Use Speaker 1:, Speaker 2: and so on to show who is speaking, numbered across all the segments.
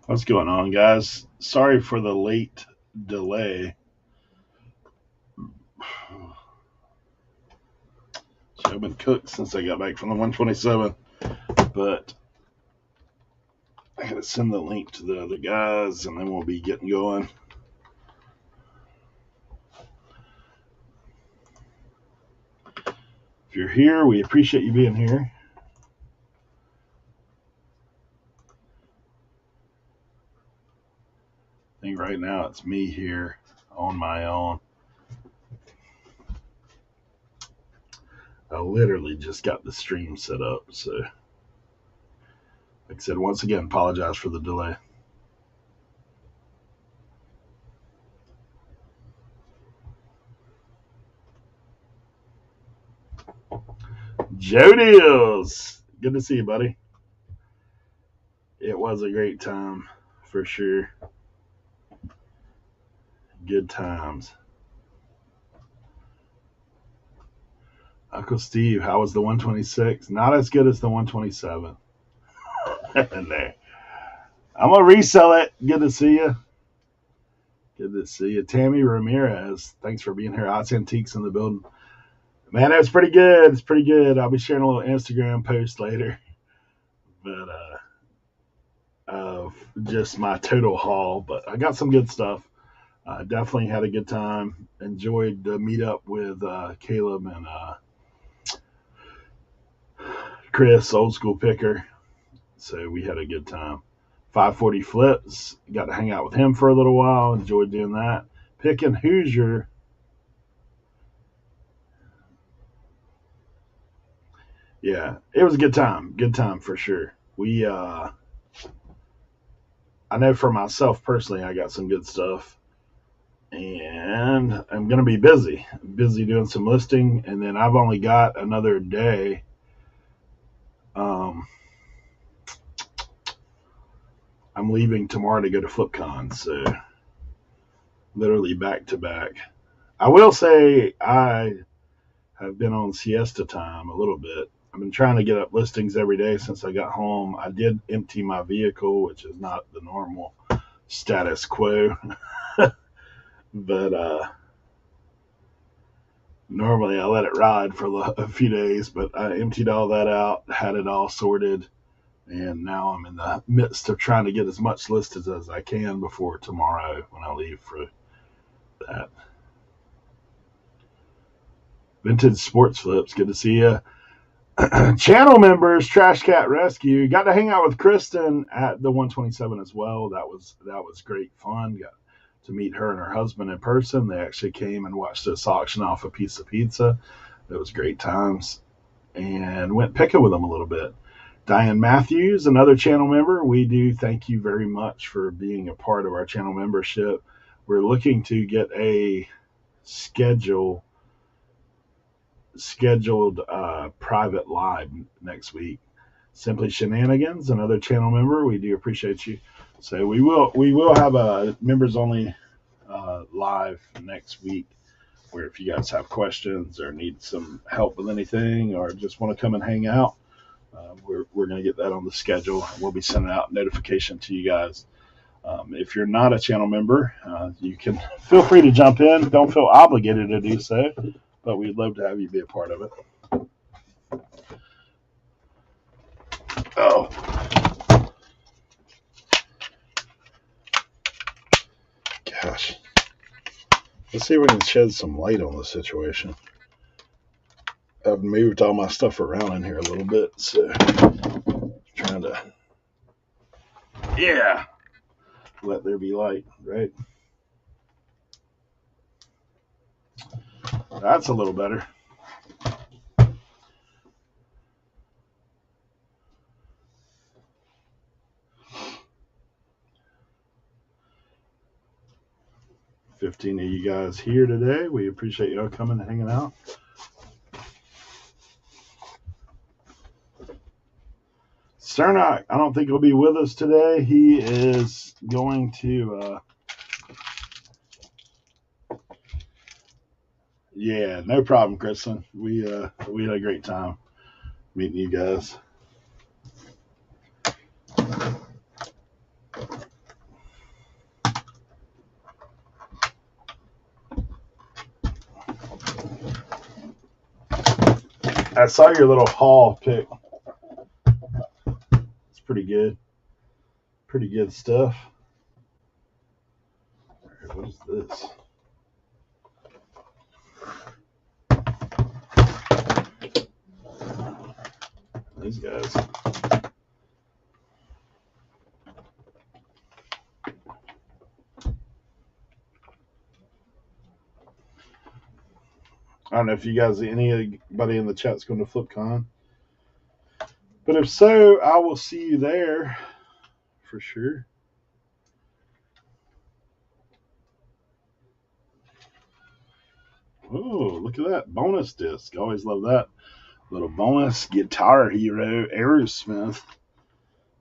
Speaker 1: What's going on, guys? Sorry for the late delay. So I've been cooked since I got back from the 127, but I gotta send the link to the other guys and then we'll be getting going. If you're here, we appreciate you being here. I think right now it's me here on my own. I literally just got the stream set up, so like I said, once again, apologize for the delay. Joe Deals, good to see you, buddy. It was a great time for sure. Good times. Uncle Steve, how was the 126? Not as good as the 127. There. I'm going to resell it. Good to see you. Good to see you. Tammy Ramirez, thanks for being here. Odds Antiques in the building. Man, that was pretty good. It's pretty good. I'll be sharing a little Instagram post later. But just my total haul. But I got some good stuff. Definitely had a good time. Enjoyed the meetup with Caleb and Chris, old school picker. So we had a good time. 540 flips. Got to hang out with him for a little while. Enjoyed doing that. Picking Hoosier. Yeah, it was a good time. Good time for sure. I know for myself personally, I got some good stuff. And I'm going to be busy doing some listing. And then I've only got another day. I'm leaving tomorrow to go to FlipCon, so literally back to back. I will say I have been on siesta time a little bit. I've been trying to get up listings every day since I got home. I did empty my vehicle, which is not the normal status quo. But normally I let it ride for a few days, but I emptied all that out, had it all sorted, and now I'm in the midst of trying to get as much listed as I can before tomorrow when I leave for that. Vintage Sports Flips, good to see you. Channel members, Trash Cat Rescue, got to hang out with Kristen at the 127 as well. That was great fun. Got to meet her and her husband in person. They actually came and watched us auction off a piece of pizza. It was great times. And went picking with them a little bit. Diane Matthews, another channel member, we do thank you very much for being a part of our channel membership. We're looking to get a scheduled private live next week. Simply Shenanigans, another channel member, we do appreciate you. So we will have a members only live next week, where if you guys have questions or need some help with anything or just want to come and hang out, we're going to get that on the schedule. We'll be sending out notification to you guys. If you're not a channel member, you can feel free to jump in. Don't feel obligated to do so, but we'd love to have you be a part of it. Oh. Gosh. Let's see if we can shed some light on the situation. I've moved all my stuff around in here a little bit, so trying to, let there be light, right? That's a little better. $15 of you guys here today. We appreciate y'all coming and hanging out. Cernoch, I don't think he'll be with us today. He is going to, yeah, no problem, Kristen. We had a great time meeting you guys. I saw your little haul pick. It's pretty good. Pretty good stuff. What is this? These guys. I don't know if you guys, anybody in the chat's going to FlipCon. But if so, I will see you there for sure. Oh, look at that bonus disc. Always love that. Little bonus Guitar Hero Aerosmith.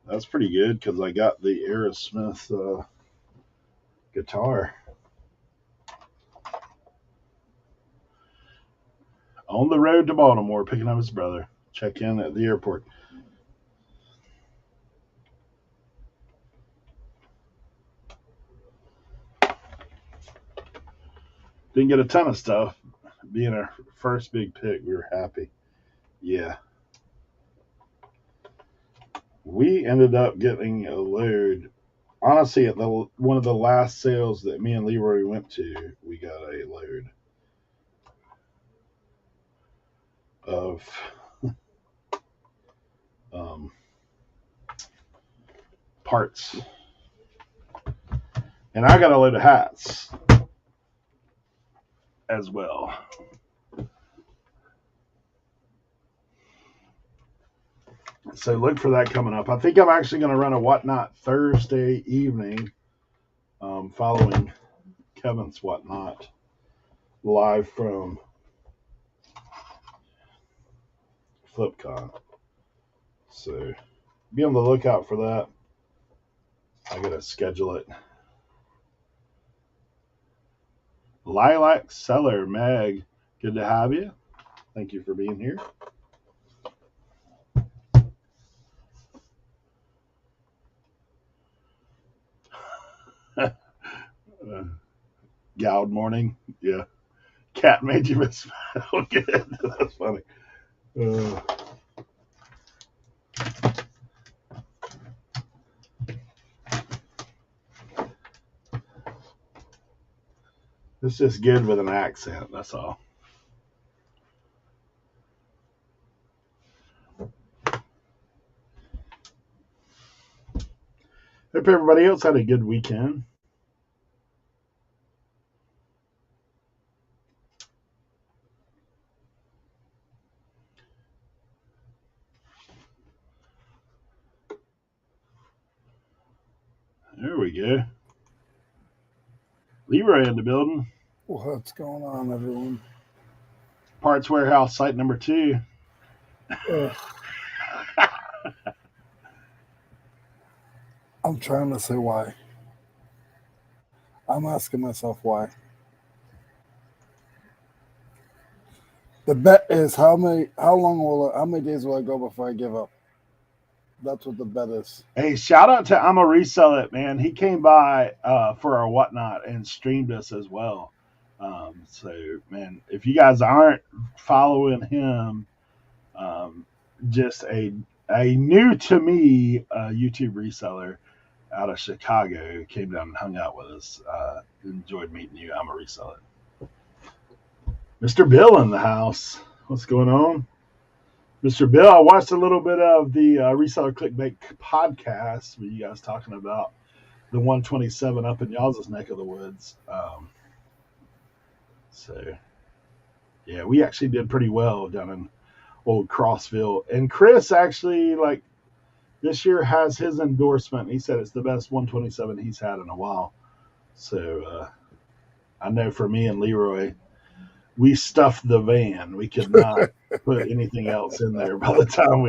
Speaker 1: That's pretty good because I got the Aerosmith guitar. On the road to Baltimore, picking up his brother. Check in at the airport. Didn't get a ton of stuff. Being our first big pick, we were happy. Yeah. We ended up getting a load. Honestly, at one of the last sales that me and Leroy went to, we got a load of parts. And I got a load of hats as well. So look for that coming up. I think I'm actually going to run a Whatnot Thursday evening following Kevin's Whatnot live from FlipCon. So be on the lookout for that. I got to schedule it. Lilac Seller, Meg, good to have you. Thank you for being here. Goud morning. Yeah. Cat made you miss. Good. That's funny. It's just good with an accent, that's all. Hope everybody else had a good weekend. There we go. Leroy in the building.
Speaker 2: What's going on, everyone?
Speaker 1: Parts Warehouse, site number 2.
Speaker 2: I'm trying to say why. I'm asking myself why. The bet is how many days will I go before I give up? That's what the bet is.
Speaker 1: Hey, shout out to I'm a Reselling, man. He came by for our Whatnot and streamed us as well. So, man, if you guys aren't following him, just a new to me YouTube reseller out of Chicago came down and hung out with us. Enjoyed meeting you. I'm a Reseller. Mr. Bill in the house. What's going on? Mr. Bill, I watched a little bit of the Reseller Clickbait podcast with you guys talking about the 127 up in y'all's neck of the woods. So, yeah, we actually did pretty well down in old Crossville. And Chris actually, like, this year has his endorsement. He said it's the best 127 he's had in a while. So, I know for me and Leroy, we stuffed the van. We could not put anything else in there. By the time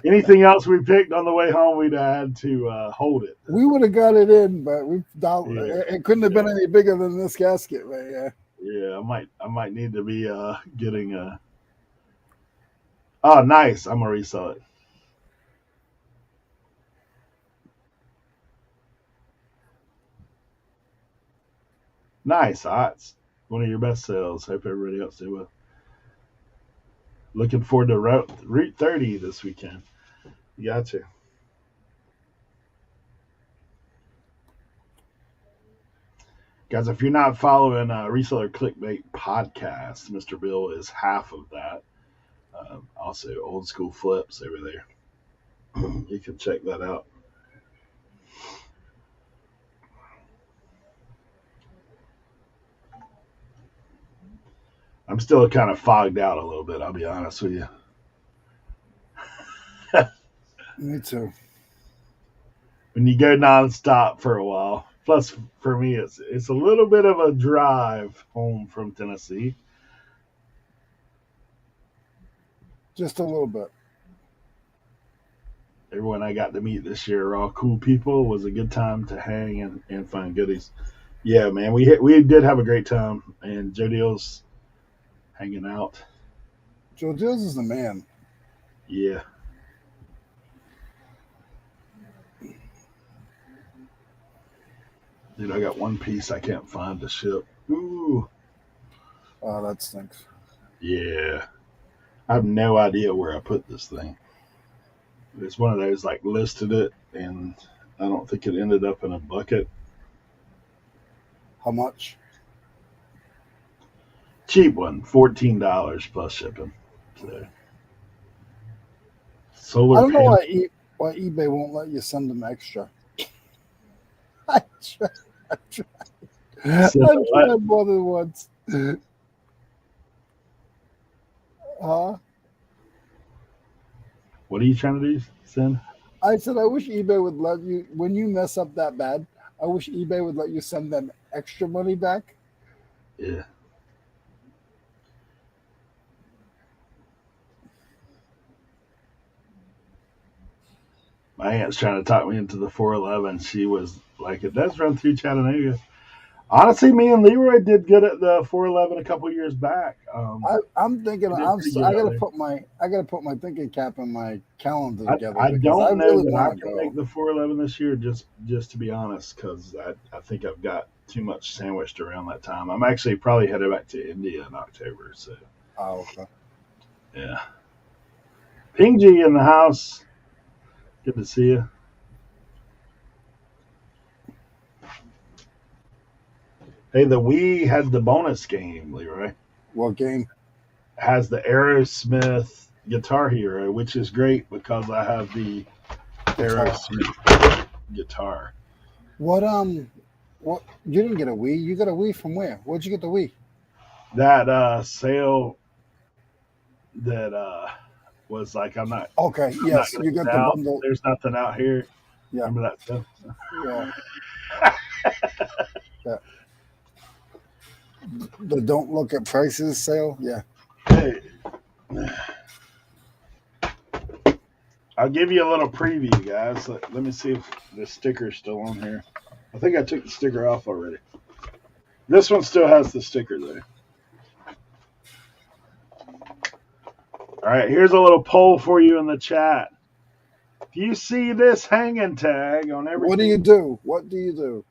Speaker 1: anything else we picked on the way home, we'd had to hold it.
Speaker 2: We would have got it in, but it couldn't have been any bigger than this gasket, right? Yeah.
Speaker 1: Yeah, I might need to be getting a. Oh, nice! I'm gonna resell it. Nice. That's one of your best sales. Hope everybody else did well. Looking forward to Route 30 this weekend. You got to. Guys, if you're not following Reseller Clickbait podcast, Mr. Bill is half of that. Also, Old School Flips over there. You can check that out. I'm still kind of fogged out a little bit, I'll be honest with you.
Speaker 2: Me too.
Speaker 1: When you go nonstop for a while. Plus, for me, it's a little bit of a drive home from Tennessee.
Speaker 2: Just a little bit.
Speaker 1: Everyone I got to meet this year are all cool people. It was a good time to hang and find goodies. Yeah, man, we did have a great time. And Joe Deal's hanging out.
Speaker 2: Joe Deals is the man.
Speaker 1: Yeah. Dude, I got one piece I can't find to ship. Ooh.
Speaker 2: Oh, that stinks.
Speaker 1: Yeah. I have no idea where I put this thing. It's one of those, like, listed it, and I don't think it ended up in a bucket.
Speaker 2: How much?
Speaker 1: Cheap one, $14 plus shipping. So, solar
Speaker 2: I don't know
Speaker 1: panel.
Speaker 2: why eBay won't let you send them extra. I tried more than once. Huh?
Speaker 1: What are you trying to do, Sin?
Speaker 2: I said I wish eBay would let you, when you mess up that bad, I wish eBay would let you send them extra money back.
Speaker 1: Yeah. My aunt's trying to talk me into the 411. She was like, it does run through Chattanooga. Honestly, me and Leroy did good at the 411 a couple years back.
Speaker 2: I'm thinking I gotta put my thinking cap in my calendar together.
Speaker 1: I don't know
Speaker 2: really
Speaker 1: that I
Speaker 2: want to
Speaker 1: can
Speaker 2: go.
Speaker 1: make the 411 this year, just to be honest, because I think I've got too much sandwiched around that time. I'm actually probably headed back to India in October. So.
Speaker 2: Oh, okay.
Speaker 1: Yeah. Ping G in the house. Good to see you. Hey, the Wii had the bonus game, Leroy.
Speaker 2: What game?
Speaker 1: Has the Aerosmith Guitar Hero, which is great because I have the Aerosmith guitar.
Speaker 2: What you didn't get a Wii? You got a Wii from where? Where'd you get the Wii?
Speaker 1: That sale that was like, I'm not.
Speaker 2: Okay, yes, you got the bundle.
Speaker 1: There's nothing out here.
Speaker 2: Yeah.
Speaker 1: Remember that stuff?
Speaker 2: Yeah. Yeah. The don't look at prices sale. Yeah.
Speaker 1: Hey. I'll give you a little preview, guys. Let me see if the sticker's still on here. I think I took the sticker off already. This one still has the sticker there. All right, here's a little poll for you in the chat. Do you see this hanging tag on everything?
Speaker 2: What do you do? What do you do?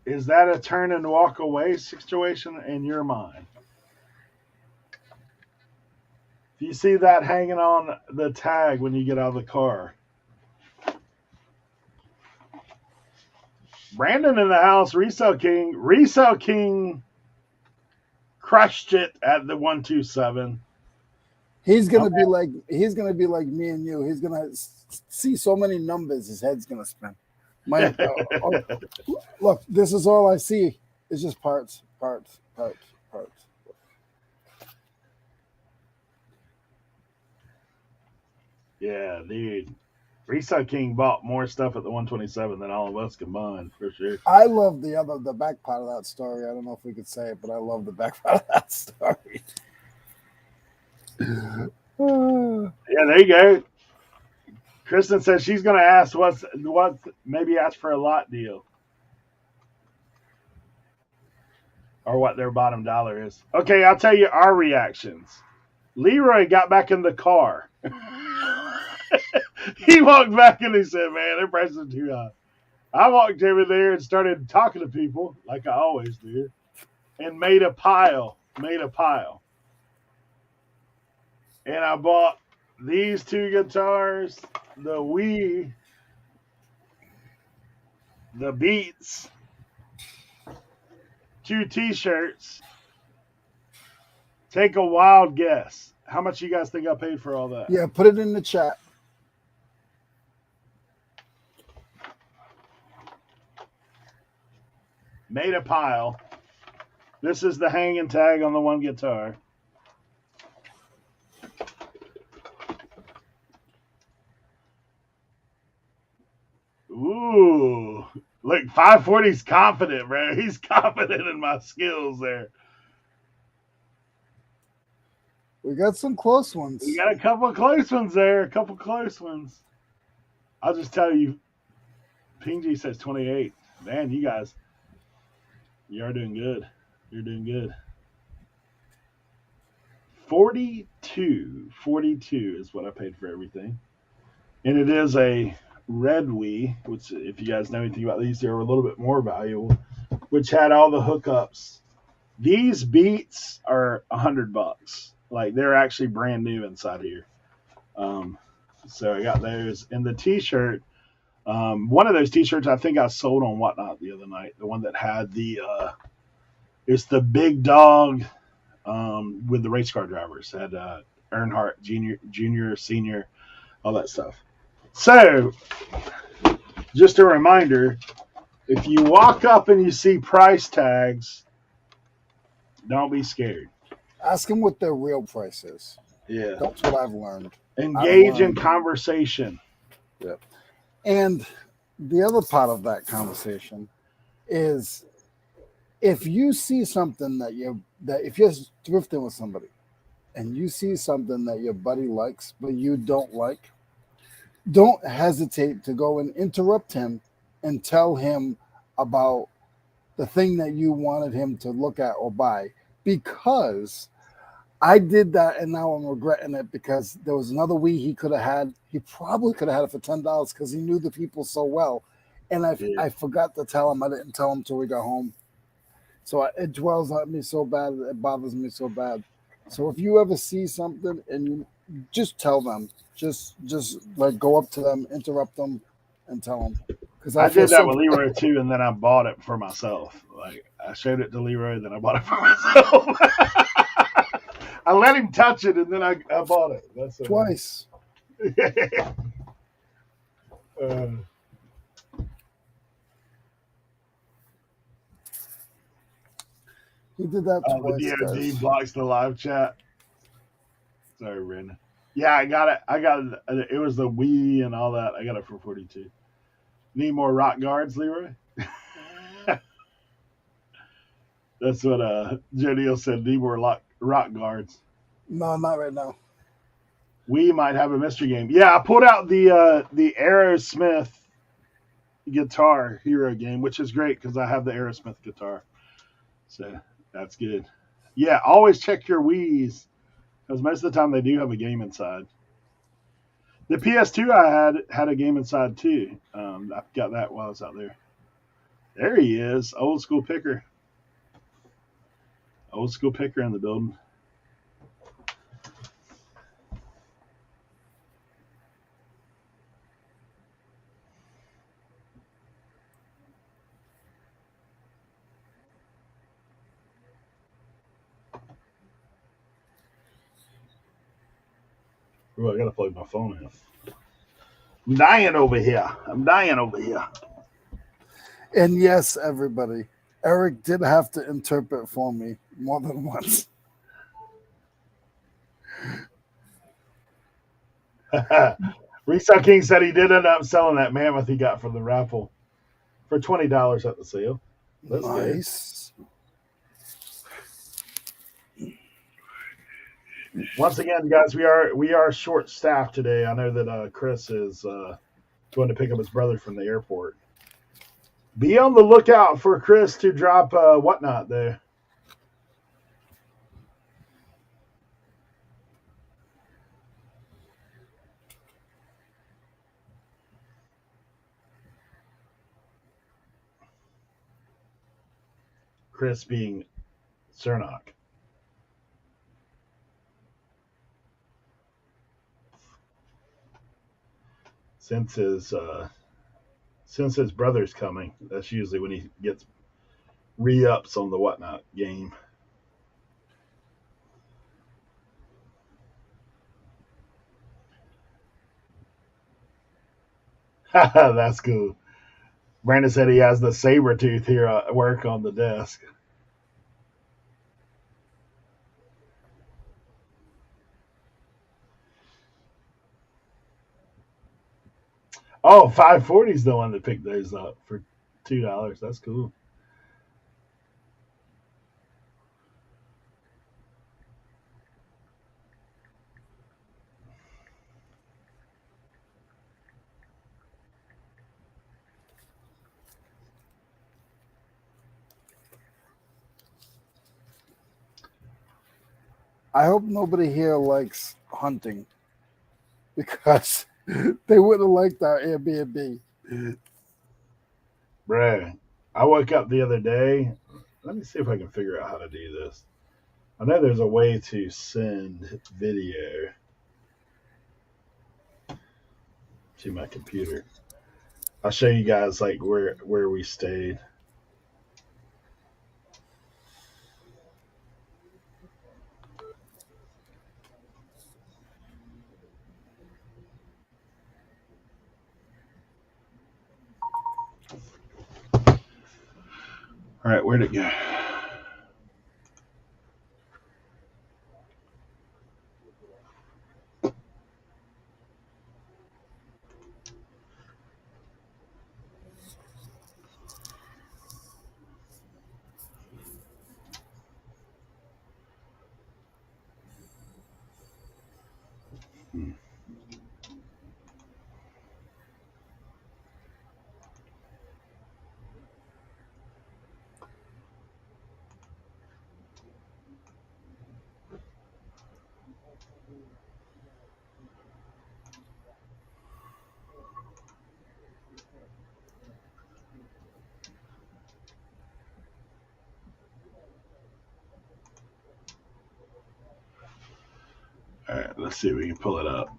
Speaker 1: Is that a turn and walk away situation in your mind? Do you see that hanging on the tag when you get out of the car? Brandon in the house, Resell King. Resell King crushed it at the 127.
Speaker 2: He's gonna be like me and you. He's gonna see so many numbers, his head's gonna spin. Look, this is all I see. It's just parts.
Speaker 1: Yeah, dude. Resell King bought more stuff at the 127 than all of us combined, for sure.
Speaker 2: I love the back part of that story. I don't know if we could say it, but I love the back part of that story.
Speaker 1: Yeah, there you go. Kristen says she's going to ask maybe ask for a lot deal. Or what their bottom dollar is. Okay, I'll tell you our reactions. Leroy got back in the car. He walked back and he said, man, their prices are too high. I walked over there and started talking to people like I always do, and made a pile. And I bought these two guitars, the Wii, the Beats, two T-shirts. Take a wild guess. How much you guys think I paid for all that?
Speaker 2: Yeah, put it in the chat.
Speaker 1: Made a pile. This is the hanging tag on the one guitar. Ooh. Look, 540's confident, bro. He's confident in my skills there.
Speaker 2: We got some close ones.
Speaker 1: We got a couple of close ones there. A couple close ones. I'll just tell you, PG says 28. Man, you guys, you are doing good. You're doing good. 42 is what I paid for everything. And it is a red Wii, which if you guys know anything about these, they're a little bit more valuable, which had all the hookups. These Beats are $100. Like they're actually brand new inside here. So I got those. And the T-shirt, one of those T-shirts I think I sold on Whatnot the other night. The one that had the, it's the big dog with the race car drivers. It had Earnhardt, junior, senior, all that stuff. So, just a reminder, if you walk up and you see price tags, don't be scared.
Speaker 2: Ask them what their real price is.
Speaker 1: Yeah.
Speaker 2: That's what I've learned.
Speaker 1: Engage in conversation.
Speaker 2: Yeah. And the other part of that conversation is if you see something that if you're thrifting with somebody and you see something that your buddy likes but you don't like, don't hesitate to go and interrupt him and tell him about the thing that you wanted him to look at or buy, because I did that and now I'm regretting it, because there was another Wii he could have had. He probably could have had it for $10 because he knew the people so well. And I forgot to tell him. I didn't tell him till we got home. So it dwells on me so bad. It bothers me so bad. So if you ever see something and you just tell them, just like go up to them, interrupt them, and tell them. Because
Speaker 1: I did that with Leroy too, and then I bought it for myself. Like I showed it to Leroy, then I bought it for myself. I let him touch it, and then I bought it. That's
Speaker 2: twice. He did that twice.
Speaker 1: The DOD blocks the live chat. Sorry, Brandon. Yeah, I got it. It was the Wii and all that. I got it for 42. Need more rock guards, Leroy? That's what Jodiel said. Need more rock guards.
Speaker 2: No, not right now.
Speaker 1: We might have a mystery game. Yeah, I pulled out the Aerosmith Guitar Hero game, which is great because I have the Aerosmith guitar. So that's good. Yeah, always check your Wii's because most of the time they do have a game inside. The PS2 I had a game inside too. I got that while I was out there. There he is, old school picker. Old school picker in the building. Ooh, I gotta plug my phone in. I'm dying over here.
Speaker 2: And yes, everybody, Eric did have to interpret for me more than once.
Speaker 1: Resale King said he did end up selling that mammoth he got from the raffle for $20 at the sale. That's nice. Good. Once again, guys, we are short staffed today. I know that Chris is going to pick up his brother from the airport. Be on the lookout for Chris to drop Whatnot there. Chris being Cernoch. Since his brother's coming, that's usually when he gets re-ups on the whatnot game. That's cool. Brandon said he has the saber tooth here at work on the desk. Oh, 540 is the one that picked those up for $2. That's cool.
Speaker 2: I hope nobody here likes hunting because they wouldn't have liked our Airbnb.
Speaker 1: Bruh, I woke up the other day. Let me see if I can figure out how to do this. I know there's a way to send video to my computer. I'll show you guys like where we stayed. All right, where'd it go? All right, let's see if we can pull it up.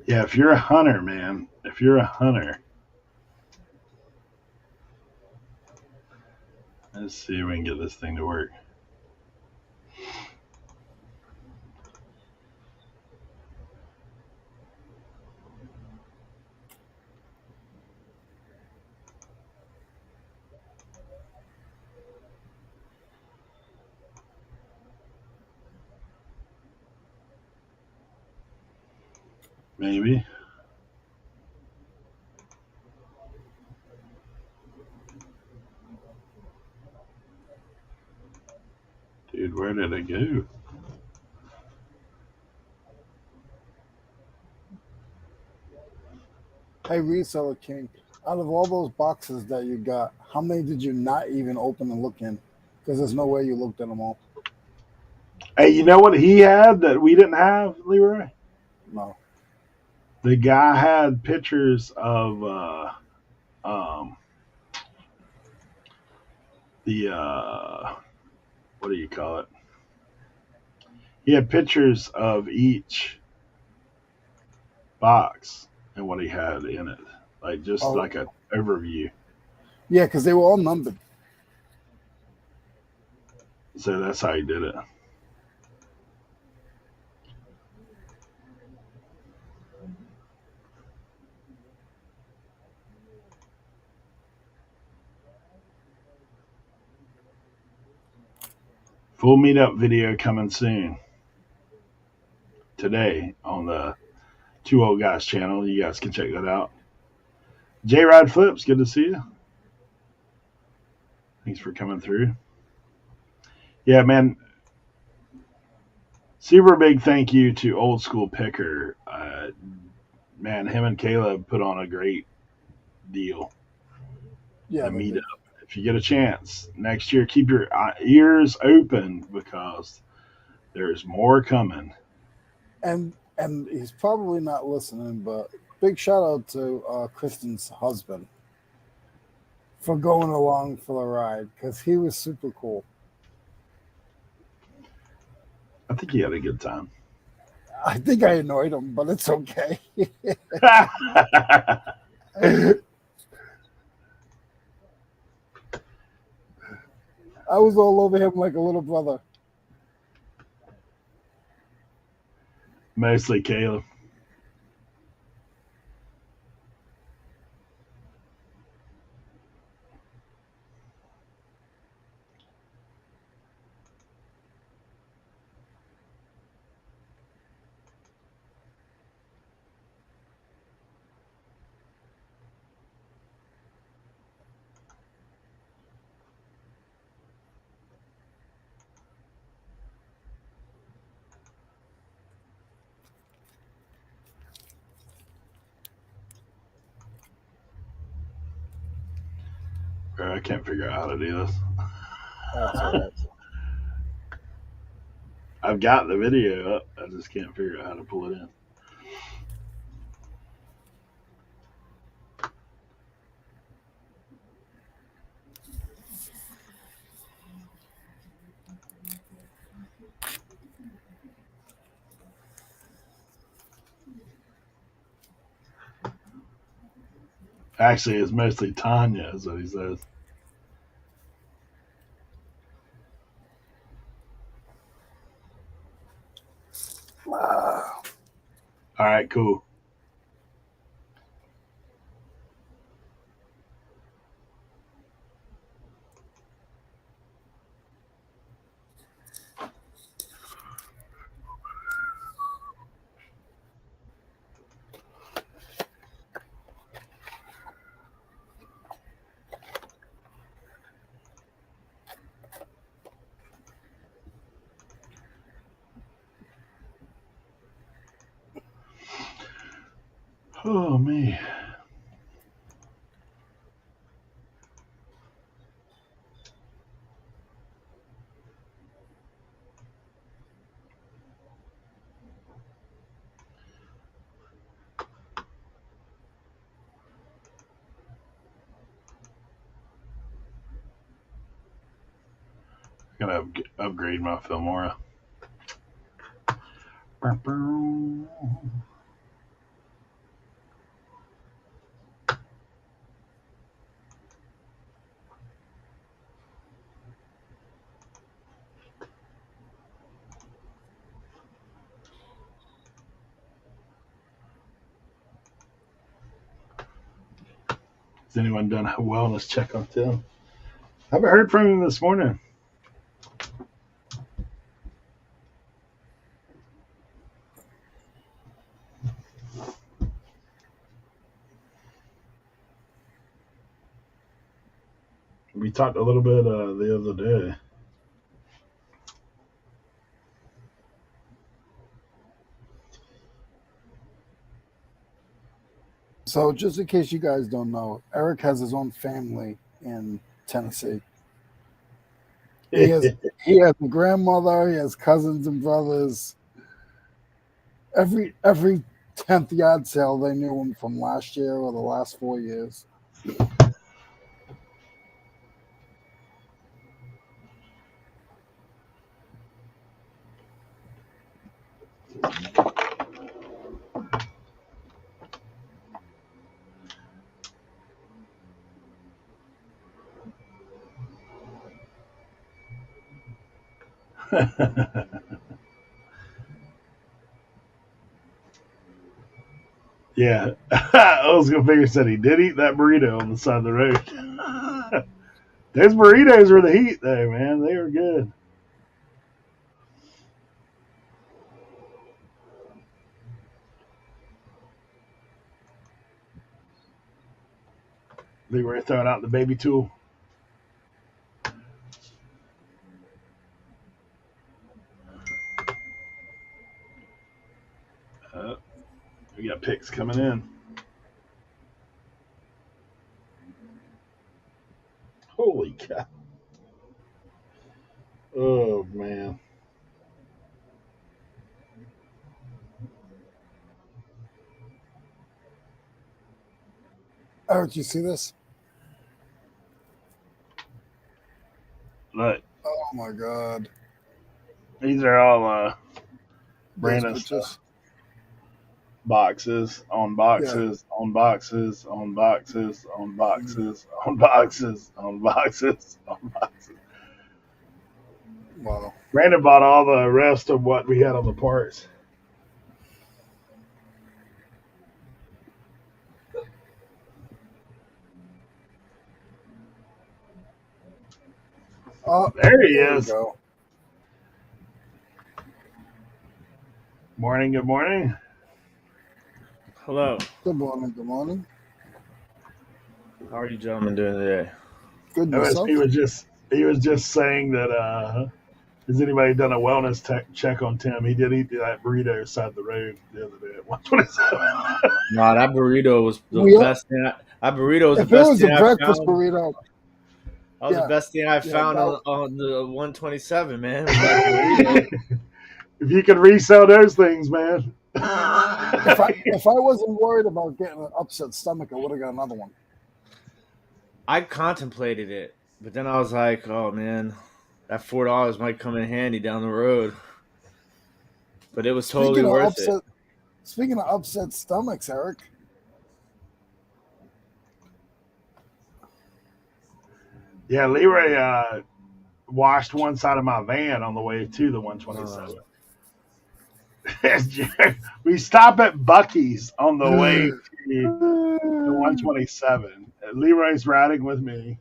Speaker 1: Yeah, if you're a hunter, man, if you're a hunter, let's see if we can get this thing to work. Maybe. Dude, where did it go?
Speaker 2: Hey, Reseller King, out of all those boxes that you got, how many did you not even open and look in? Because there's no way you looked at them all.
Speaker 1: Hey, you know what he had that we didn't have, Leroy?
Speaker 2: No.
Speaker 1: The guy had pictures of the what do you call it? He had pictures of each box and what he had in it, like just like an overview.
Speaker 2: Yeah, because they were all numbered.
Speaker 1: So that's how he did it. Full meetup video coming soon. Today on the Two Old Guys channel. You guys can check that out. J Rod Flips, good to see you. Thanks for coming through. Yeah, man. Super big thank you to Old School Picker. Man, him and Caleb put on a great deal.
Speaker 2: Yeah,
Speaker 1: The meetup. If you get a chance next year, keep your ears open because there's more coming.
Speaker 2: And he's probably not listening, but big shout out to Kristen's husband. for going along for the ride because he was super cool.
Speaker 1: I think he had a good time.
Speaker 2: I think I annoyed him, but it's okay. I was all over him like a little brother.
Speaker 1: Mostly Caleb. I can't figure out how to do this.
Speaker 2: That's all right.
Speaker 1: I've got the video up. I just can't figure out how to pull it in. Actually, it's mostly Tanya, is what he says. All right, cool. Oh, me. I'm going to upgrade my Filmora. Has anyone done a wellness check on Tim? I haven't heard from him this morning. We talked a little bit the other day.
Speaker 2: So, just in case you guys don't know, Eric has his own family in Tennessee. He has a grandmother. He has cousins and brothers. Every 10th yard sale, they knew him from last year or the last 4 years.
Speaker 1: Yeah. Obxpicker said he did eat that burrito on the side of the road. Those burritos were the heat, though, man. They were good. Leroy throwing out the baby tool. We got picks coming in. Holy cow. Oh, man.
Speaker 2: Eric, you see this?
Speaker 1: Look,
Speaker 2: Oh my God.
Speaker 1: these are all
Speaker 2: Those
Speaker 1: Brandon stuff.
Speaker 2: pictures.
Speaker 1: Boxes on
Speaker 2: Yeah.
Speaker 1: boxes on boxes on boxes on boxes on boxes on boxes on boxes.
Speaker 2: Wow.
Speaker 1: Brandon bought all the rest of what we had on the parts.
Speaker 2: Oh,
Speaker 1: There he
Speaker 2: there you
Speaker 1: is.
Speaker 2: go.
Speaker 1: Morning, good morning.
Speaker 3: Hello.
Speaker 2: Good morning. Good morning.
Speaker 3: How are you gentlemen doing today?
Speaker 2: Good
Speaker 1: OSP
Speaker 2: yourself.
Speaker 1: was just saying that has anybody done a wellness check on Tim? He did eat that burrito beside the road the other day at 127.
Speaker 3: Nah, that burrito was the
Speaker 2: We
Speaker 3: best thing. That burrito was the
Speaker 2: if it
Speaker 3: best
Speaker 2: was a
Speaker 3: thing I
Speaker 2: breakfast
Speaker 3: found.
Speaker 2: burrito,
Speaker 3: That was the
Speaker 2: yeah,
Speaker 3: best thing I
Speaker 2: yeah.
Speaker 3: found
Speaker 2: That,
Speaker 3: on the 127, man. Was that burrito?
Speaker 1: If you could resell those things, man.
Speaker 2: if I wasn't worried about getting an upset stomach, I would have got another one.
Speaker 3: I contemplated it, but then I was like, oh man, that $4 might come in handy down the road. But it was totally worth it.
Speaker 2: Speaking of upset stomachs, Eric.
Speaker 1: Yeah, Leroy washed one side of my van on the way to the 127. We stop at Bucky's on the way to the 127. Leroy's riding with me.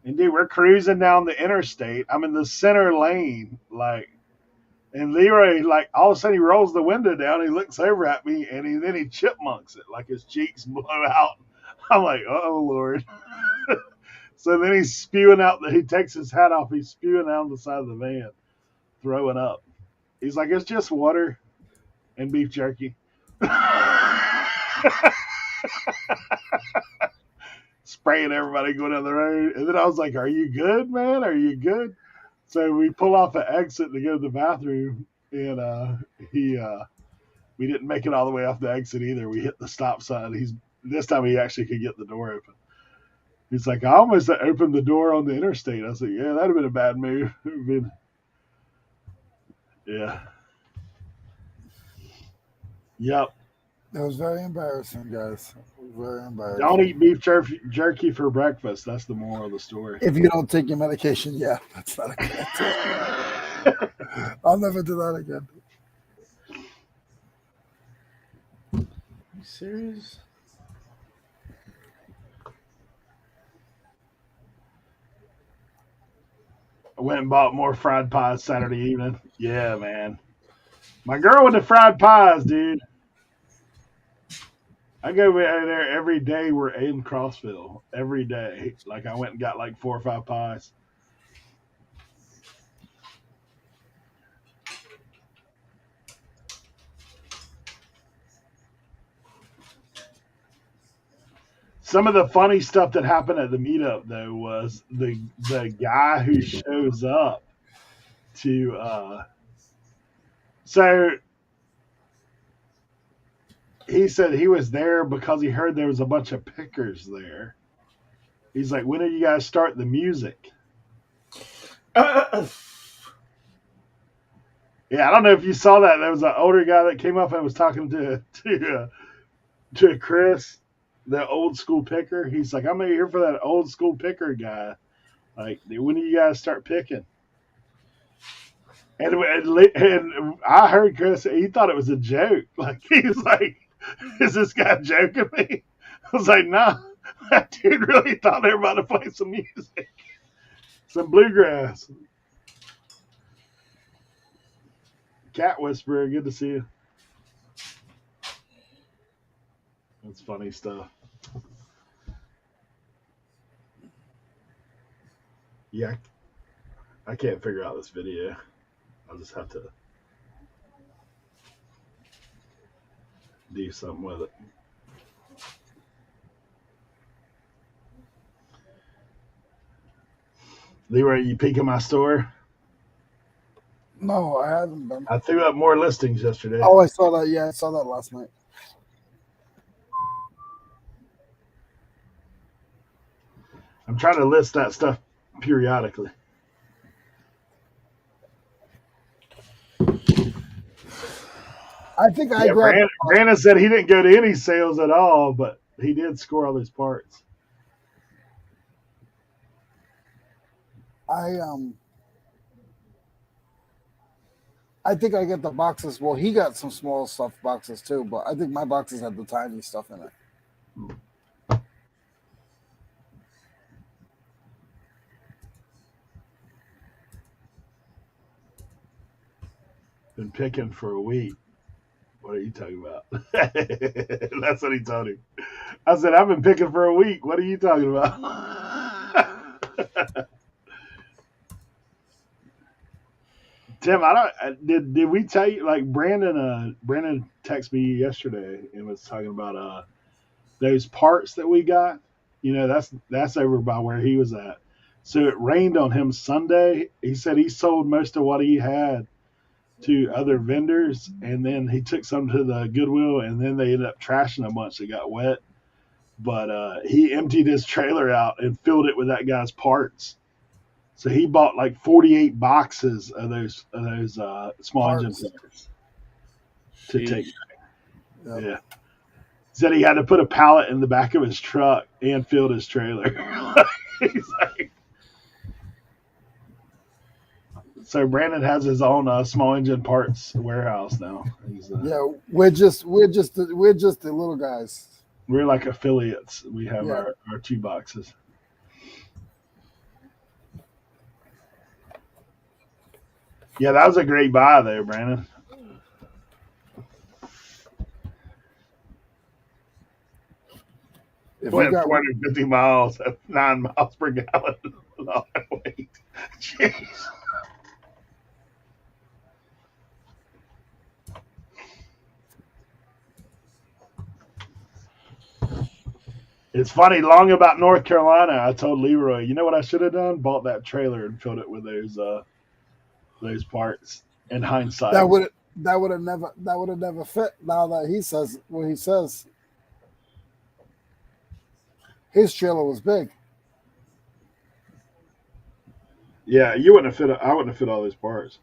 Speaker 1: And dude, we're cruising down the interstate. I'm in the center lane, and Leroy, all of a sudden he rolls the window down. He looks over at me, and then he chipmunks it, like his cheeks blow out. I'm like, oh Lord. So then he's spewing out. He takes his hat off. He's spewing out the side of the van, throwing up. He's like, it's just water and beef jerky. Spraying everybody going down the road. And then I was like, are you good, man? Are you good? So we pull off an exit to go to the bathroom, and we didn't make it all the way off the exit either. We hit the stop sign. This time he actually could get the door open. He's like, I almost opened the door on the interstate. I was like, yeah, that'd have been a bad move. Yeah. Yep.
Speaker 2: It was very embarrassing, guys. Very embarrassing.
Speaker 1: Don't eat beef jerky for breakfast. That's the moral of the story.
Speaker 2: If you don't take your medication, yeah, that's not a good answer. I'll never do that again.
Speaker 3: Are you serious?
Speaker 1: I went and bought more fried pies Saturday evening. Yeah, man. My girl with the fried pies, dude. I go there every day. We're in Crossville every day. Like I went and got like 4 or 5 pies. Some of the funny stuff that happened at the meetup though was the guy who shows up to so he said he was there because he heard there was a bunch of pickers there. He's like, when did you guys start the music? Yeah, I don't know if you saw that. There was an older guy that came up and was talking to Chris, the old school picker. He's like, I'm here for that old school picker guy. Like, when do you guys start picking? And I heard Chris, he thought it was a joke. Like, he's like, is this guy joking me? I was like, nah, that dude really thought they were about to play some music. Some bluegrass. Cat Whisperer, good to see you. That's funny stuff. Yeah, I can't figure out this video. I'll just have to do something with it. Leroy, you peeking my store?
Speaker 2: No, I haven't been.
Speaker 1: I threw up more listings yesterday.
Speaker 2: Oh, I saw that. Yeah, I saw that last night.
Speaker 1: I'm trying to list that stuff periodically.
Speaker 2: I think I
Speaker 1: Yeah,
Speaker 2: grabbed.
Speaker 1: Brandon said he didn't go to any sales at all, but he did score all these parts.
Speaker 2: I think I get the boxes. Well, he got some small stuff boxes too, but I think my boxes had the tiny stuff in it.
Speaker 1: Been picking for a week. What are you talking about? That's what he told him. I said, I've been picking for a week. What are you talking about? Tim, did we tell you, like, Brandon texted me yesterday and was talking about those parts that we got. You know, that's over by where he was at. So it rained on him Sunday. He said he sold most of what he had to other vendors, and then he took some to the Goodwill, and then they ended up trashing a bunch that got wet. But he emptied his trailer out and filled it with that guy's parts. So he bought like 48 boxes of those small engine parts to take.
Speaker 2: Yep.
Speaker 1: Yeah. Said he had to put a pallet in the back of his truck and filled his trailer. He's like, so Brandon has his own small engine parts warehouse now.
Speaker 2: Yeah, we're just the little guys.
Speaker 1: We're like affiliates. We have our 2 boxes. Yeah, that was a great buy there, Brandon.
Speaker 2: If
Speaker 1: went
Speaker 2: you got
Speaker 1: 450 miles at 9 miles per gallon. Jeez. It's funny, long about North Carolina, I told Leroy, you know what I should have done? Bought that trailer and filled it with those parts. In hindsight,
Speaker 2: that would have never fit. Now that he says what he says, his trailer was big.
Speaker 1: Yeah, you wouldn't have fit. I wouldn't have fit all those parts.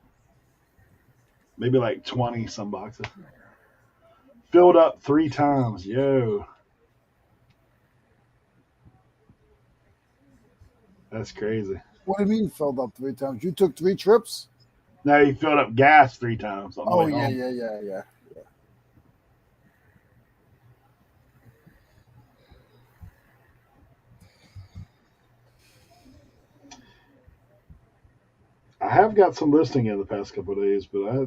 Speaker 1: Maybe like 20 some boxes. Filled up 3 times, yo. That's crazy.
Speaker 2: What do you mean filled up 3 times? You took 3 trips?
Speaker 1: No, he filled up gas 3 times.
Speaker 2: Oh yeah.
Speaker 1: I have got some listing in the past couple of days, but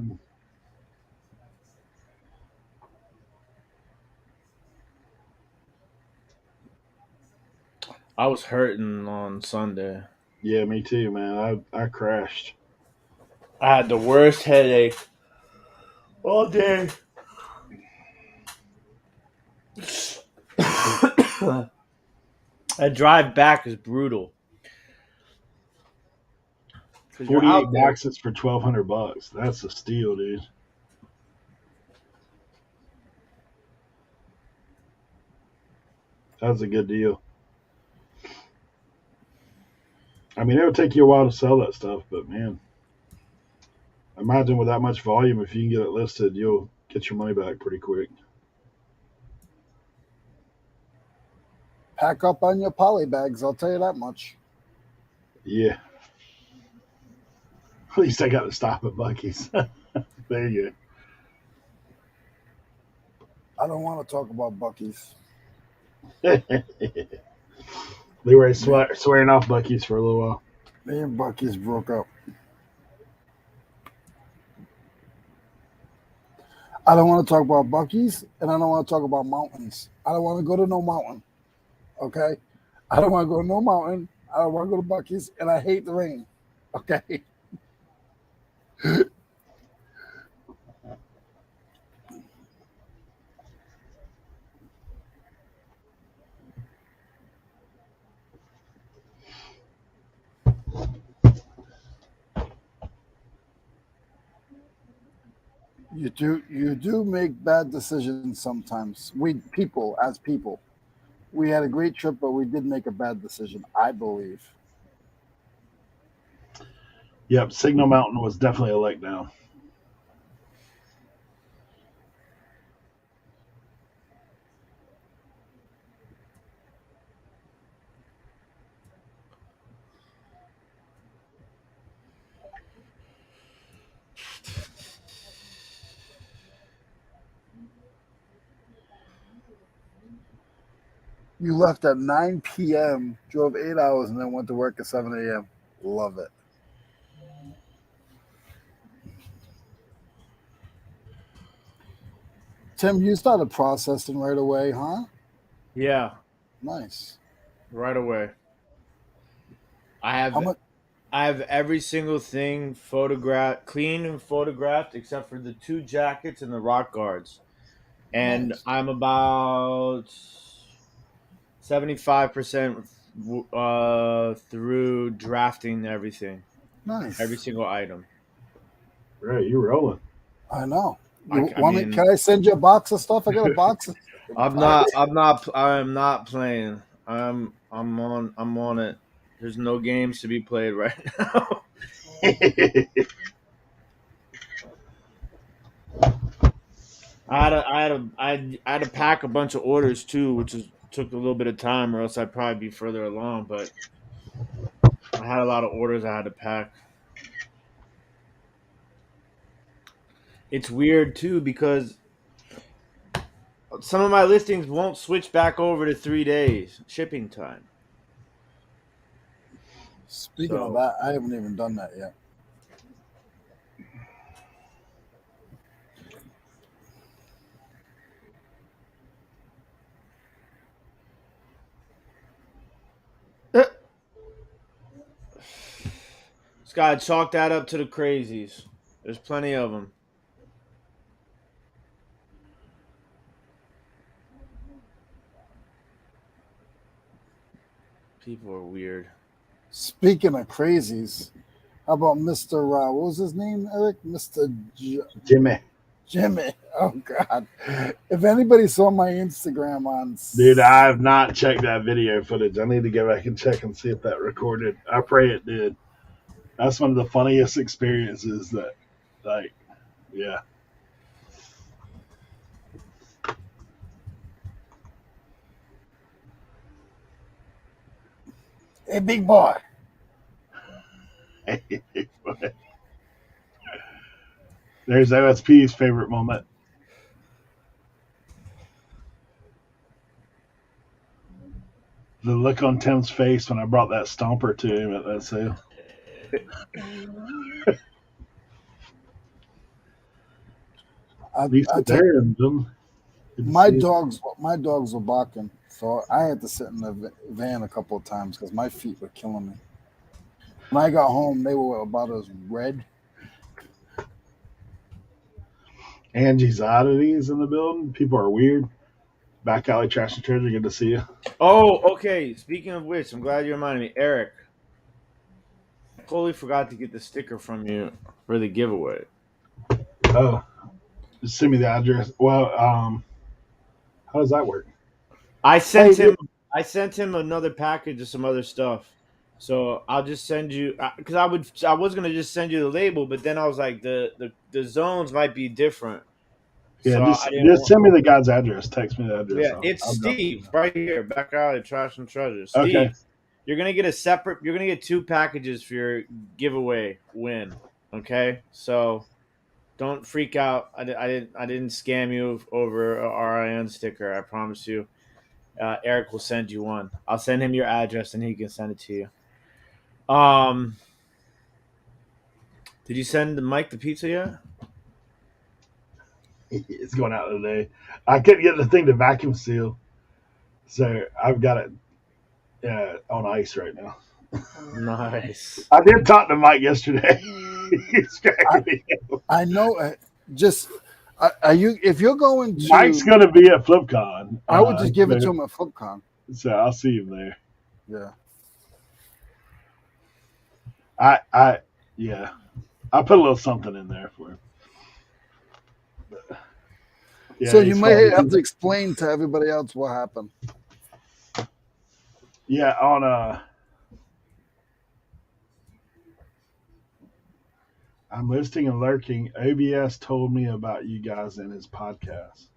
Speaker 3: I was hurting on Sunday.
Speaker 1: Yeah, me too, man. I crashed.
Speaker 3: I had the worst headache all day. That drive back is brutal.
Speaker 1: 48 boxes for $1,200. That's a steal, dude. That's a good deal. I mean, it would take you a while to sell that stuff, but man, imagine with that much volume, if you can get it listed, you'll get your money back pretty quick.
Speaker 2: Pack up on your poly bags, I'll tell you that much.
Speaker 1: Yeah. At least I got to stop at Buc-ee's. There you go.
Speaker 2: I don't want to talk about Buc-ee's.
Speaker 1: Leroy swearing off Buc-ee's for a little while.
Speaker 2: Me and Buc-ee's broke up. I don't want to talk about Buc-ee's, and I don't want to talk about mountains. I don't want to go to no mountain. Okay? I don't want to go to no mountain. I don't want to go to Buc-ee's, and I hate the rain. Okay? You do make bad decisions sometimes. As people. We had a great trip, but we did make a bad decision, I believe.
Speaker 1: Yep, Signal Mountain was definitely a letdown.
Speaker 2: You left at 9 p.m., drove 8 hours, and then went to work at 7 a.m. Love it. Tim, you started processing right away, huh?
Speaker 3: Yeah.
Speaker 2: Nice.
Speaker 3: Right away. I
Speaker 2: How much?
Speaker 3: have every single thing cleaned and photographed except for the 2 jackets and the rock guards. And
Speaker 2: Nice.
Speaker 3: I'm about 75% through drafting everything.
Speaker 2: Nice.
Speaker 3: Every single item.
Speaker 1: Right, you're rolling.
Speaker 2: I know.
Speaker 3: I mean,
Speaker 2: can I send you a box of stuff? I got a box.
Speaker 3: I'm not playing. I'm on it. There's no games to be played right now. I had to pack a bunch of orders too, which took a little bit of time, or else I'd probably be further along. But I had a lot of orders I had to pack. It's weird too because some of my listings won't switch back over to 3 days shipping time.
Speaker 2: Speaking of that, I haven't even done that yet.
Speaker 3: Scott, chalk that up to the crazies. There's plenty of them. People are weird.
Speaker 2: Speaking of crazies, how about Mr. What was his name, Eric? Mr.
Speaker 1: Jimmy.
Speaker 2: Jimmy. Oh, God. If anybody saw my Instagram on...
Speaker 1: Dude, I have not checked that video footage. I need to go back and check and see if that recorded. I pray it did. That's one of the funniest experiences that, like, yeah.
Speaker 2: Hey, big boy.
Speaker 1: There's OSP's favorite moment. The look on Tim's face when I brought that stomper to him at that sale.
Speaker 2: My dogs were barking, so I had to sit in the van a couple of times because my feet were killing me. When I got home, they were about as red.
Speaker 1: Angie's Oddities in the building. People are weird. Back alley trash and treasure. Good to see you.
Speaker 3: Oh, okay. Speaking of which, I'm glad you reminded me, Eric. I totally forgot to get the sticker from you for the giveaway.
Speaker 1: Oh, just send me the address. Well, how does that work?
Speaker 3: I sent him another package of some other stuff. So I'll just send you because I was gonna just send you the label, but then I was like the zones might be different.
Speaker 1: Yeah,
Speaker 3: so
Speaker 1: just send me the guy's address. Text me the address.
Speaker 3: Yeah, it's Steve right here, back alley trash and treasure. Steve,
Speaker 1: okay.
Speaker 3: You're gonna get 2 packages for your giveaway win. Okay, so don't freak out. I didn't scam you over a RIN sticker. I promise you. Eric will send you one. I'll send him your address and he can send it to you. Did you send Mike the pizza yet?
Speaker 1: It's going out today. I couldn't get the thing to vacuum seal, so I've got it on ice right now.
Speaker 3: Nice.
Speaker 1: I did talk to Mike yesterday.
Speaker 2: I know. Are you? If you're going to,
Speaker 1: Mike's going to be at FlipCon.
Speaker 2: I would just give it to him at FlipCon.
Speaker 1: So I'll see him there.
Speaker 2: Yeah.
Speaker 1: I put a little something in there for him.
Speaker 2: Yeah, so you might have to explain to everybody else what happened.
Speaker 1: Yeah, I'm listing and lurking. OBS told me about you guys in his podcast.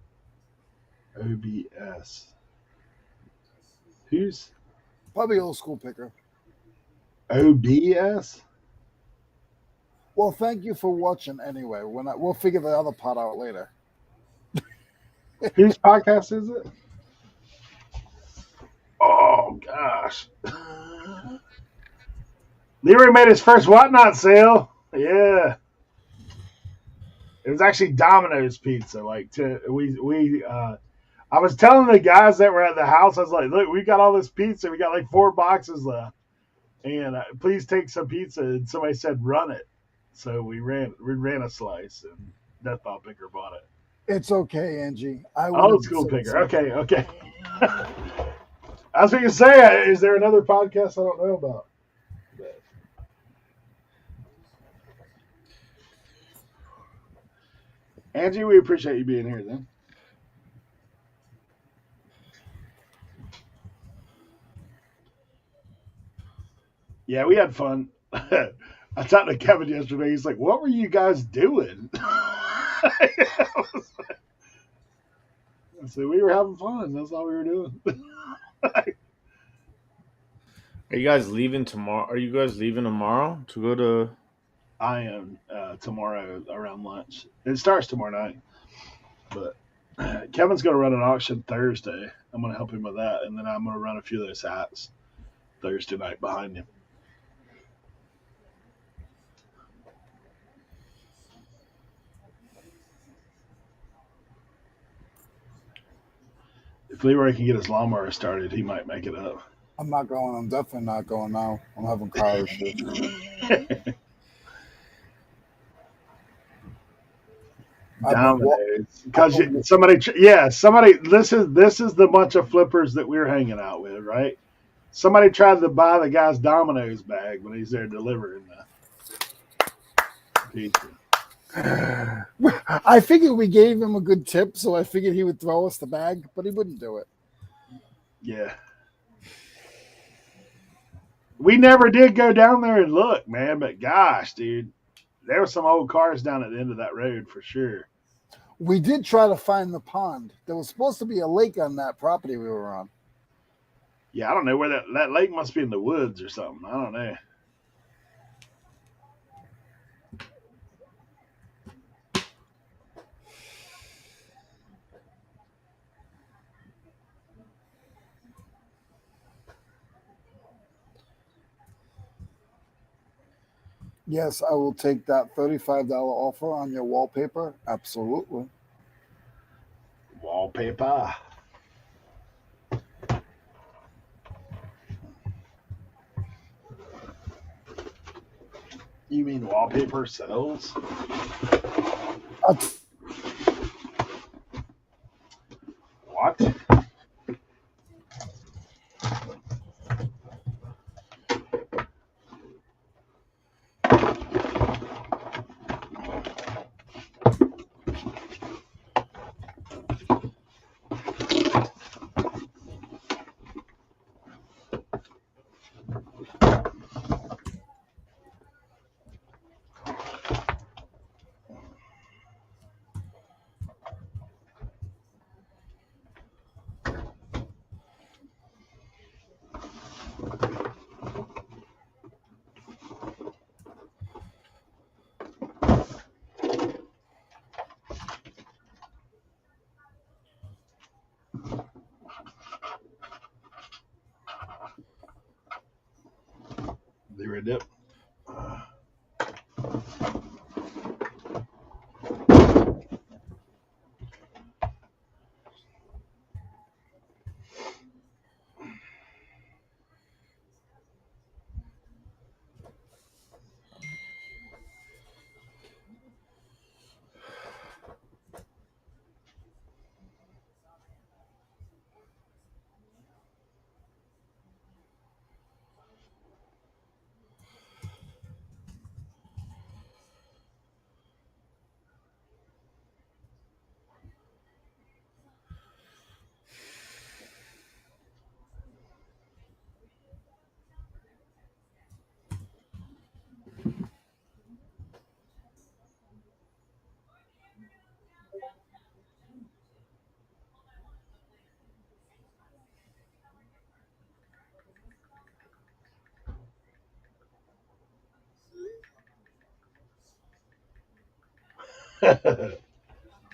Speaker 1: OBS. Who's?
Speaker 2: Probably Old School Picker.
Speaker 1: OBS?
Speaker 2: Well, thank you for watching anyway. We'll figure the other part out later.
Speaker 1: Whose podcast is it? Oh gosh. Leroy made his first whatnot sale. Yeah. It was actually Domino's pizza. I was telling the guys that were at the house, I was like, look, we got all this pizza. We got like 4 boxes left. And please take some pizza. And somebody said, run it. So we ran a slice, and Death Ball Picker bought it.
Speaker 2: It's okay, Angie. I would
Speaker 1: Old
Speaker 2: have
Speaker 1: school
Speaker 2: said
Speaker 1: picker.
Speaker 2: something.
Speaker 1: Okay. I was going to say, is there another podcast I don't know about? Angie, we appreciate you being here then. Yeah, we had fun. I talked to Kevin yesterday. He's like, what were you guys doing? I said, we were having fun. That's all we were doing.
Speaker 3: Are you guys leaving tomorrow? Are you guys leaving tomorrow to go to?
Speaker 1: I am tomorrow around lunch. It starts tomorrow night. But Kevin's going to run an auction Thursday. I'm going to help him with that. And then I'm going to run a few of those hats Thursday night behind him. If Leroy can get his lawnmower started, he might make it up.
Speaker 2: I'm not going. I'm definitely not going now. I'm having car issues.
Speaker 1: Dominoes, because somebody. This is the bunch of flippers that we're hanging out with, right? Somebody tried to buy the guy's Domino's bag when he's there delivering the pizza.
Speaker 2: I figured we gave him a good tip, so I figured he would throw us the bag, but he wouldn't do it.
Speaker 1: Yeah. We never did go down there and look, man, but gosh, dude, there were some old cars down at the end of that road for sure.
Speaker 2: We did try to find the pond. There was supposed to be a lake on that property we were on.
Speaker 1: Yeah, I don't know where that lake must be in the woods or something. I don't know.
Speaker 2: Yes, I will take that $35 offer on your wallpaper. Absolutely.
Speaker 1: Wallpaper. You mean wallpaper sells? What? Zero dip.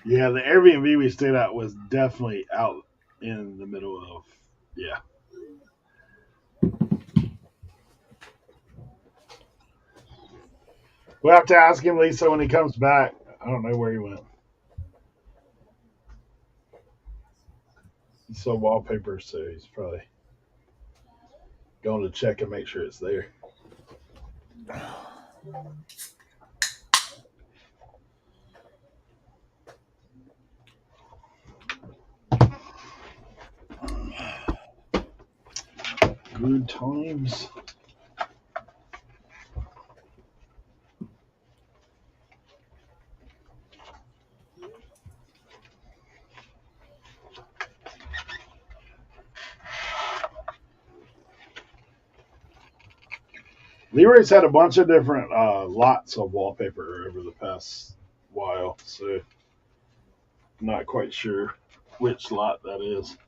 Speaker 1: Yeah, the Airbnb we stayed at was definitely out in the middle of, yeah. We'll have to ask him, Lisa, when he comes back. I don't know where he went. He saw wallpaper, so he's probably going to check and make sure it's there. Good times. Leroy's had a bunch of different lots of wallpaper over the past while, so I'm not quite sure which lot that is.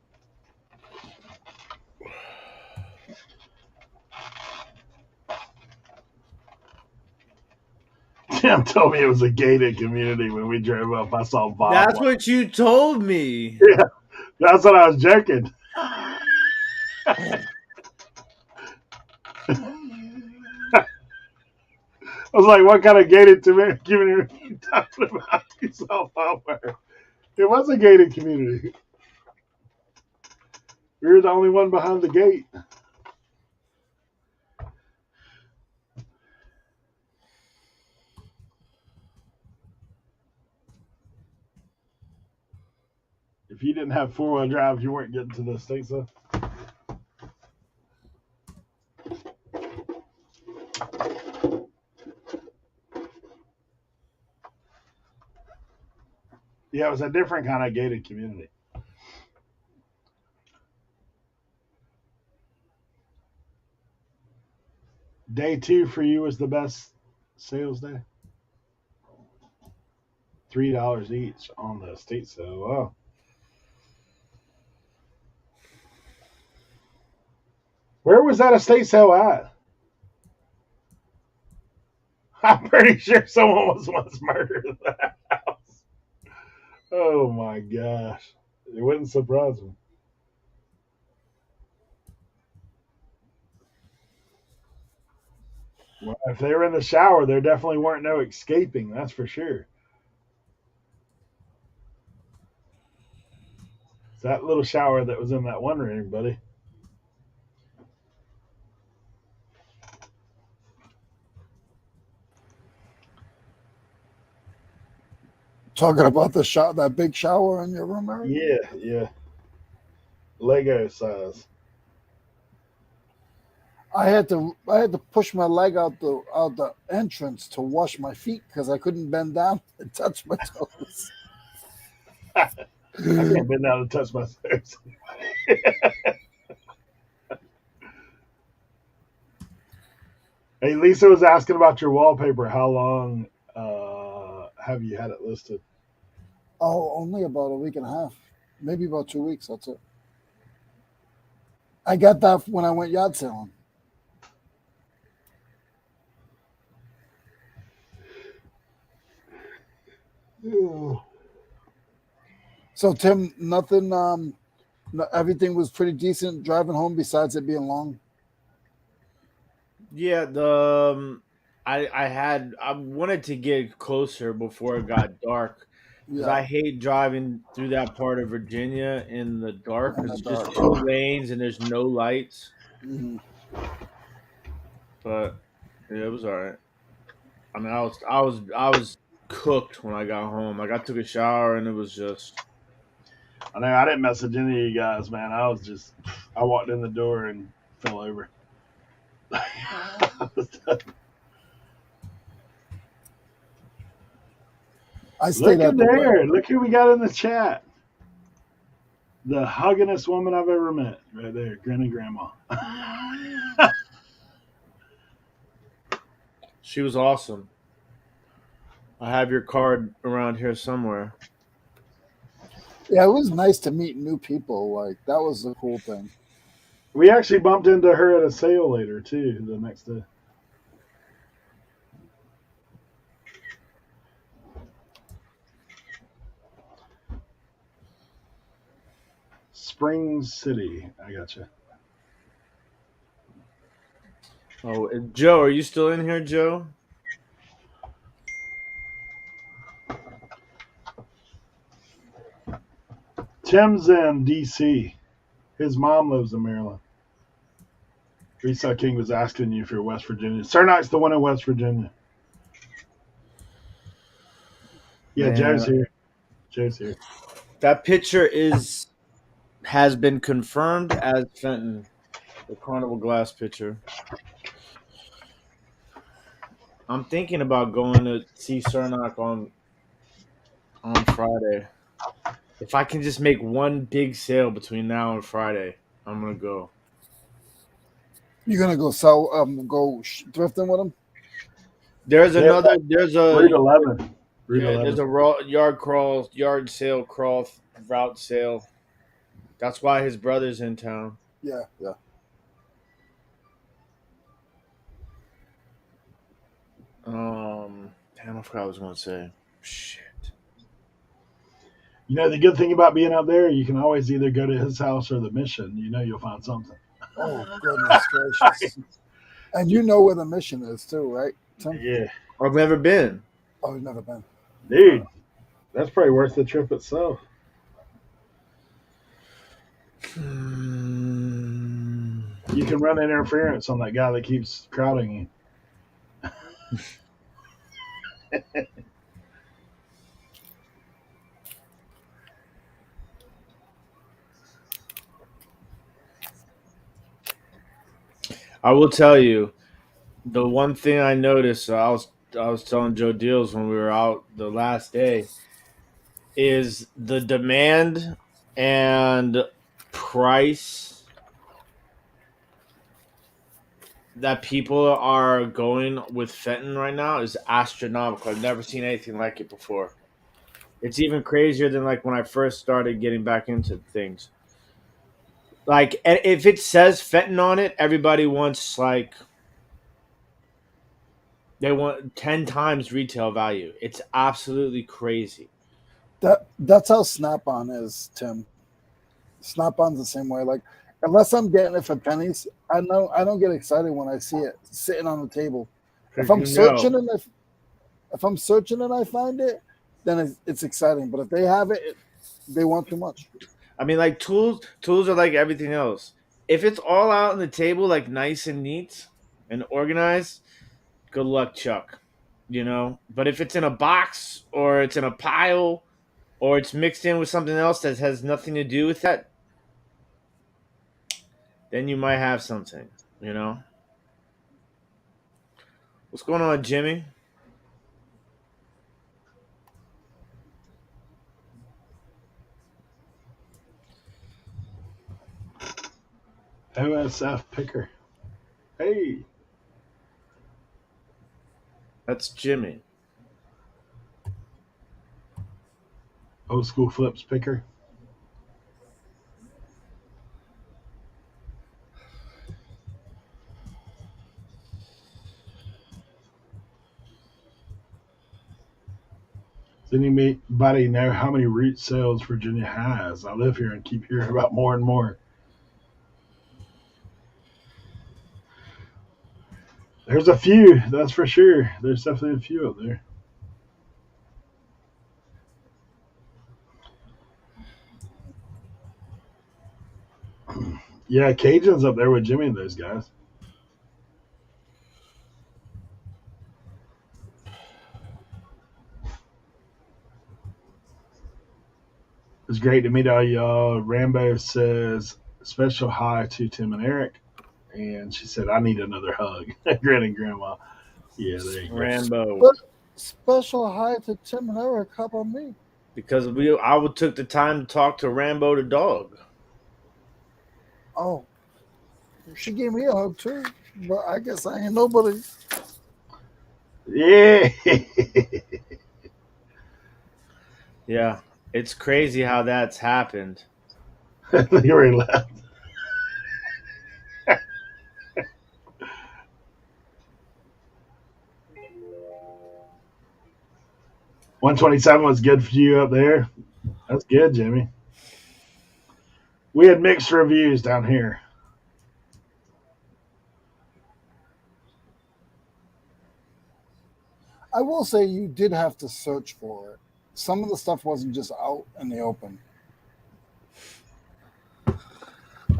Speaker 1: Tim told me it was a gated community when we drove up. I saw Bob.
Speaker 3: That's what you told me.
Speaker 1: Yeah, that's what I was joking. I was like, what kind of gated community are you talking about? You saw Palmer. It was a gated community. We were the only one behind the gate. If you didn't have four-wheel drive, you weren't getting to the States, though. Yeah, it was a different kind of gated community. Day 2 for you was the best sales day. $3 each on the estate sale. Wow. Where was that estate sale at? I'm pretty sure someone was once murdered in that house. Oh my gosh. It wouldn't surprise me. Well, if they were in the shower, there definitely weren't no escaping, that's for sure. It's that little shower that was in that one room, buddy.
Speaker 2: Talking about that big shower in your room, Eric?
Speaker 1: Yeah. Lego size.
Speaker 2: I had to push my leg out the entrance to wash my feet because I couldn't bend down and touch my toes.
Speaker 1: I can't bend down and touch my toes. Hey, Lisa was asking about your wallpaper. How long have you had it listed?
Speaker 2: Oh, only about a week and a half, maybe about 2 weeks. That's it. I got that when I went yard selling. So Tim, nothing. Everything was pretty decent driving home, besides it being long.
Speaker 3: Yeah, I wanted to get closer before it got dark because I hate driving through that part of Virginia in the dark because it's just 2 lanes and there's no lights.
Speaker 2: Mm-hmm.
Speaker 3: But yeah, it was all right. I mean, I was cooked when I got home. Like I took a shower and it was just.
Speaker 1: I know I didn't message any of you guys, man. I walked in the door and fell over.
Speaker 2: I stayed
Speaker 1: Look
Speaker 2: at
Speaker 1: at there. Look who we got in the chat. The huggingest woman I've ever met. Right there. Granny Grandma.
Speaker 3: She was awesome. I have your card around here somewhere.
Speaker 2: Yeah, it was nice to meet new people. Like, that was the cool thing.
Speaker 1: We actually bumped into her at a sale later, too, the next day. Spring City. I gotcha.
Speaker 3: Oh, Joe, are you still in here, Joe?
Speaker 1: Tim's in D.C. His mom lives in Maryland. Reseller King was asking you if you're West Virginia. Cernoch's the one in West Virginia. Yeah,
Speaker 3: Man,
Speaker 1: Joe's here. Joe's here.
Speaker 3: that picture has been confirmed as Fenton, the Carnival Glass picture. I'm thinking about going to see Cernoch on Friday. If I can just make one big sale between now and Friday, I'm gonna go.
Speaker 2: You're gonna go sell, thrifting with them?
Speaker 3: There's
Speaker 1: Yeah,
Speaker 3: another. There's a
Speaker 1: Route 11. Route
Speaker 3: yeah.
Speaker 1: 11.
Speaker 3: There's a yard sale, crawl, route sale. That's why his brother's in town.
Speaker 2: Yeah, yeah.
Speaker 3: Damn, I forgot what I was gonna say. Shit.
Speaker 1: You know, the good thing about being out there, you can always either go to his house or the mission. You know you'll find something.
Speaker 2: Oh, goodness gracious. And you know where the mission is, too, right, Tim?
Speaker 1: Yeah.
Speaker 3: I've never been.
Speaker 2: Oh, you've never been.
Speaker 1: Dude, that's probably worth the trip itself. You can run interference on that guy that keeps crowding you.
Speaker 3: I will tell you, the one thing I noticed. I was telling Joe Deals when we were out the last day is the demand and price that people are going with Fenton right now is astronomical. I've never seen anything like it before. It's even crazier than like when I first started getting back into things. Like, and if it says Fenton on it, everybody wants like they want 10 times retail value. It's absolutely crazy.
Speaker 2: That's how Snap-on is, Tim. Snap-on's the same way. Like, unless I'm getting it for pennies, I don't get excited when I see it sitting on the table. If I'm searching and if I'm searching and I find it, then it's exciting. But if they have it, they want too much.
Speaker 3: I mean, like tools are like everything else. If it's all out on the table, like nice and neat and organized, good luck, Chuck. You know, but if it's in a box or it's in a pile or it's mixed in with something else that has nothing to do with that, then you might have something. You know, what's going on, Jimmy?
Speaker 1: OSF picker. Hey.
Speaker 3: That's Jimmy.
Speaker 1: Old school flips picker. Does anybody know how many root sales Virginia has? I live here and keep hearing about more and more. There's a few, that's for sure. There's definitely a few out there. Yeah, Cajun's up there with Jimmy and those guys. It's great to meet all y'all. Rambo says special hi to Tim and Eric. And she said, I need another hug. Granny Grandma. Yeah, there you go.
Speaker 3: Rambo.
Speaker 2: But special hi to Tim and Eric. How about me?
Speaker 3: Because I took the time to talk to Rambo the dog.
Speaker 2: Oh, she gave me a hug too. But I guess I ain't nobody.
Speaker 1: Yeah.
Speaker 3: Yeah, it's crazy how that's happened.
Speaker 1: He already left. $127 was good for you up there. That's good, Jimmy. We had mixed reviews down here.
Speaker 2: I will say you did have to search for it. Some of the stuff wasn't just out in the open.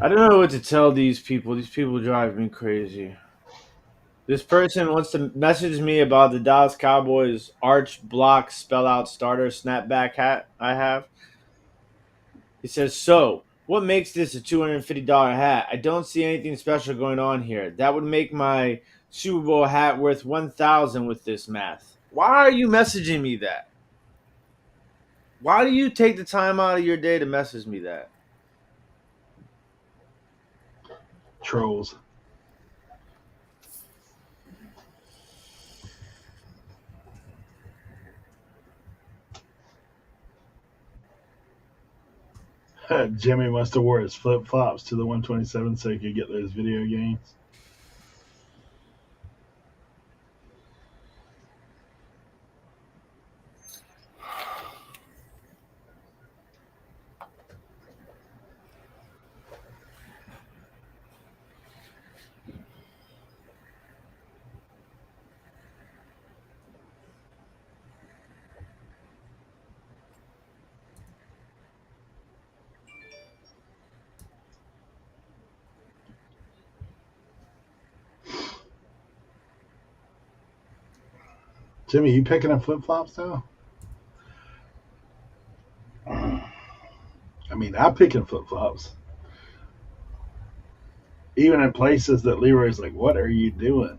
Speaker 3: I don't know what to tell these people. These people drive me crazy. This person wants to message me about the Dallas Cowboys arch block spell out starter snapback hat I have. He says, "So, what makes this a $250 hat? I don't see anything special going on here. That would make my Super Bowl hat worth 1,000 with this math. Why are you messaging me that? Why do you take the time out of your day to message me that?"
Speaker 1: Trolls. Jimmy must have wore his flip flops to the 127 so he could get those video games. Jimmy, you picking up flip flops now? I mean, I'm picking flip flops. Even in places that Leroy's like, what are you doing?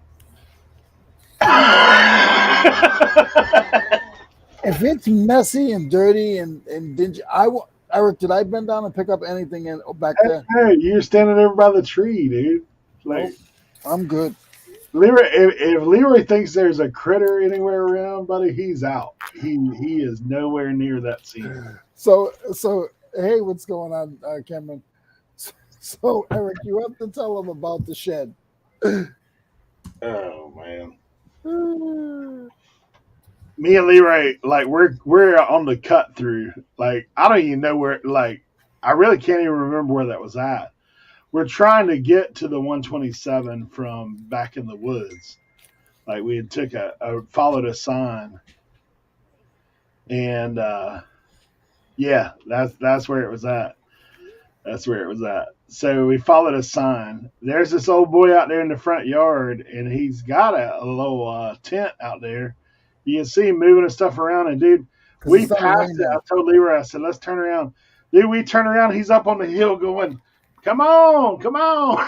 Speaker 2: If it's messy and dirty and dingy, Eric, did I bend down and pick up anything back there?
Speaker 1: Hey, you're standing over by the tree, dude. Like,
Speaker 2: I'm good.
Speaker 1: Leroy, if Leroy thinks there's a critter anywhere around, buddy, he's out. He is nowhere near that scene.
Speaker 2: So hey, what's going on, Cameron? So Eric, you have to tell them about the shed.
Speaker 1: Oh man. Me and Leroy, like we're on the cut through. Like I don't even know where. Like I really can't even remember where that was at. We're trying to get to the 127 from back in the woods. Like we had followed a sign, and yeah, that's where it was at. That's where it was at. So we followed a sign. There's this old boy out there in the front yard, and he's got a little tent out there. You can see him moving his stuff around. And, dude, we passed it. I told Leroy, I said, let's turn around. Dude, we turn around. He's up on the hill going, come on, come on.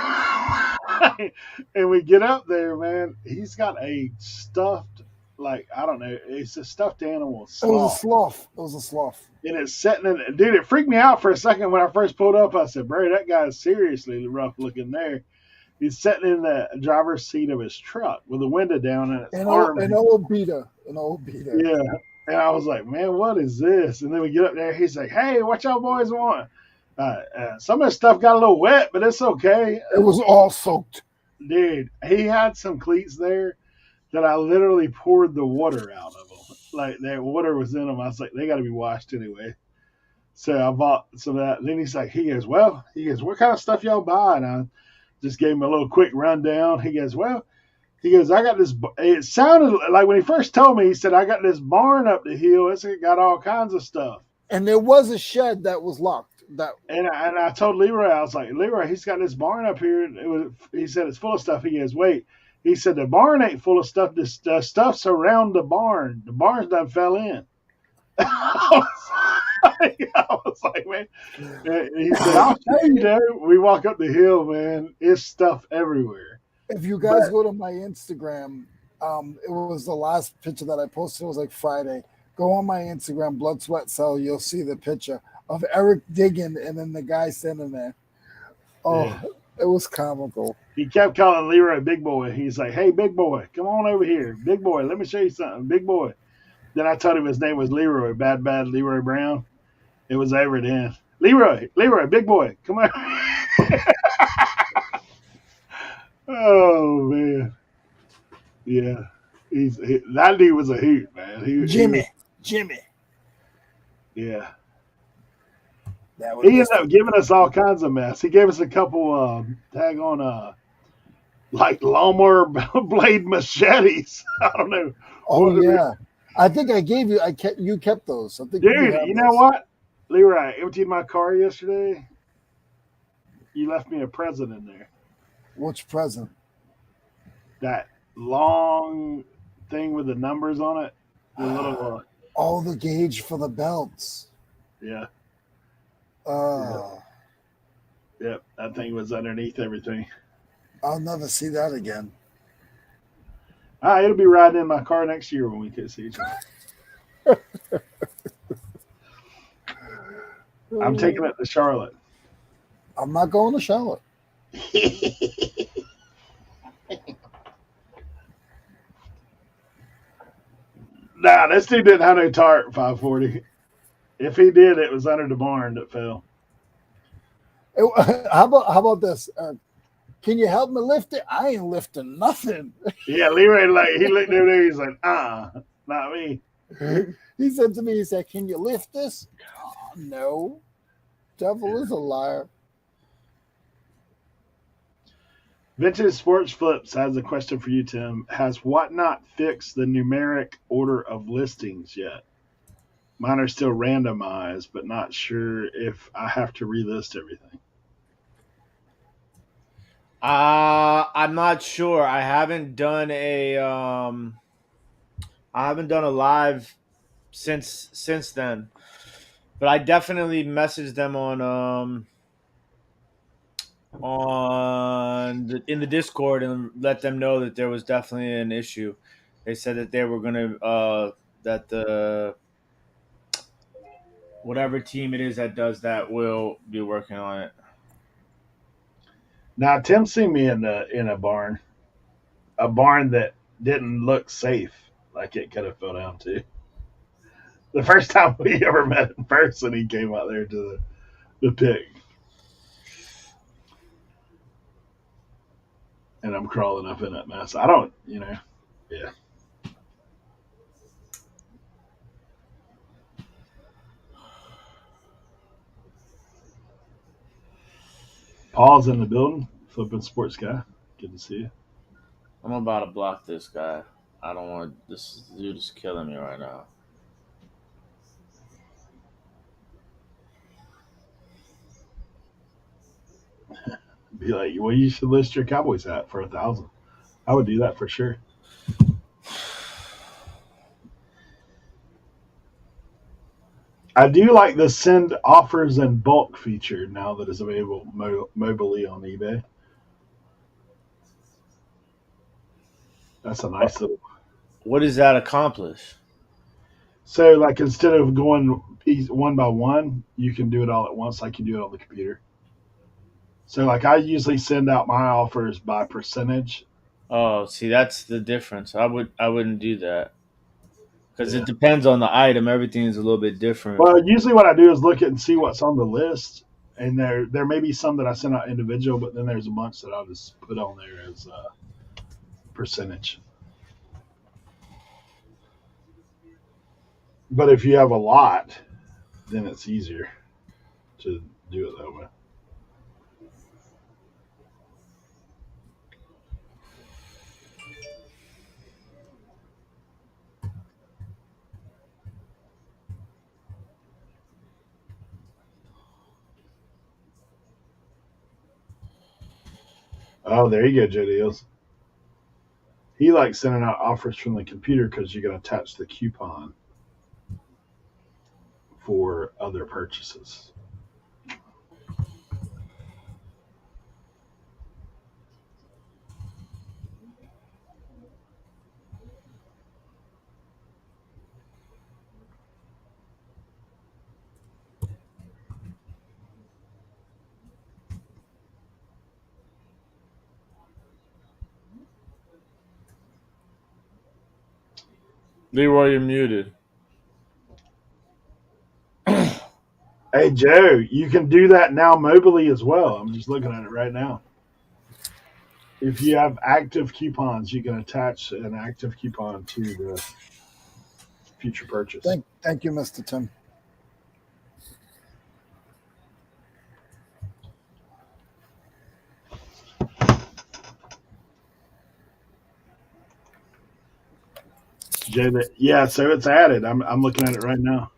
Speaker 1: And we get up there, man. He's got a stuffed, like, I don't know. It's a stuffed animal.
Speaker 2: Sloth. It was a sloth. It was a sloth.
Speaker 1: And it's sitting in, dude, it freaked me out for a second when I first pulled up. I said, bro, that guy's seriously rough looking there. He's sitting in the driver's seat of his truck with the window down and
Speaker 2: an old beater.
Speaker 1: Yeah. And I was like, man, what is this? And then we get up there. He's like, hey, what y'all boys want? Some of the stuff got a little wet, but it's okay.
Speaker 2: It was all soaked.
Speaker 1: Dude, he had some cleats there that I literally poured the water out of them. Like that water was in them. I was like, they got to be washed anyway. So I bought some of that. And then he's like, what kind of stuff y'all buy? And I just gave him a little quick rundown. He goes, I got this. It sounded like when he first told me, he said, I got this barn up the hill. It's got all kinds of stuff.
Speaker 2: And there was a shed that was locked.
Speaker 1: And I told Leroy, I was like, Leroy, he's got this barn up here. He said, it's full of stuff. He goes, wait. He said, the barn ain't full of stuff. The stuff's around the barn. The barn's done fell in. I was like, man. And he said, I'll show you, though. We walk up the hill, man. It's stuff everywhere.
Speaker 2: If you guys go to my Instagram, it was the last picture that I posted. It was like Friday. Go on my Instagram, Blood, Sweat, Cell. You'll see the picture of Eric digging and then the guy standing there. Oh, yeah. It was comical.
Speaker 1: He kept calling Leroy Big Boy. He's like, hey, Big Boy, come on over here. Big Boy, let me show you something. Big Boy. Then I told him his name was Leroy, bad Leroy Brown. It was over then. Leroy, Big Boy, come on. Oh, man. Yeah. That dude was a hoot, man.
Speaker 2: Jimmy.
Speaker 1: Yeah. He ended up giving us all kinds of mess. He gave us a couple like lawnmower blade machetes. I don't know.
Speaker 2: Oh yeah, I think I gave you. You kept those. I think.
Speaker 1: Dude, you know what, Leroy? I emptied my car yesterday. you left me a present in there.
Speaker 2: Which present?
Speaker 1: That long thing with the numbers on it. The little
Speaker 2: Oh, the gauge for the belts.
Speaker 1: yeah.
Speaker 2: Oh,
Speaker 1: Yep. That thing was underneath everything.
Speaker 2: I'll never see that again.
Speaker 1: It'll be riding in my car next year when we can see each other. I'm taking it to Charlotte.
Speaker 2: I'm not going to Charlotte.
Speaker 1: Nah, this dude didn't have no tart 540. If he did, it was under the barn that fell.
Speaker 2: How about this? Can you help me lift it? I ain't lifting nothing.
Speaker 1: Yeah, Leroy, he looked over there. He's like, not me.
Speaker 2: He said to me, he said, "Can you lift this?" Oh, no. Devil is a liar.
Speaker 1: Vintage Sports Flips has a question for you, Tim. Has Whatnot fixed the numeric order of listings yet? Mine are still randomized, but not sure if I have to relist everything.
Speaker 3: I'm not sure. I haven't done a live since then. But I definitely messaged them in the Discord and let them know that there was definitely an issue. They said that they were gonna that the whatever team it is that does that will be working on it.
Speaker 1: Now, Tim seen me in a barn that didn't look safe, like it could have fell down to. The first time we ever met in person, he came out there to the pig. And I'm crawling up in that mess. I don't, yeah. Paul's in the building, flipping sports guy. Good to see you.
Speaker 3: I'm about to block this guy. I don't want this dude is killing me right now.
Speaker 1: Be like, well, you should list your Cowboys hat for $1,000. I would do that for sure. I do like the send offers in bulk feature now that is available mobilely on eBay. That's a nice little.
Speaker 3: What does that accomplish?
Speaker 1: So, like, instead of going piece one by one, you can do it all at once, like you do it on the computer. So, like, I usually send out my offers by percentage.
Speaker 3: Oh, see, that's the difference. I wouldn't do that because
Speaker 1: Yeah.
Speaker 3: it depends on the item. Everything is a little bit different.
Speaker 1: Well, usually what I do is look at and see what's on the list, and there may be some that I send out individual, but then there's a bunch that I'll just put on there as percentage. But if you have a lot, then it's easier to do it that way. Oh, there you go, Joe Deals. He likes sending out offers from the computer because you can attach the coupon for other purchases.
Speaker 3: Leroy, you're muted.
Speaker 1: Hey, Joe, you can do that now mobily as well. I'm just looking at it right now. If you have active coupons, you can attach an active coupon to the future purchase.
Speaker 2: Thank you, Mr. Tim.
Speaker 1: Joe, yeah, so it's added. I'm looking at it right now.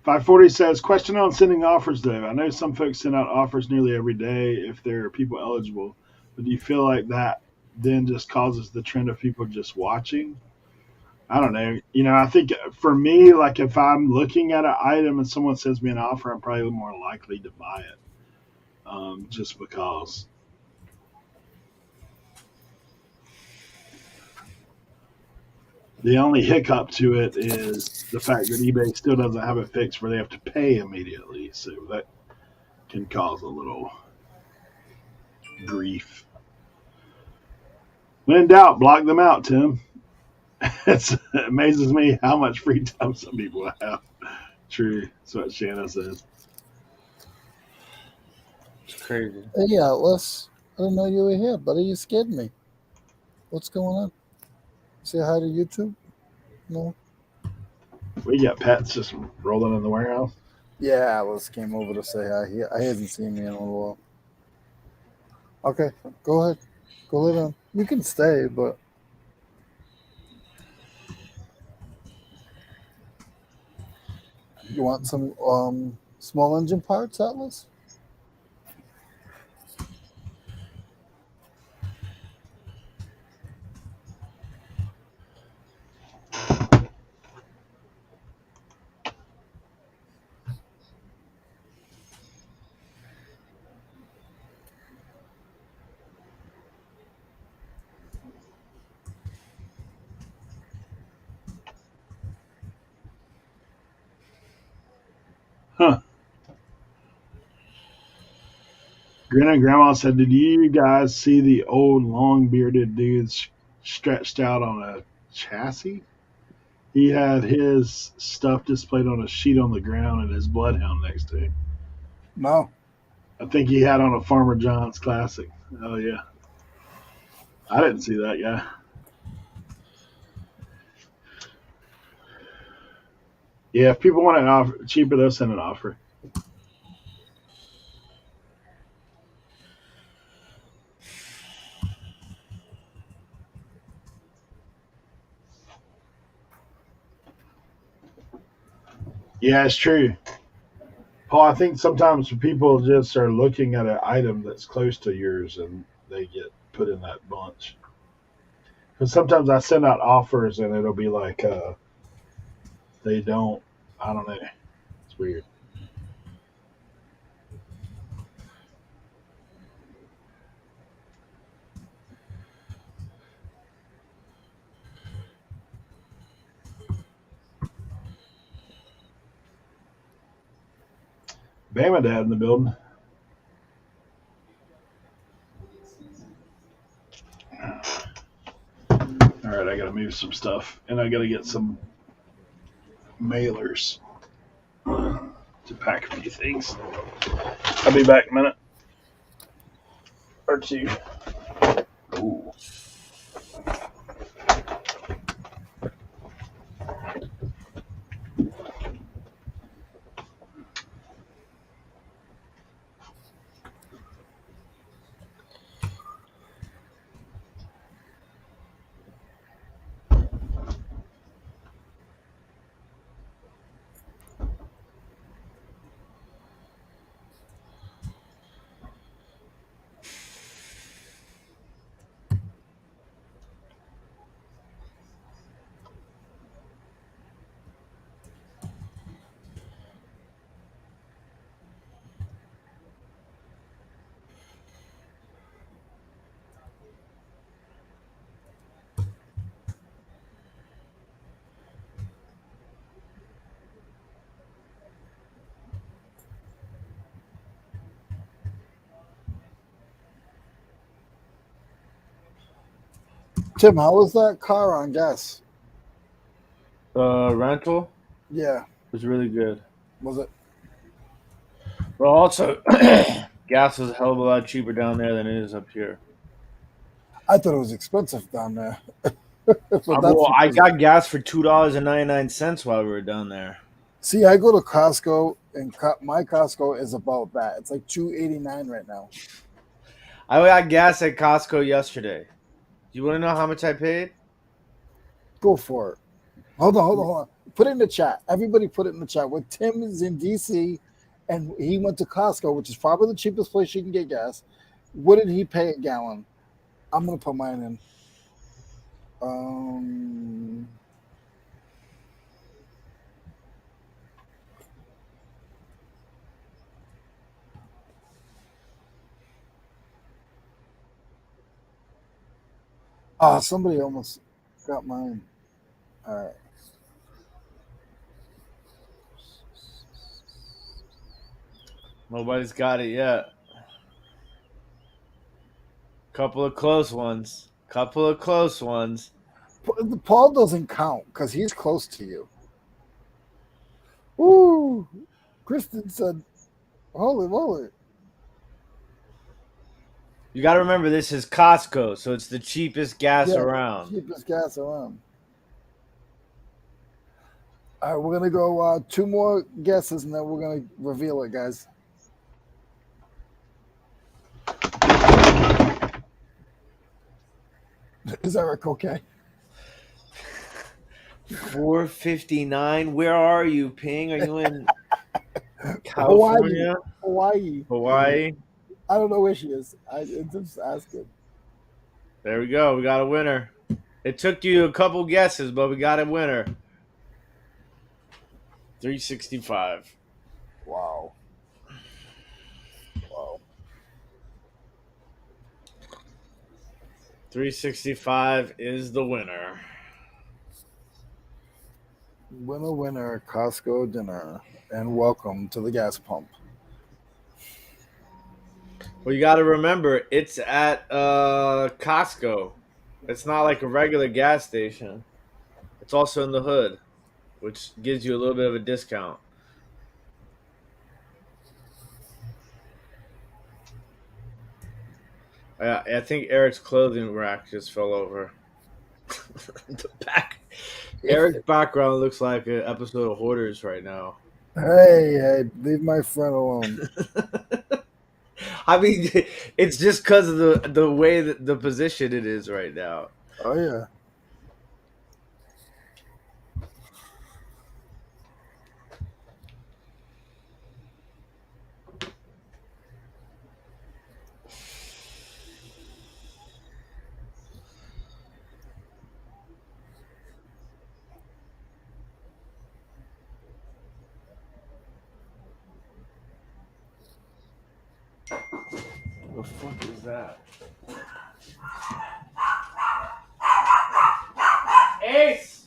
Speaker 1: 540 says, question on sending offers though. I know some folks send out offers nearly every day if there are people eligible, but do you feel like that then just causes the trend of people just watching? I don't know. I think for me, like if I'm looking at an item and someone sends me an offer, I'm probably more likely to buy it, just because. The only hiccup to it is the fact that eBay still doesn't have it fixed where they have to pay immediately. So that can cause a little grief. When in doubt, block them out, Tim. It amazes me how much free time some people have. True. That's what Shanna says.
Speaker 3: It's crazy.
Speaker 2: Hey, Atlas. I didn't know you were here, buddy. You scared me. What's going on? Say hi to YouTube? No?
Speaker 1: We got pets just rolling in the warehouse.
Speaker 2: Yeah, Atlas came over to say hi. He hasn't seen me in a little while. Okay, go ahead. Go lay down. You can stay, but... You want some small engine parts, Atlas?
Speaker 1: Huh. Granny and Grandma said, did you guys see the old long bearded dudes stretched out on a chassis? He had his stuff displayed on a sheet on the ground and his bloodhound next to him.
Speaker 2: No.
Speaker 1: I think he had on a Farmer John's Classic. Oh, yeah. I didn't see that guy. Yeah, if people want an offer cheaper, they'll send an offer. Yeah, it's true. Paul, I think sometimes people just are looking at an item that's close to yours and they get put in that bunch. Because sometimes I send out offers and it'll be like they don't. I don't know. It's weird. Bama Dad in the building. All right, I got to move some stuff and I got to get some mailers to pack a few things. I'll be back in a minute or two. Ooh.
Speaker 2: Tim, how was that car on gas?
Speaker 3: Rental
Speaker 2: Yeah,
Speaker 3: was really good.
Speaker 2: was it?
Speaker 3: Well, also, gas is a hell of a lot cheaper down there than it is up here.
Speaker 2: I thought it was expensive down there. But
Speaker 3: Well, I
Speaker 2: surprising.
Speaker 3: got gas for $2.99 while we were down there.
Speaker 2: See, I go to Costco, and my Costco is about that. It's like $2.89 right now.
Speaker 3: I got gas at Costco yesterday. Do you want to know how much I paid?
Speaker 2: Go for it. Hold on. Put it in the chat. Everybody put it in the chat. Where Tim is in DC, and he went to Costco, which is probably the cheapest place you can get gas. What did he pay a gallon? I'm gonna put mine in. Oh, somebody almost got mine. All right.
Speaker 3: Nobody's got it yet. Couple of close ones.
Speaker 2: Paul doesn't count because he's close to you. Woo! Kristen said, "Holy moly!"
Speaker 3: You got to remember, this is Costco, so it's the cheapest gas around.
Speaker 2: Cheapest gas around. All right, we're gonna go 2 more guesses, and then we're gonna reveal it, guys. Is Eric okay?
Speaker 3: $4.59. Where are you, Ping? Are you in California?
Speaker 2: Hawaii. I don't know where she is. I'm just asking.
Speaker 3: There we go. We got a winner. It took you a couple guesses, but we got a winner. $3.65.
Speaker 2: Wow.
Speaker 3: $3.65 is the winner.
Speaker 2: Winner, Costco dinner, and welcome to the gas pump.
Speaker 3: Well, you got to remember, it's at Costco. It's not like a regular gas station. It's also in the hood, which gives you a little bit of a discount. I think Eric's clothing rack just fell over. The back. Eric's background looks like an episode of Hoarders right now.
Speaker 2: Hey, leave my friend alone.
Speaker 3: I mean, it's just because of the way that the position it is right now.
Speaker 2: Oh, yeah.
Speaker 3: What the fuck is that? Ace!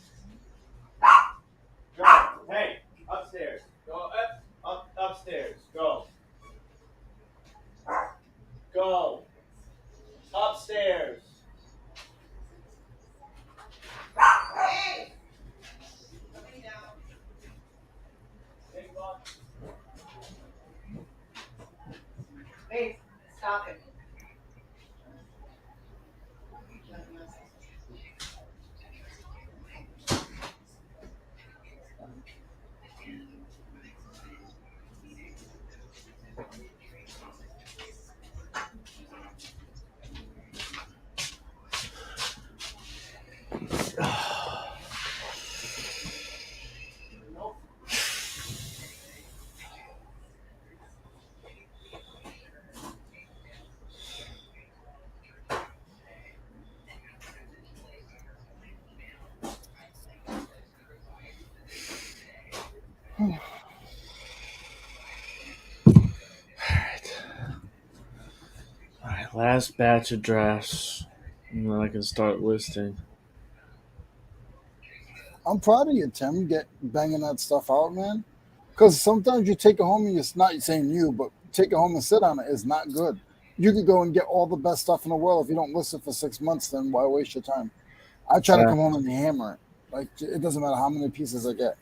Speaker 3: Go. Hey, upstairs. Go upstairs. Go. Go. Upstairs.
Speaker 4: Hey! Put me down. Hey, stop it.
Speaker 3: Alright, last batch of drafts. And then I can start listing.
Speaker 2: I'm proud of you, Tim, banging that stuff out, man. Because sometimes you take it home and it's not saying you, but take it home and sit on it is not good. You could go and get all the best stuff in the world. If you don't list it for 6 months, then why waste your time? I try to come home and hammer it. Like, it doesn't matter how many pieces I get.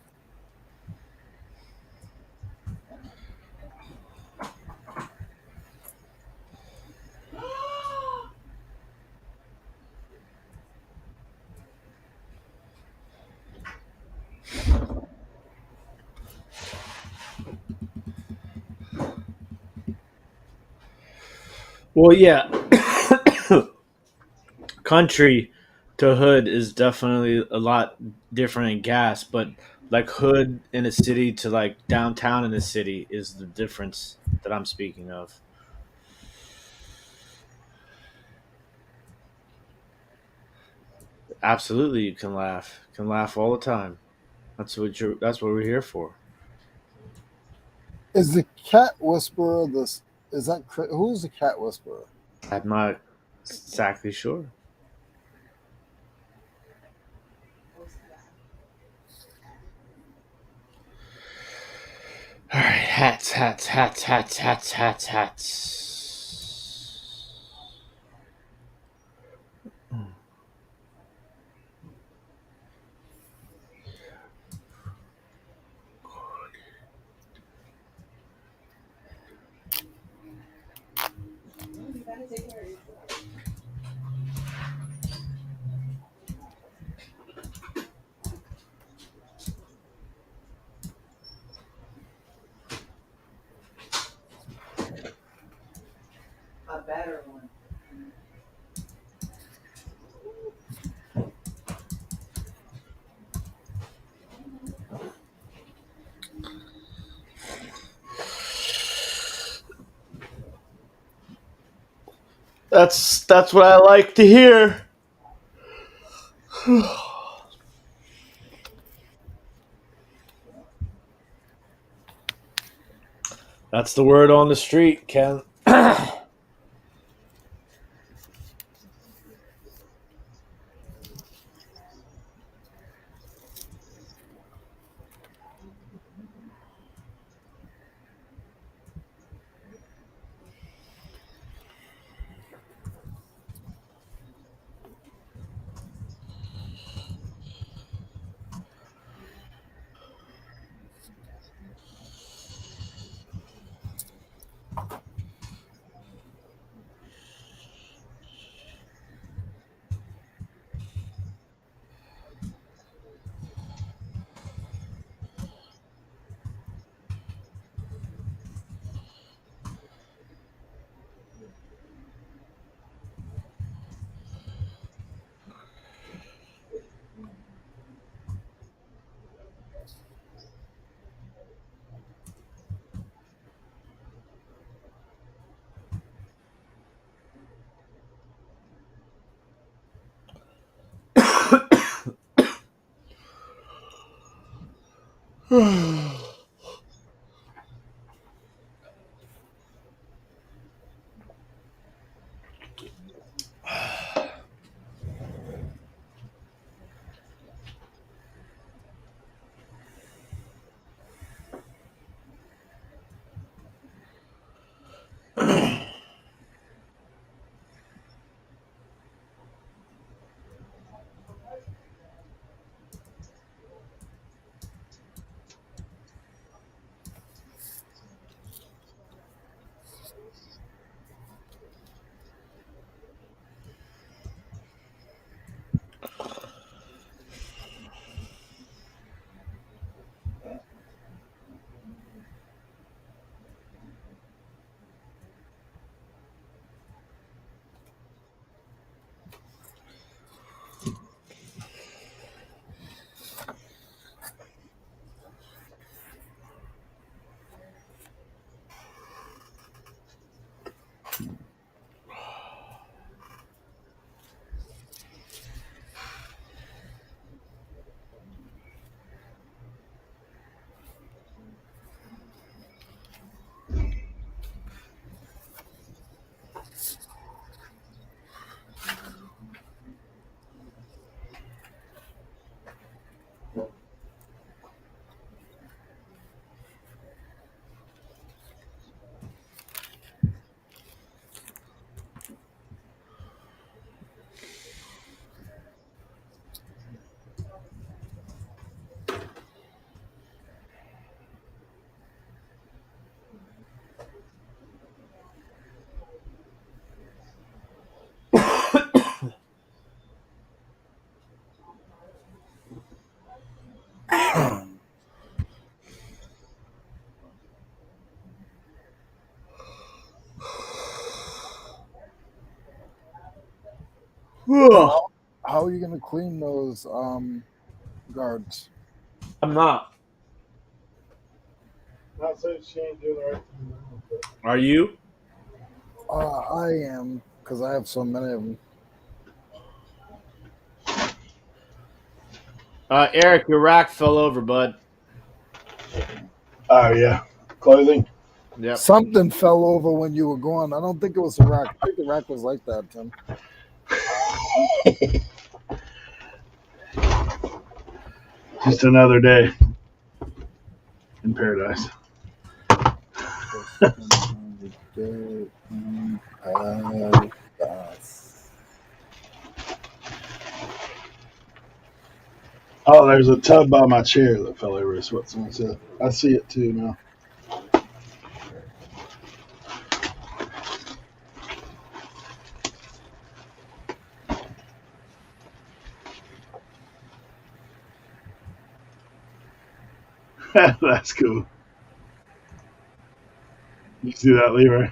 Speaker 3: Well, yeah. Country to hood is definitely a lot different in gas, but like hood in a city to like downtown in a city is the difference that I'm speaking of. Absolutely, you can laugh. You can laugh all the time. That's what we're here for.
Speaker 2: Is the cat whisperer this? Is that who's the cat whisperer?
Speaker 3: I'm not exactly sure. All right, hats.
Speaker 4: A better one.
Speaker 3: That's what I like to hear. That's the word on the street, Ken.
Speaker 2: So how are you going to clean those guards?
Speaker 3: I'm not.
Speaker 1: Not saying she ain't doing the right thing. But
Speaker 3: Are you?
Speaker 2: I am, because I have so many of them.
Speaker 3: Eric, your rack fell over, bud.
Speaker 1: oh yeah, clothing.
Speaker 3: Yep.
Speaker 2: Something fell over when you were gone. I don't think it was the rack. I think the rack was like that, Tim.
Speaker 1: Just another day in paradise. Oh, there's a tub by my chair that fell over. Is what someone said. I see it too now. That's cool. You see that, Leroy?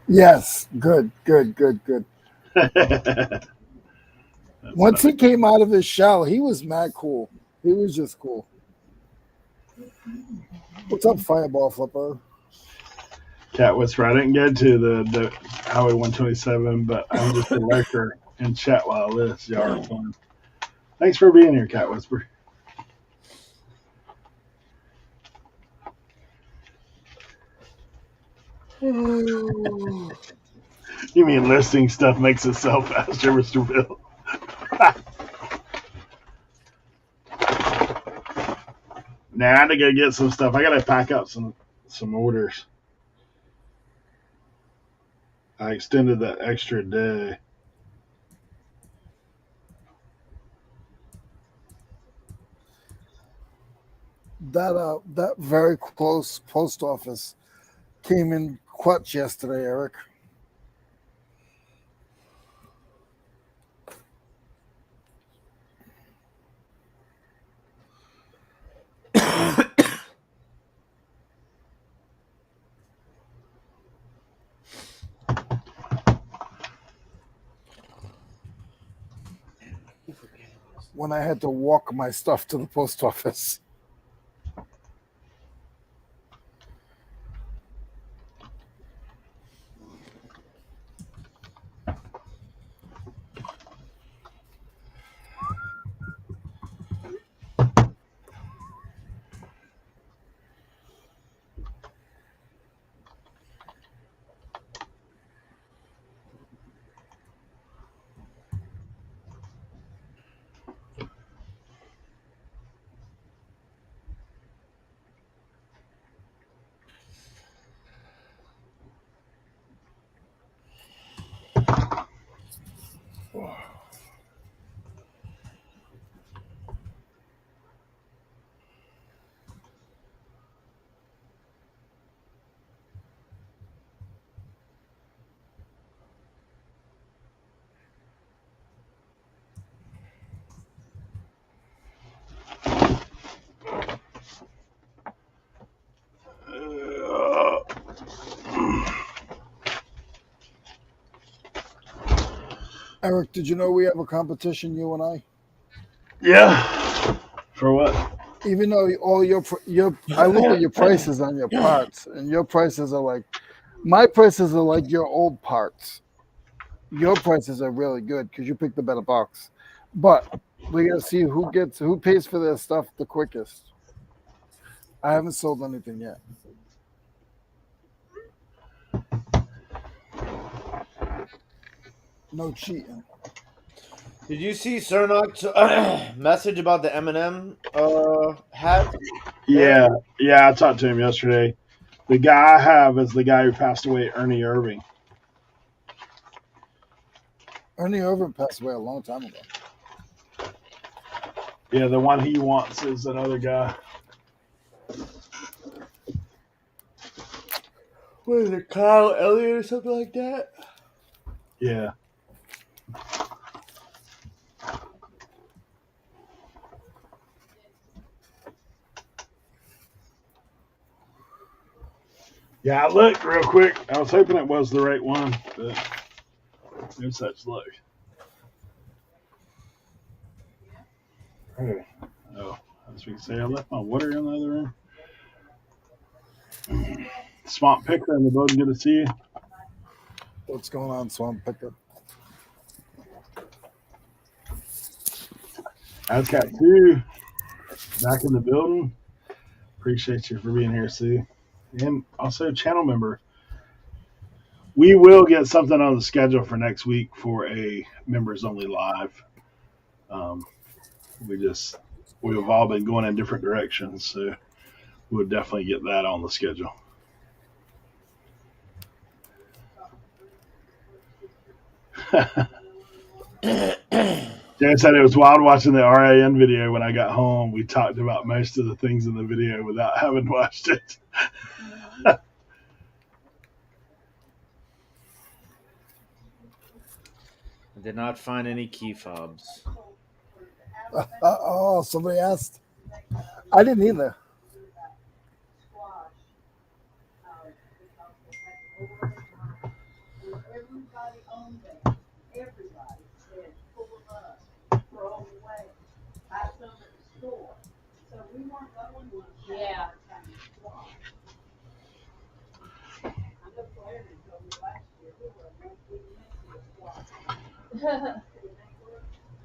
Speaker 2: Yes, good. Once he came out of his shell, he was mad cool. He was just cool. What's up, Fireball Flipper?
Speaker 1: Cat Whisper. I didn't get to the Highway 127, but I'm just a lurker and chat while I list. Y'all are fun. Thanks for being here, Cat Whisper. You mean listing stuff makes it sell faster, Mr. Bill? Nah, I had to go get some stuff. I gotta pack up some orders. I extended that extra day.
Speaker 2: That very close post office came in clutch yesterday, Eric. When I had to walk my stuff to the post office. Eric, did you know we have a competition, you and I?
Speaker 1: Yeah. For what?
Speaker 2: Even though all your I look at your prices on your parts, and your prices are like, my prices are like your old parts. Your prices are really good because you picked the better box. But we gotta see who pays for their stuff the quickest. I haven't sold anything yet. No cheating.
Speaker 3: Did you see Cernoch's message about the M&M hat?
Speaker 1: Yeah. I talked to him yesterday. The guy I have is the guy who passed away, Ernie Irving.
Speaker 2: Ernie Irving passed away a long time ago.
Speaker 1: Yeah, the one he wants is another guy.
Speaker 3: What is it, Kyle Elliott or something like that?
Speaker 1: Yeah. Yeah, I looked real quick. I was hoping it was the right one, but no such luck. Okay. Oh, as we can say, I left my water in the other room. Swamp Picker in the building. Good to see you.
Speaker 2: What's going on, Swamp Picker?
Speaker 1: I've got Sue back in the building. Appreciate you for being here, Sue. And also channel member. We will get something on the schedule for next week for a members only live. Um, we've all been going in different directions, so we'll definitely get that on the schedule. James said it was wild watching the RAN video when I got home. We talked about most of the things in the video without having watched it.
Speaker 3: I did not find any key fobs.
Speaker 2: Oh, somebody asked. I didn't either.
Speaker 4: Everybody owned them. Everybody said, pull them up, throw them away, buy some at the store. So we weren't going one. Yeah. I know Clarendon told me last year, we were a big squash.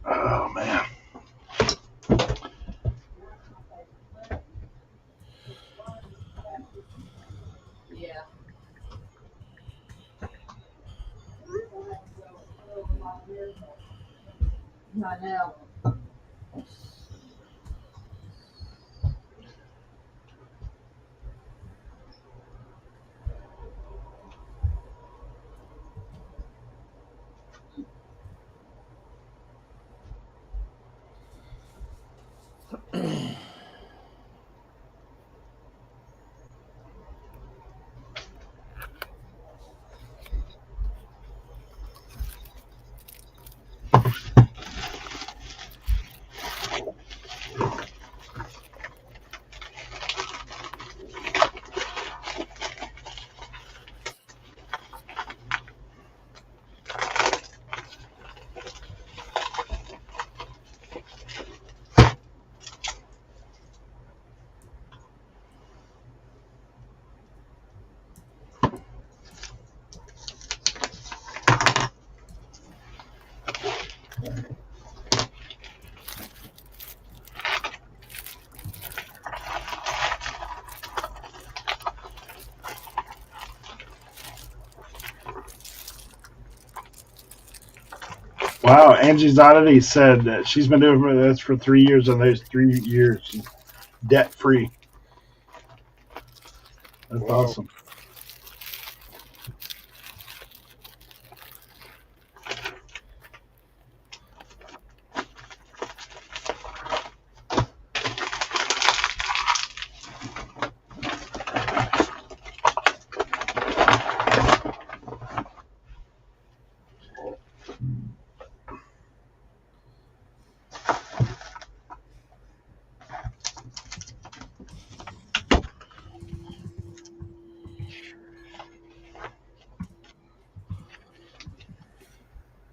Speaker 1: Oh, man.
Speaker 4: Yeah. I know.
Speaker 1: Wow, Angie's Oddity said that she's been doing this for 3 years, and those 3 years debt free. That's
Speaker 2: Wow.
Speaker 1: awesome.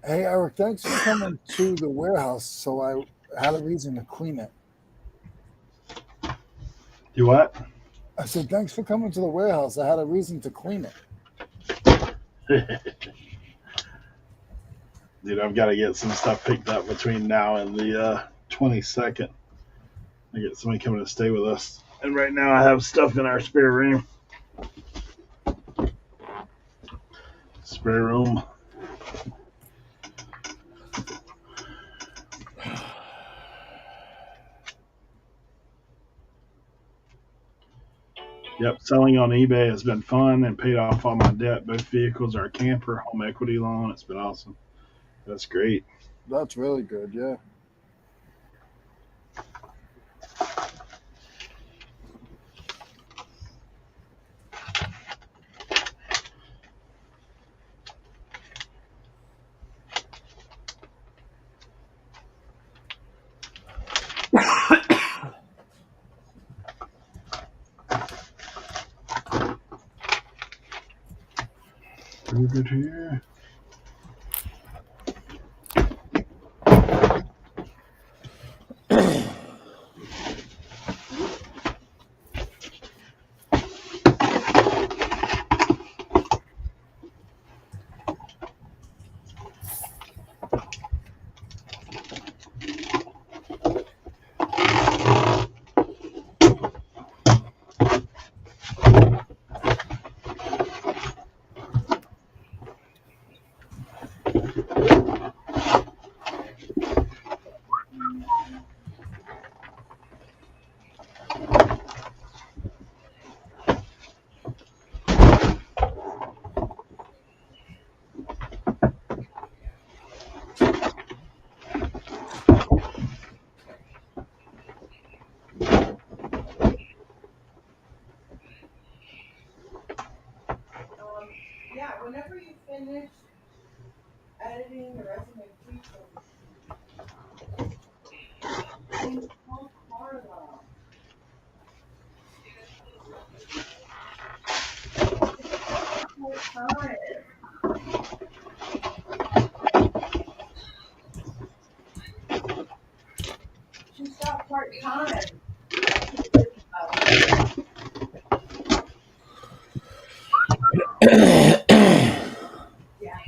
Speaker 2: Hey, Eric, thanks for coming to the warehouse. So I had a reason to clean it.
Speaker 1: Do what?
Speaker 2: I said, thanks for coming to the warehouse. I had a reason to clean it.
Speaker 1: Dude, I've got to get some stuff picked up between now and the 22nd. I get somebody coming to stay with us. And right now I have stuff in our spare room. Spare room. Yep, selling on eBay has been fun and paid off all my debt. Both vehicles are a camper, home equity loan. It's been awesome. That's great.
Speaker 2: That's really good, yeah.
Speaker 1: move it here.
Speaker 4: Yeah, whenever you finish editing the resume, please don't call Carla. More time. She's got part time. Yeah.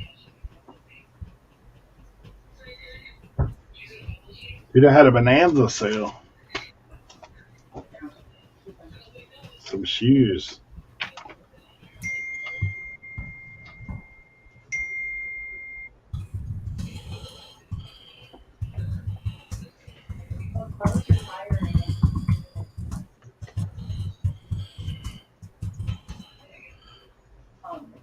Speaker 1: We done had a bonanza sale. Some shoes.
Speaker 4: Well, Carla's retiring. Um,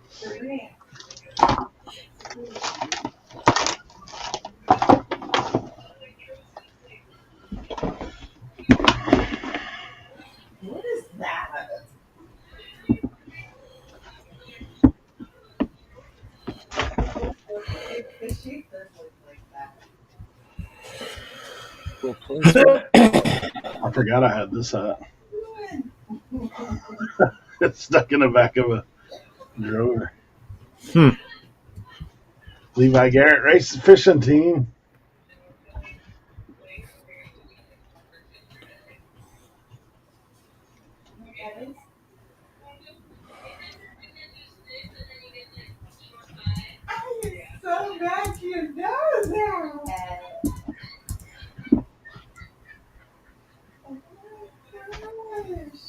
Speaker 4: Serene. What is that? The sheep does look like that.
Speaker 2: Replacement.
Speaker 1: I forgot I had this hat. It's stuck in the back of a drawer. Levi Garrett Race Fishing Team.
Speaker 4: Okay. I'm so glad you know that. Oh my gosh.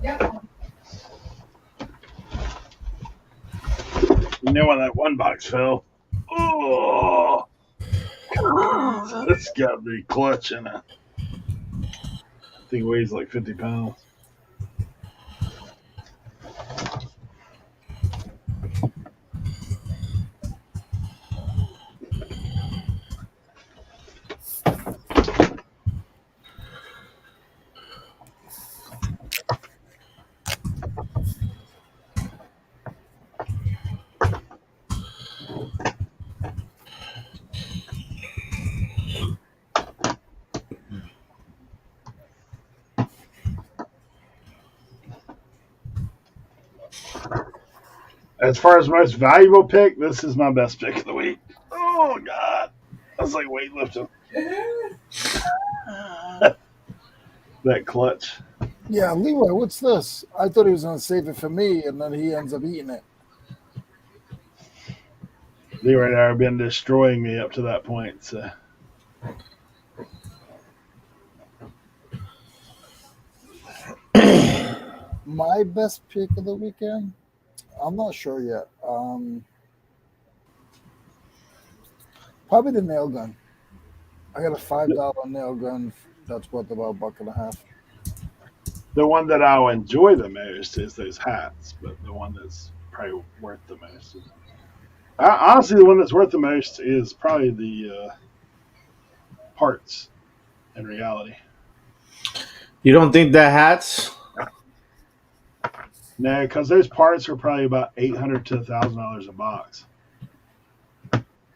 Speaker 4: Yep.
Speaker 1: You know when that one box fell? Oh, it's got the clutch in it. I think it weighs like 50 pounds. As far as most valuable pick, this is my best pick of the week. Oh, God. That's like weightlifting. That clutch.
Speaker 2: Yeah, Leroy, what's this? I thought he was going to save it for me, and then he ends up eating it.
Speaker 1: Leroy and I have been destroying me up to that point. So
Speaker 2: My best pick of the weekend, I'm not sure yet. Probably the nail gun. I got a $5 nail gun that's worth about $1.50.
Speaker 1: The one that I'll enjoy the most is those hats, but the one that's probably worth the most is honestly the one that's worth the most is probably the parts. In reality,
Speaker 3: You don't think that hats?
Speaker 1: no, because those parts are probably about $800 to $1,000 a box,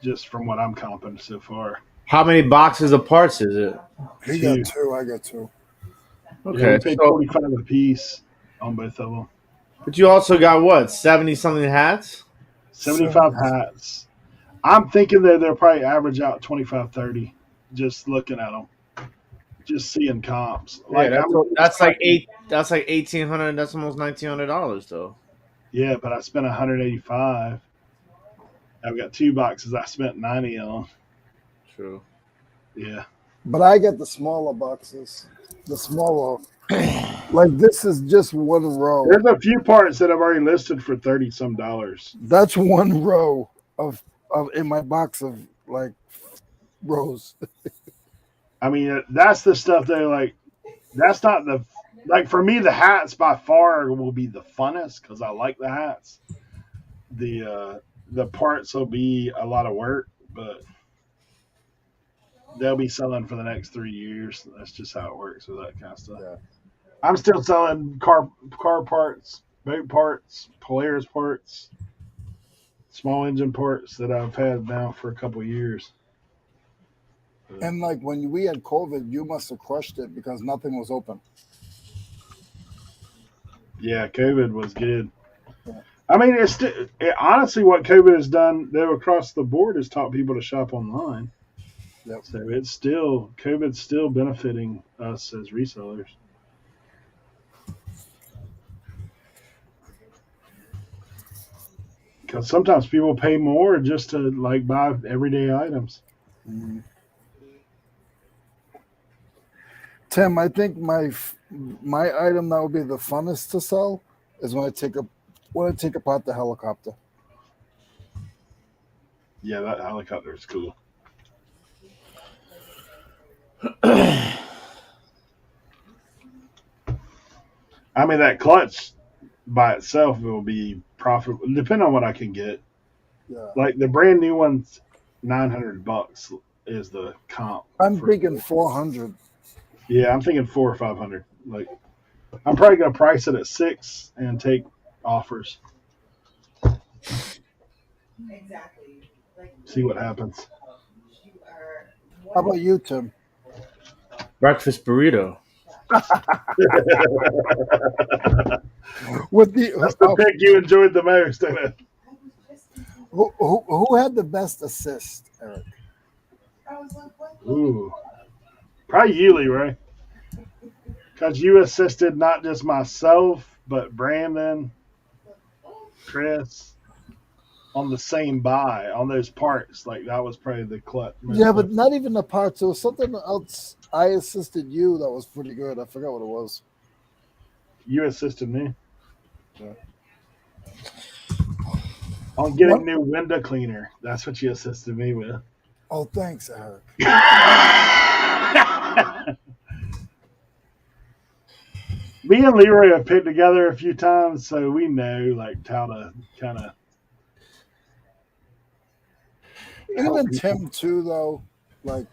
Speaker 1: just from what I'm comping so far.
Speaker 3: How many boxes of parts is it?
Speaker 2: He
Speaker 1: Two.
Speaker 2: got two. I got two.
Speaker 1: Yeah, we
Speaker 3: Okay,
Speaker 1: paid
Speaker 3: so
Speaker 1: 45 a piece on both of them.
Speaker 3: but you also got what, 70 something hats?
Speaker 1: 75 hats. I'm thinking that they'll probably average out 25, 30. Just looking at them, just seeing comps.
Speaker 3: Yeah,
Speaker 1: Like
Speaker 3: that's like eight. That's like 1,800. That's almost $1,900 though.
Speaker 1: Yeah, but I spent 185. I've got two boxes. I spent 90 on.
Speaker 3: True.
Speaker 1: Yeah.
Speaker 2: But I get the smaller boxes. The smaller. Like this is just one row.
Speaker 1: There's a few parts that I've already listed for $30 some.
Speaker 2: That's one row of in my box of like rows.
Speaker 1: I mean, that's the stuff that like. That's not the like for me. The hats by far will be the funnest because I like the hats. The parts will be a lot of work, but they'll be selling for the next 3 years. That's just how it works with that kind of stuff.
Speaker 2: Yeah.
Speaker 1: I'm still selling car parts, boat parts, Polaris parts, small engine parts that I've had now for a couple of years.
Speaker 2: And like when we had COVID, you must have crushed it because nothing was open.
Speaker 1: Yeah, COVID was good.
Speaker 2: Yeah.
Speaker 1: I mean, honestly, what COVID has done, though, across the board, has taught people to shop online.
Speaker 2: Yep.
Speaker 1: So COVID's still benefiting us as resellers. Because sometimes people pay more just to like buy everyday items.
Speaker 2: Mm-hmm. Tim, I think my item that would be the funnest to sell is when I take apart the helicopter.
Speaker 1: Yeah, that helicopter is cool. I mean, that clutch by itself will be profitable, depending on what I can get.
Speaker 2: Yeah.
Speaker 1: Like the brand new one's $900 is the comp.
Speaker 2: I'm thinking 400.
Speaker 1: Yeah, I'm thinking 400 or 500. Like, I'm probably gonna price it at $600 and take offers.
Speaker 4: Exactly. Like,
Speaker 1: See what happens.
Speaker 2: How about you, Tim?
Speaker 3: Breakfast burrito.
Speaker 2: With the
Speaker 1: That's the pick you enjoyed the most, isn't it?
Speaker 2: who had the best assist, Eric?
Speaker 1: Ooh, probably you, Leroy, because you assisted not just myself but Brandon, Chris on the same buy on those parts. Like that was probably the clutch.
Speaker 2: Yeah, but not even the parts. There was something else. I assisted you that was pretty good. I forgot what it was.
Speaker 1: You assisted me.
Speaker 2: Yeah.
Speaker 1: On getting new window cleaner. That's what you assisted me with.
Speaker 2: Oh, thanks, Eric.
Speaker 1: Me and Leroy have picked together a few times, so we know like how to kind of.
Speaker 2: Even Tim too, though. Like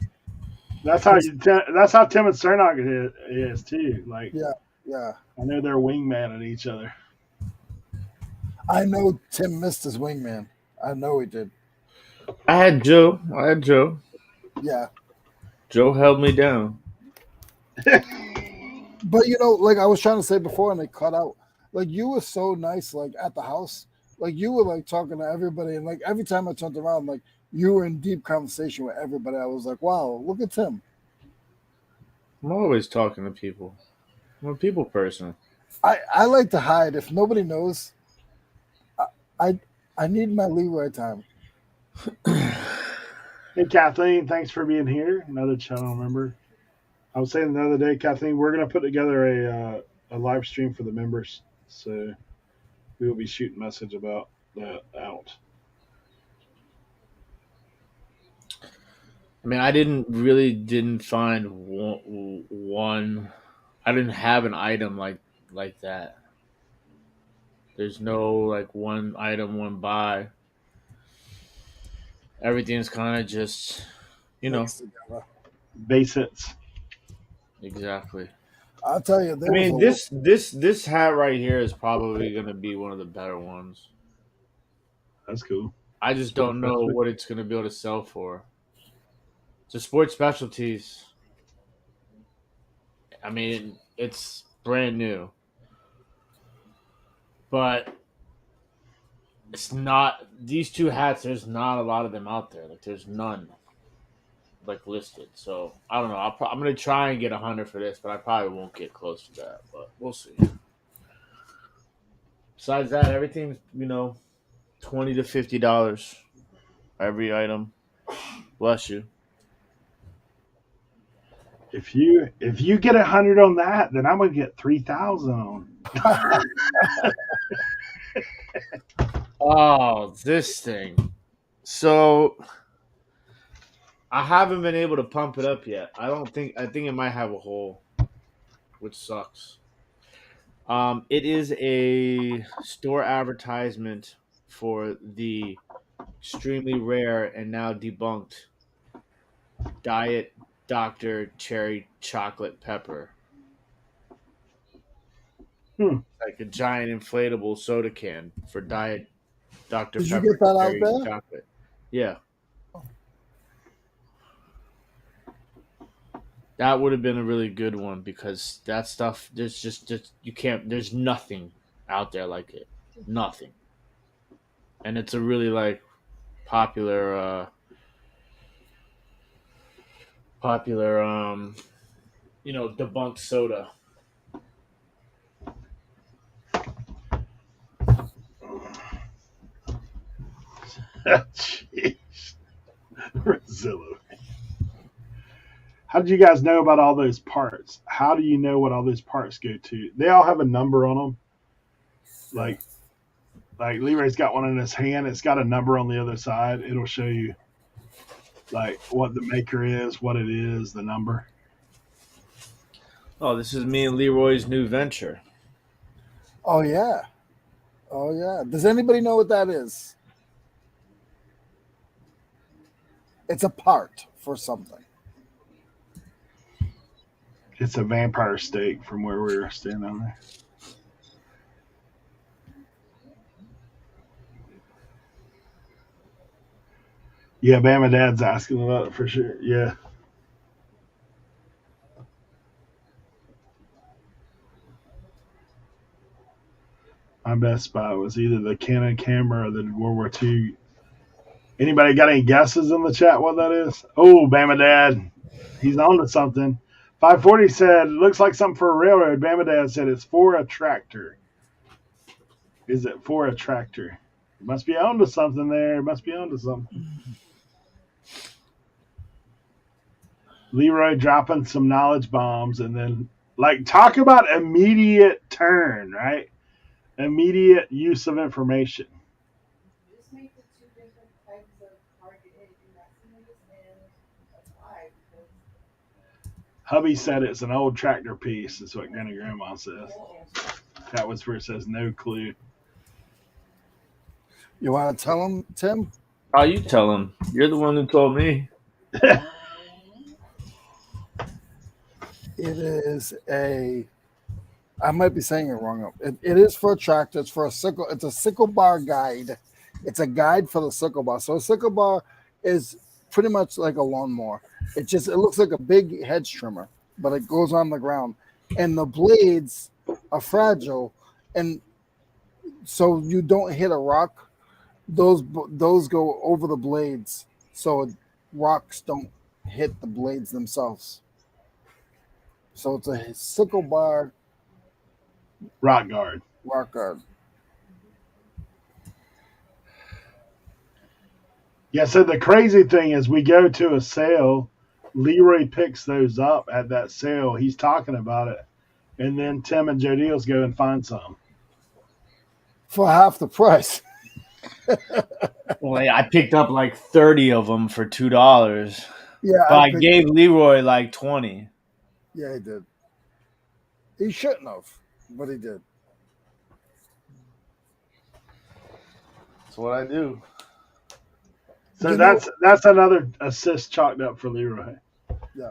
Speaker 1: that's how Tim and Cernoch is too. Like
Speaker 2: yeah.
Speaker 1: I know they're wingman at each other.
Speaker 2: I know Tim missed his wingman. I know he did.
Speaker 3: I had Joe.
Speaker 2: Yeah.
Speaker 3: Joe held me down.
Speaker 2: But like I was trying to say before, and they cut out. Like you were so nice, like at the house. Like you were like talking to everybody, and like every time I turned around, like you were in deep conversation with everybody. I was like, wow, look at Tim.
Speaker 3: I'm always talking to people. I'm a people person.
Speaker 2: I like to hide. If nobody knows, I need my Leroy time.
Speaker 1: Hey Kathleen, thanks for being here. Another channel member. I was saying the other day, Kathleen, we're gonna put together a live stream for the members So we will be shooting a message about that out.
Speaker 3: I mean, I didn't find one. I didn't have an item like that. There's no like one item, one buy. Everything's kind of just,
Speaker 2: Mixed together.
Speaker 1: Basics.
Speaker 3: exactly.
Speaker 2: I'll tell you,
Speaker 3: I
Speaker 2: there was
Speaker 3: mean, this hat right here is probably gonna be one of the better ones.
Speaker 1: That's cool.
Speaker 3: I just don't know what it's gonna be able to sell for. So sports specialties. I mean, it's brand new, but it's not. These two hats, there's not a lot of them out there. Like, there's none like listed. So I don't know. I'm gonna try and get 100 for this, but I probably won't get close to that. But we'll see. Besides that, everything's $20 to $50 every item. Bless you.
Speaker 1: If you get 100 on that, then I'm gonna get 3,000 on.
Speaker 3: Oh, this thing. So I haven't been able to pump it up yet. I think it might have a hole, which sucks. It is a store advertisement for the extremely rare and now debunked Diet Dr. Cherry Chocolate Pepper. Like a giant inflatable soda can for Diet Dr.
Speaker 2: Did
Speaker 3: Pepper.
Speaker 2: you get that out
Speaker 3: Cherry
Speaker 2: there?
Speaker 3: Chocolate. Yeah. That would have been a really good one because that stuff, there's just you can't, there's nothing out there like it. Nothing. And it's a really like popular debunked soda.
Speaker 1: Jeez. Reselling. How did you guys know about all those parts? How do you know what all those parts go to? They all have a number on them. Like Leroy's got one in his hand. It's got a number on the other side. It'll show you like what the maker is, what it is, the number.
Speaker 3: Oh, this is me and Leroy's new venture.
Speaker 2: Oh yeah. Does anybody know what that is? It's a part for something.
Speaker 1: It's a vampire steak from where we were standing on there. Yeah, Bama Dad's asking about it for sure. Yeah. My best buy was either the Canon camera or the World War II. Anybody got any guesses in the chat what that is? Oh, Bama Dad. He's on to something. 540 said, looks like something for a railroad. Bama Dad said it's for a tractor. Is it for a tractor? It must be on to something there. It must be on to something. Leroy dropping some knowledge bombs and then, like, talk about immediate turn, right? Immediate use of information.
Speaker 4: Just make the two different types of targeted messages and apply.
Speaker 1: Hubby said it's an old tractor piece. Is what Granny Grandma says. That was where it says no clue.
Speaker 2: You want to tell him, Tim?
Speaker 3: Oh, you tell him. You're the one who told me.
Speaker 2: It is a. I might be saying it wrong. It is for a tractor. It's for a sickle. It's a sickle bar guide. It's a guide for the sickle bar. So a sickle bar is pretty much like a lawnmower. It looks like a big hedge trimmer, but it goes on the ground, and the blades are fragile, and so you don't hit a rock. Those go over the blades, so rocks don't hit the blades themselves. So it's a sickle bar
Speaker 1: Rock guard.
Speaker 2: rock guard.
Speaker 1: Yeah, so the crazy thing is we go to a sale. Leroy picks those up at that sale. He's talking about it. And then Tim and Joe Deals go and find some.
Speaker 2: for half the price.
Speaker 3: Well, I picked up like 30 of them for $2,
Speaker 2: Yeah,
Speaker 3: but I gave Leroy like 20.
Speaker 2: Yeah, he did. He shouldn't have, but he did.
Speaker 3: That's what I do.
Speaker 1: So that's another assist chalked up for Leroy.
Speaker 2: Yeah.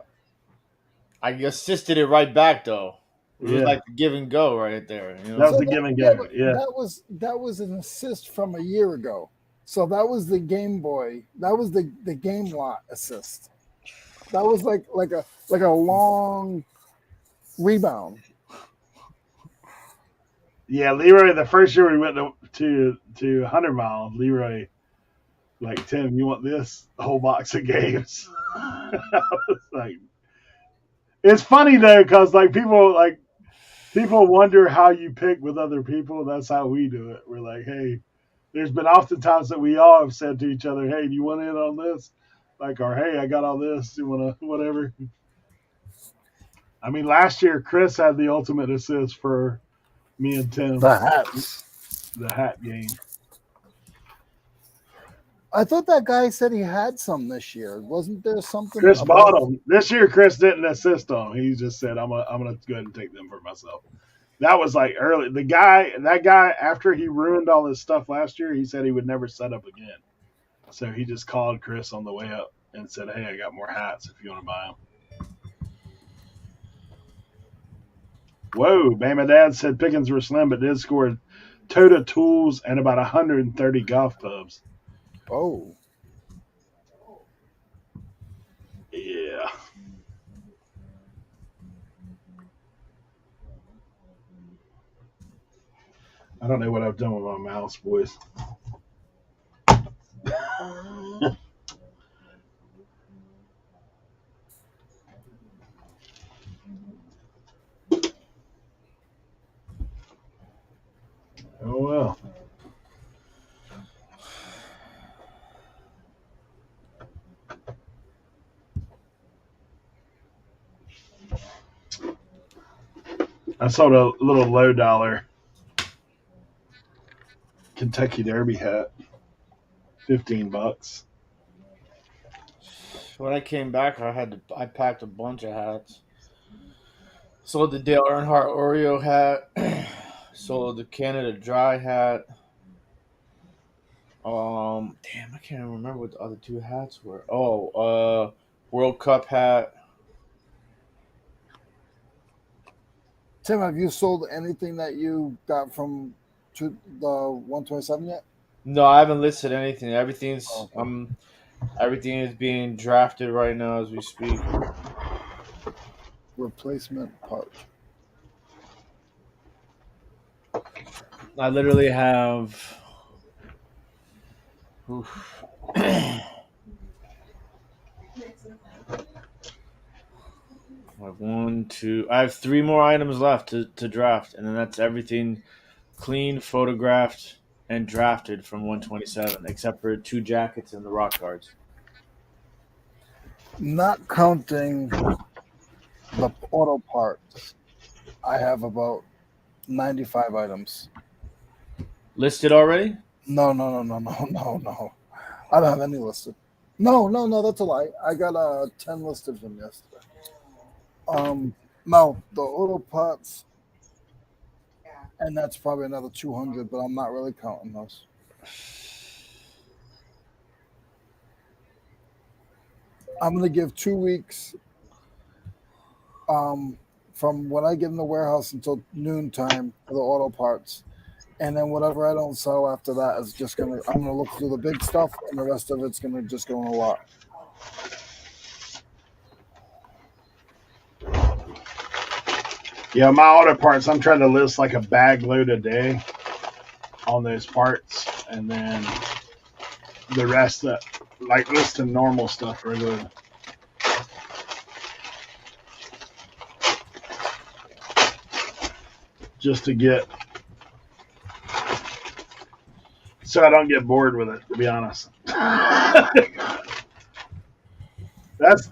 Speaker 3: I assisted it right back though. It was
Speaker 1: Yeah.
Speaker 3: like the give and go right there. You know?
Speaker 1: That was the give and go. Yeah.
Speaker 2: That was an assist from a year ago. So that was the Game Boy. That was the game lot assist. That was like a long rebound.
Speaker 1: Yeah, Leroy. The first year we went to 100 Mile, Leroy, like, Tim, you want this whole box of games? I was like, it's funny though, because like people wonder how you pick with other people. That's how we do it. We're like, hey, there's been oftentimes that we all have said to each other, hey, do you want in on this? Like, or hey, I got all this. You want to whatever? I mean, last year Chris had the ultimate assist for me and Tim.
Speaker 2: The hats.
Speaker 1: The hat game.
Speaker 2: I thought that guy said he had some this year. Wasn't there something?
Speaker 1: Chris bought them. This year Chris didn't assist them. He just said, I'm gonna go ahead and take them for myself. That was like early. That guy, after he ruined all his stuff last year, he said he would never set up again. So he just called Chris on the way up and said, hey, I got more hats if you want to buy them. Whoa, Bama Dad said Pickens were slim, but did score Toda tools and about 130 golf clubs.
Speaker 2: Oh.
Speaker 1: Yeah. I don't know what I've done with my mouse, boys. Oh, well. I sold a little low dollar Kentucky Derby hat, $15.
Speaker 3: When I came back, I packed a bunch of hats. Sold the Dale Earnhardt Oreo hat. Sold the Canada Dry hat. Damn, I can't remember what the other two hats were. Oh, World Cup hat.
Speaker 2: Tim, have you sold anything that you got from the 127 yet?
Speaker 3: No, I haven't listed anything. Everything is being drafted right now as we speak.
Speaker 2: Replacement part.
Speaker 3: I literally have. I have 3 more items left to draft, and then that's everything clean, photographed, and drafted from 127, except for 2 jackets and the rock cards.
Speaker 2: Not counting the auto parts, I have about 95 items.
Speaker 3: Listed already?
Speaker 2: No. I don't have any listed. No, that's a lie. I got 10 listed from yesterday. No, the auto parts, and that's probably another 200, but I'm not really counting those. I'm going to give 2 weeks from when I get in the warehouse until noontime for the auto parts. And then whatever I don't sell after that is just I'm going to look through the big stuff, and the rest of it's going to just go in a lot.
Speaker 1: Yeah, my auto parts, I'm trying to list like a bag load a day on those parts, and then the rest like listing normal stuff regularly. Just to get, so I don't get bored with it, to be honest.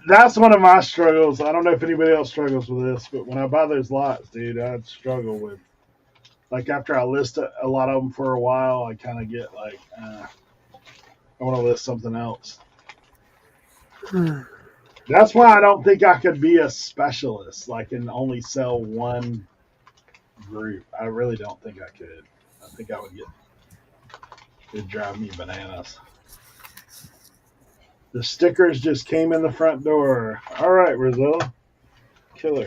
Speaker 1: That's one of my struggles. I don't know if anybody else struggles with this, but when I buy those lots, dude, I'd struggle with Like after I list a lot of them for a while, I kind of get like, I want to list something else. That's why I don't think I could be a specialist, like and only sell one group. I really don't think I could. I think I would get, it'd drive me bananas. The stickers just came in the front door. All right, Rosella. Killer.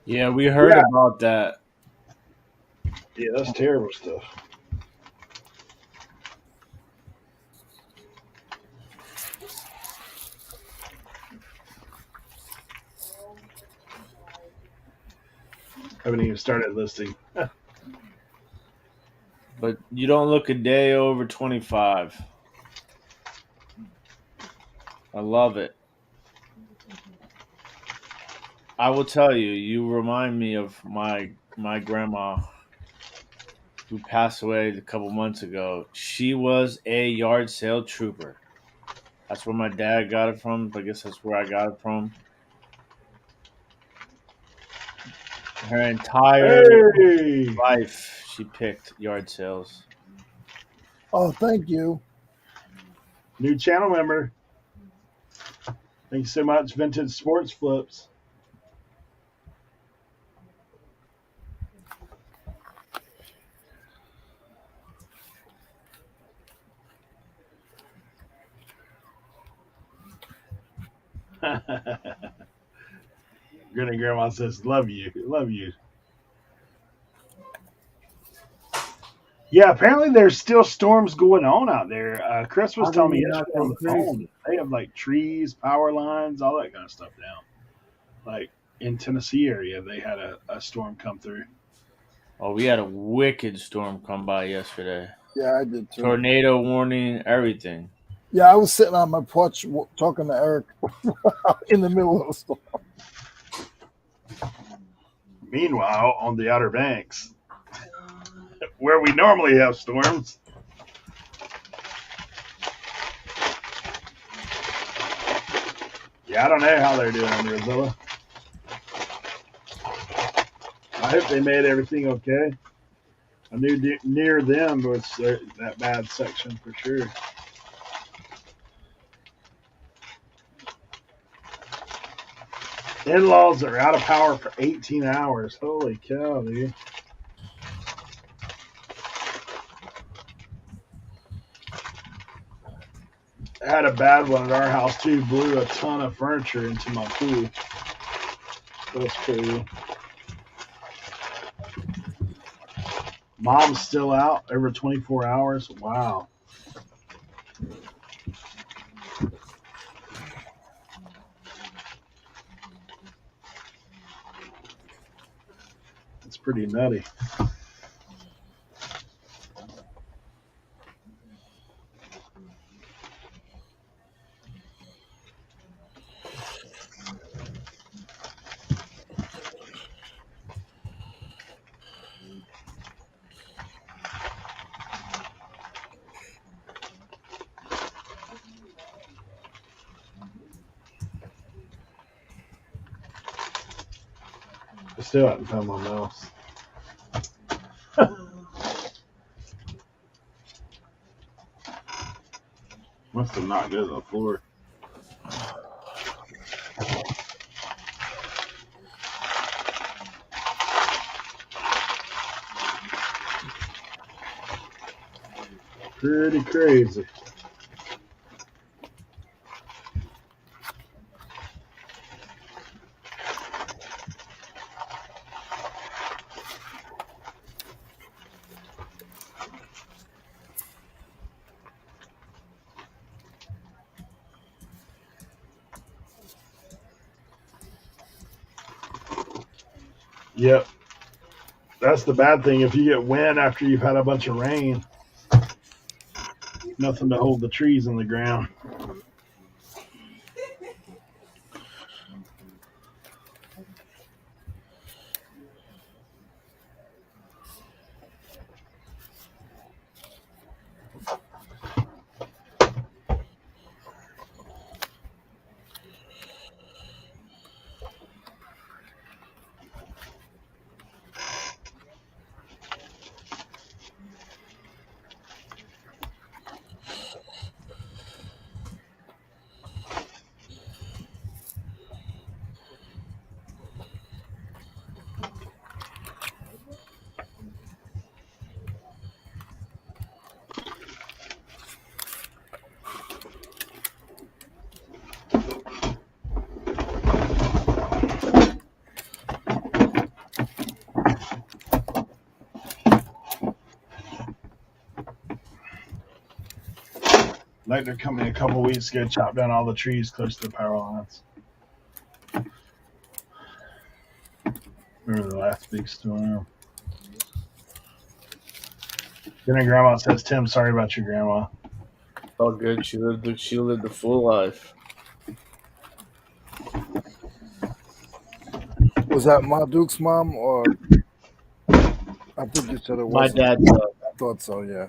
Speaker 3: Yeah, we heard about that.
Speaker 1: Yeah, that's terrible stuff. Haven't even started listing.
Speaker 3: But you don't look a day over 25. I love it. I will tell you, you remind me of my grandma who passed away a couple months ago. She was a yard sale trooper. That's where my dad got it from. I guess that's where I got it from. Her entire
Speaker 1: Hey,
Speaker 3: life, she picked yard sales.
Speaker 2: Oh, thank you.
Speaker 1: new channel member. Thank you so much, Vintage Sports Flips. Granny Grandma says, "Love you, love you." Yeah, apparently there's still storms going on out there. Chris was
Speaker 3: How
Speaker 1: telling
Speaker 3: did
Speaker 1: me
Speaker 3: you not
Speaker 1: yesterday on
Speaker 3: go
Speaker 1: the phone
Speaker 3: crazy?
Speaker 1: they have like trees, power lines, all that kind of stuff down. Like in Tennessee area, they had a storm come through.
Speaker 3: Oh, we had a wicked storm come by yesterday.
Speaker 2: Yeah, I did too.
Speaker 3: Tornado warning, everything.
Speaker 2: Yeah, I was sitting on my porch talking to Eric in the middle of the storm.
Speaker 1: Meanwhile, on the Outer Banks, where we normally have storms, yeah, I don't know how they're doing, Rosella. I hope they made everything okay. I knew near them was that bad section for sure. In-laws are out of power for 18 hours. Holy cow, dude. I had a bad one at our house too. Blew a ton of furniture into my pool. That's crazy. Mom's still out over 24 hours. Wow. It's pretty nutty. I still haven't found my mouse. Must have knocked it on the floor. Pretty crazy. Yep. That's the bad thing. If you get wind after you've had a bunch of rain, nothing to hold the trees in the ground. electric company a couple weeks ago chopped down all the trees close to the power lines. Remember the last big storm? Then her grandma says, "Tim, sorry about your grandma."
Speaker 3: All good. She lived the full life.
Speaker 2: Was that Ma Duke's mom, or I think you said it
Speaker 3: My
Speaker 2: wasn't?
Speaker 3: dad.
Speaker 2: I thought so. Yeah.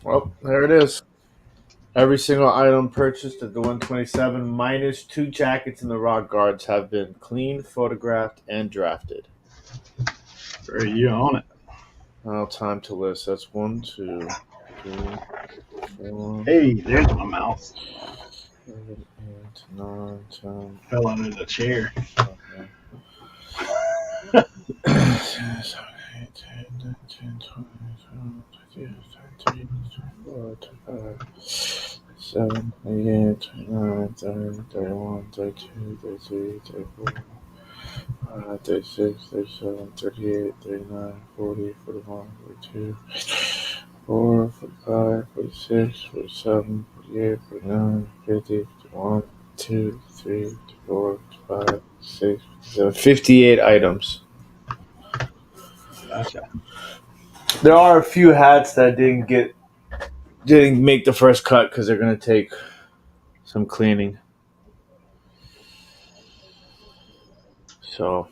Speaker 3: Well, there it is. Every single item purchased at the 127 minus 2 jackets and the rock guards have been cleaned, photographed, and drafted.
Speaker 1: You on it?
Speaker 3: Now time to list. That's 1, 2, 3, 4.
Speaker 1: Hey, there's my mouse.
Speaker 3: 7, 8, 9, 10.
Speaker 1: Fell under the chair.
Speaker 3: 7, 8, 10, 19, 20, 24, 25, 7, 28, 29, 30, 31, 32, 33, 34, 36, 37, 38, 39, 40, 41, 42, 44, 45, 46, 47, 48, 49, 50, 51, 2, 3, 4, 5, 6, 7, 58 items.
Speaker 1: Gotcha.
Speaker 3: There are a few hats that didn't make the first cut because they're gonna take some cleaning. So,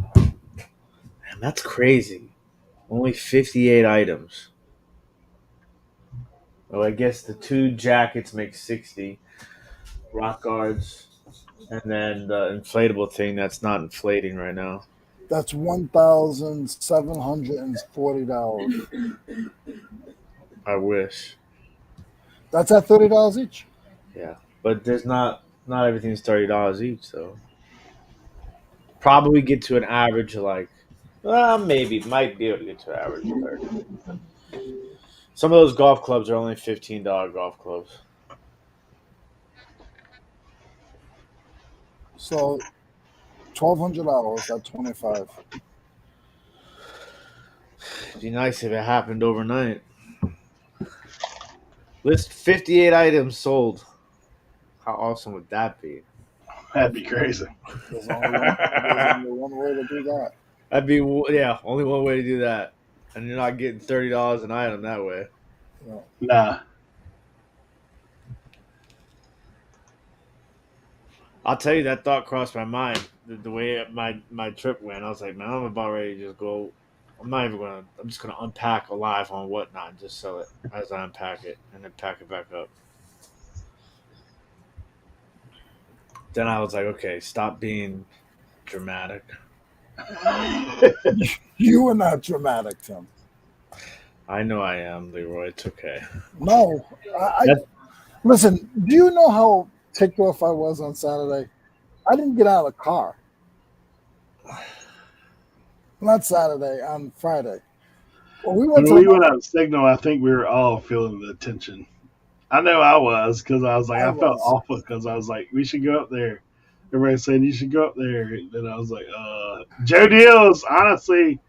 Speaker 3: man, that's crazy. Only 58 items. Well, I guess the 2 jackets make 60. Rock guards, and then the inflatable thing that's not inflating right now.
Speaker 2: That's $1,740.
Speaker 3: I wish.
Speaker 2: That's at $30 each.
Speaker 3: Yeah, but there's not everything's $30 each, though. Probably get to an average of like, maybe might be able to get to an average of 30. Some of those golf clubs are only $15 golf clubs.
Speaker 2: So $1,200 at 25.
Speaker 3: It'd be nice if it happened overnight. List 58 items sold. How awesome would that be?
Speaker 1: That'd be crazy.
Speaker 2: There's only one way to do that.
Speaker 3: That'd be only one way to do that, and you're not getting $30 an item that way.
Speaker 2: Yeah.
Speaker 1: Nah.
Speaker 3: I'll tell you, that thought crossed my mind. The way my trip went, I was like, man, I'm about ready to just go. I'm just gonna unpack Alive on Whatnot and just sell it as I unpack it and then pack it back up. Then I was like, okay, stop being dramatic.
Speaker 2: You were not dramatic, Tim.
Speaker 3: I know I am, Leroy. It's okay.
Speaker 2: No. Listen, do you know how ticked off I was on Saturday? I didn't get out of the car. Not Saturday, on Friday. Well, we went
Speaker 1: When we went out Signal, I think we were all feeling the tension. I know I was, because I was like, I felt awful because I was like, we should go up there. Everybody's saying you should go up there. And then I was like, Joe Deals, honestly,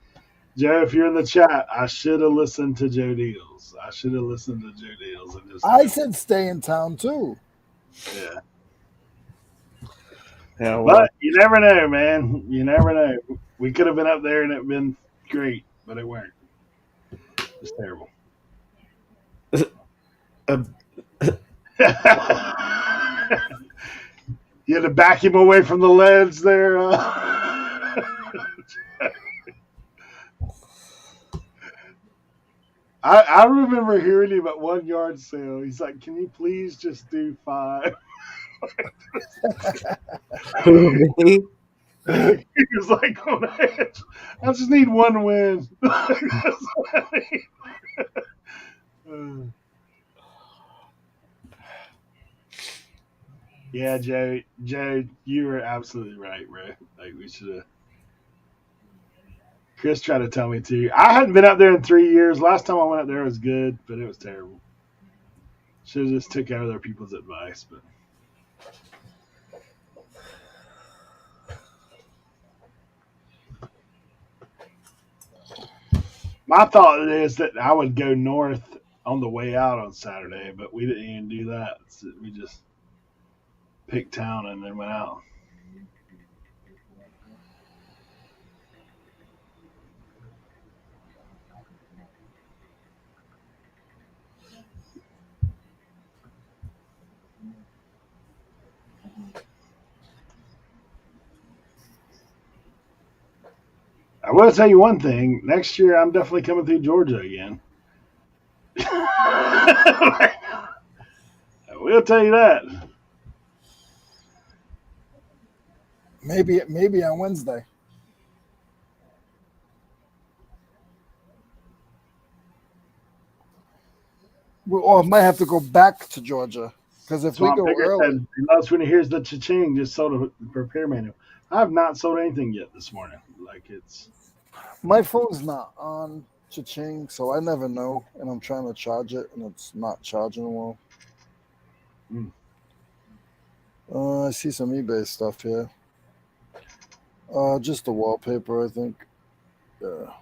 Speaker 1: Joe, if you're in the chat, I should have listened to Joe Deals. I should have listened to Joe Deals. And just,
Speaker 2: I said stay in town too.
Speaker 1: Yeah.
Speaker 3: Yeah, well,
Speaker 1: But you never know, man. You never know. We could have been up there and it'd been great, but it weren't. It's terrible. You had to back him away from the ledge there. I remember hearing him at one yard sale. He's like, "Can you please just do 5?" He was like, "On edge. I just need one win." Yeah, Joe, you were absolutely right, bro. Like we should have. Chris tried to tell me to. I hadn't been up there in 3 years. Last time I went up there was good, but it was terrible. Should have just took other people's advice. But my thought is that I would go north on the way out on Saturday, but we didn't even do that. So we just picked town and then went out. I will tell you one thing. Next year, I'm definitely coming through Georgia again. I will tell you that.
Speaker 2: Maybe on Wednesday. Or might have to go back to Georgia because if
Speaker 1: So
Speaker 2: we
Speaker 1: I'm
Speaker 2: go
Speaker 1: bigger
Speaker 2: early,
Speaker 1: than he loves when he hears the cha-ching. Just sold a repair manual. I have not sold anything yet this morning. Like it's
Speaker 2: my phone's not on cha-ching, so I never know. And I'm trying to charge it, and it's not charging well. I see some eBay stuff here. Just the wallpaper, I think. Yeah.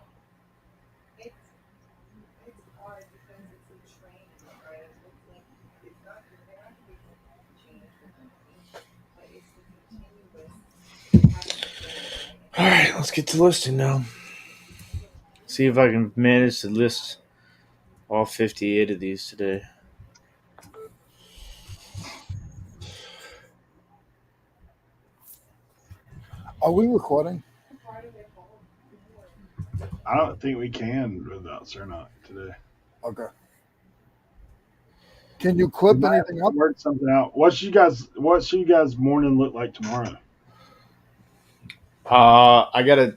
Speaker 3: All right, let's get to listing now. See if I can manage to list all 58 of these today.
Speaker 2: Are we recording?
Speaker 1: I don't think we can without Cernoch today.
Speaker 2: Okay. Can you clip anything up?
Speaker 1: Work something out. What's you guys morning look like tomorrow?
Speaker 3: I gotta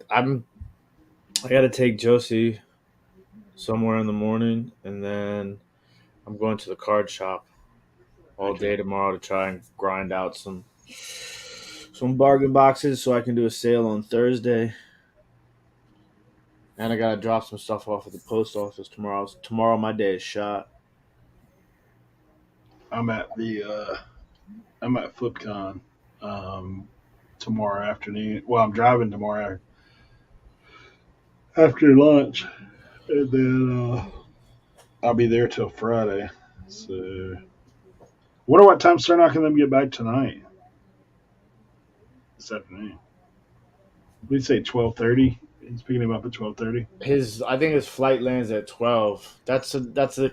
Speaker 3: take Josie somewhere in the morning, and then I'm going to the card shop all day tomorrow to try and grind out some bargain boxes so I can do a sale on Thursday. And I gotta drop some stuff off at the post office tomorrow. Tomorrow my day is shot.
Speaker 1: I'm at FlipCon tomorrow afternoon. Well, I'm driving tomorrow after lunch, and then I'll be there till Friday. So, wonder what time Cernoch and them get back tonight. This afternoon. We say 12:30. He's picking him up at 12:30.
Speaker 3: I think his flight lands at 12. That's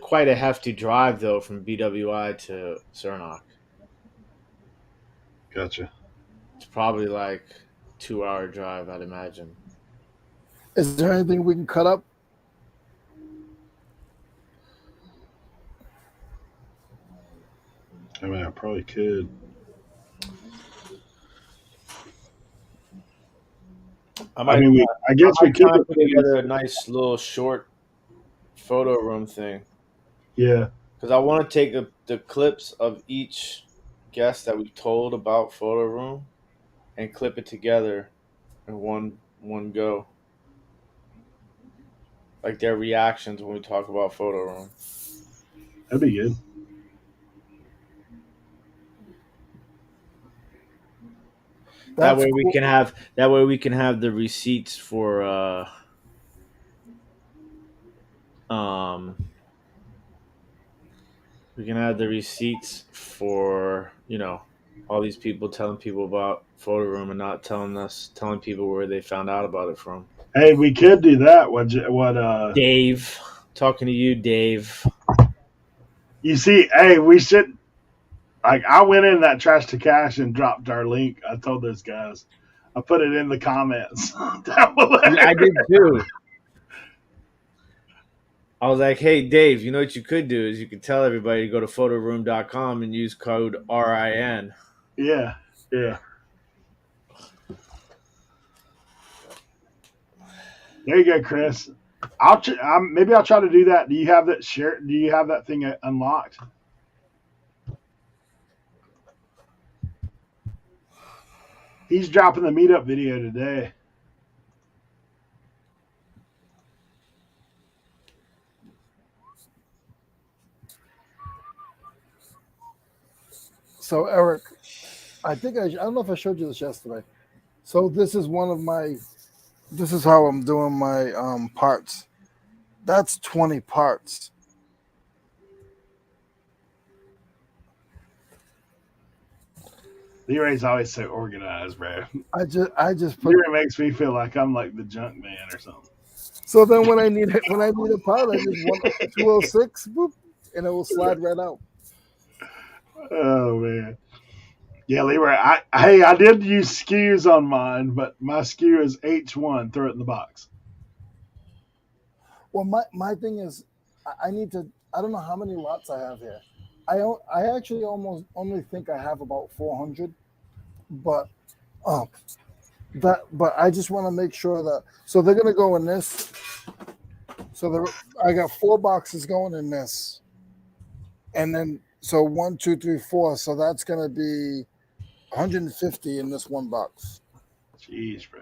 Speaker 3: quite a hefty drive though from BWI to Cernoch.
Speaker 1: Gotcha.
Speaker 3: It's probably like 2-hour drive, I'd imagine.
Speaker 2: Is there anything we can cut up?
Speaker 1: I mean, I probably could. I guess we could
Speaker 3: put together a nice little short photo room thing.
Speaker 1: Yeah.
Speaker 3: Because I want to take the clips of each guest that we've told about photo room and clip it together in one go. Like their reactions when we talk about photo room.
Speaker 1: That'd be good.
Speaker 3: That way we can have the receipts for we can have the receipts for, all these people telling people about photo room and not telling people where they found out about it from.
Speaker 1: Hey, we could do that. What
Speaker 3: Dave, talking to you, Dave.
Speaker 1: You see, hey, we should. Like, I went in that Trash to Cash and dropped our link. I told those guys. I put it in the comments down below.
Speaker 3: Yeah, I did too. I was like, hey, Dave, you know what you could do is you could tell everybody to go to photoroom.com and use code RIN.
Speaker 1: Yeah. There you go, Chris. Maybe I'll try to do that. Do you have that Do you have that thing unlocked? He's dropping the Meetup video today.
Speaker 2: So Eric, I think I don't know if I showed you this yesterday. So this is one of my. This is how I'm doing my parts. That's 20 parts.
Speaker 1: Leroy's always so organized, bro.
Speaker 2: I just put.
Speaker 1: Leroy makes me feel like I'm like the junk man or something.
Speaker 2: So then when I need a part, I just want 206, boop, and it will slide right out.
Speaker 1: Oh man. Yeah, Leroy. I did use SKUs on mine, but my SKU is H1. Throw it in the box.
Speaker 2: Well, my thing is, I need to. I don't know how many lots I have here. I actually almost only think I have about 400, but um, but I just want to make sure that so they're gonna go in this. So I got 4 boxes going in this, and then so 1, 2, 3, 4. So that's gonna be 150 in this one box.
Speaker 1: Jeez, bro.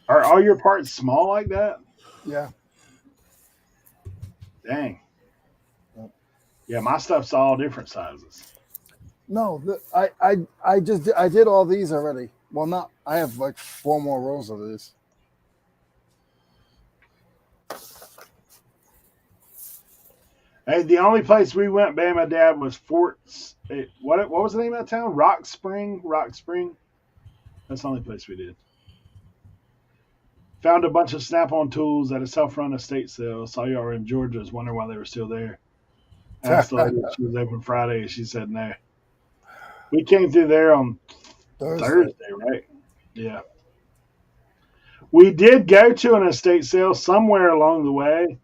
Speaker 1: Are all your parts small like that?
Speaker 2: Yeah.
Speaker 1: Dang. Yeah, my stuff's all different sizes.
Speaker 2: No, I did all these already. Well, not I have like 4 more rows of these.
Speaker 1: Hey, the only place we went, Bam, my dad was what was the name of that town? Rock Spring. That's the only place we did. Found a bunch of Snap-on tools at a self-run estate sale. Saw y'all were in Georgia. Was wondering why they were still there. Asked the lady if she was open Friday. She said no. We came through there on Thursday, right? Yeah. We did go to an estate sale somewhere along the way.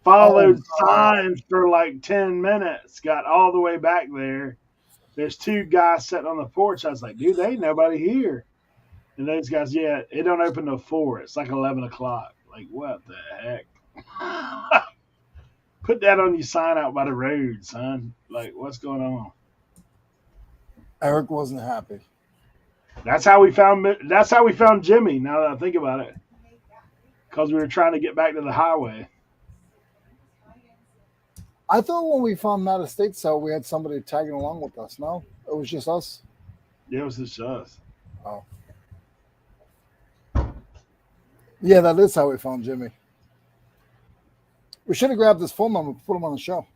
Speaker 1: Followed signs for like 10 minutes. Got all the way back there. There's 2 guys sitting on the porch. I was like, dude, there ain't nobody here. And those guys, yeah, it don't open till 4. It's like 11 o'clock. Like, what the heck? Put that on your sign out by the road, son. Like, what's going on?
Speaker 2: Eric wasn't happy.
Speaker 1: That's how we found Jimmy, now that I think about it. Because we were trying to get back to the highway.
Speaker 2: I thought when we found that estate sale, we had somebody tagging along with us. No, it was just us.
Speaker 1: Yeah, it was just us.
Speaker 2: Oh, yeah, that is how we found Jimmy. We should have grabbed his phone number and put him on the show.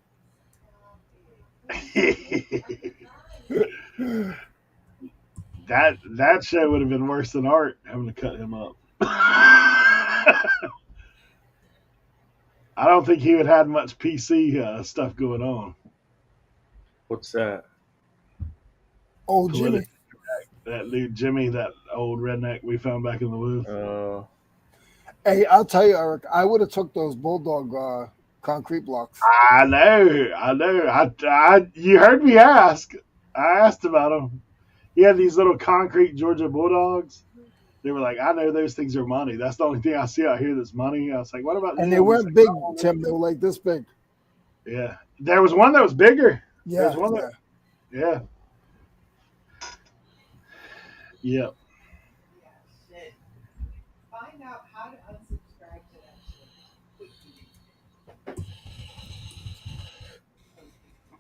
Speaker 1: that show would have been worse than Art having to cut him up. I don't think he would have had much PC stuff going on.
Speaker 3: What's that?
Speaker 2: Oh, Jimmy.
Speaker 1: That dude Jimmy, that old redneck we found back in the woods.
Speaker 2: Hey, I'll tell you, Eric, I would have took those Bulldog concrete blocks.
Speaker 1: I know. You heard me ask. I asked about them. He had these little concrete Georgia Bulldogs. They were like, I know those things are money. That's the only thing I see out here that's money. I was like, what about?
Speaker 2: And they weren't big, Tim. They were like this big.
Speaker 1: Yeah, there was one that was bigger.
Speaker 2: Yeah,
Speaker 1: yeah. Yep.
Speaker 4: Find out how to unsubscribe to that shit.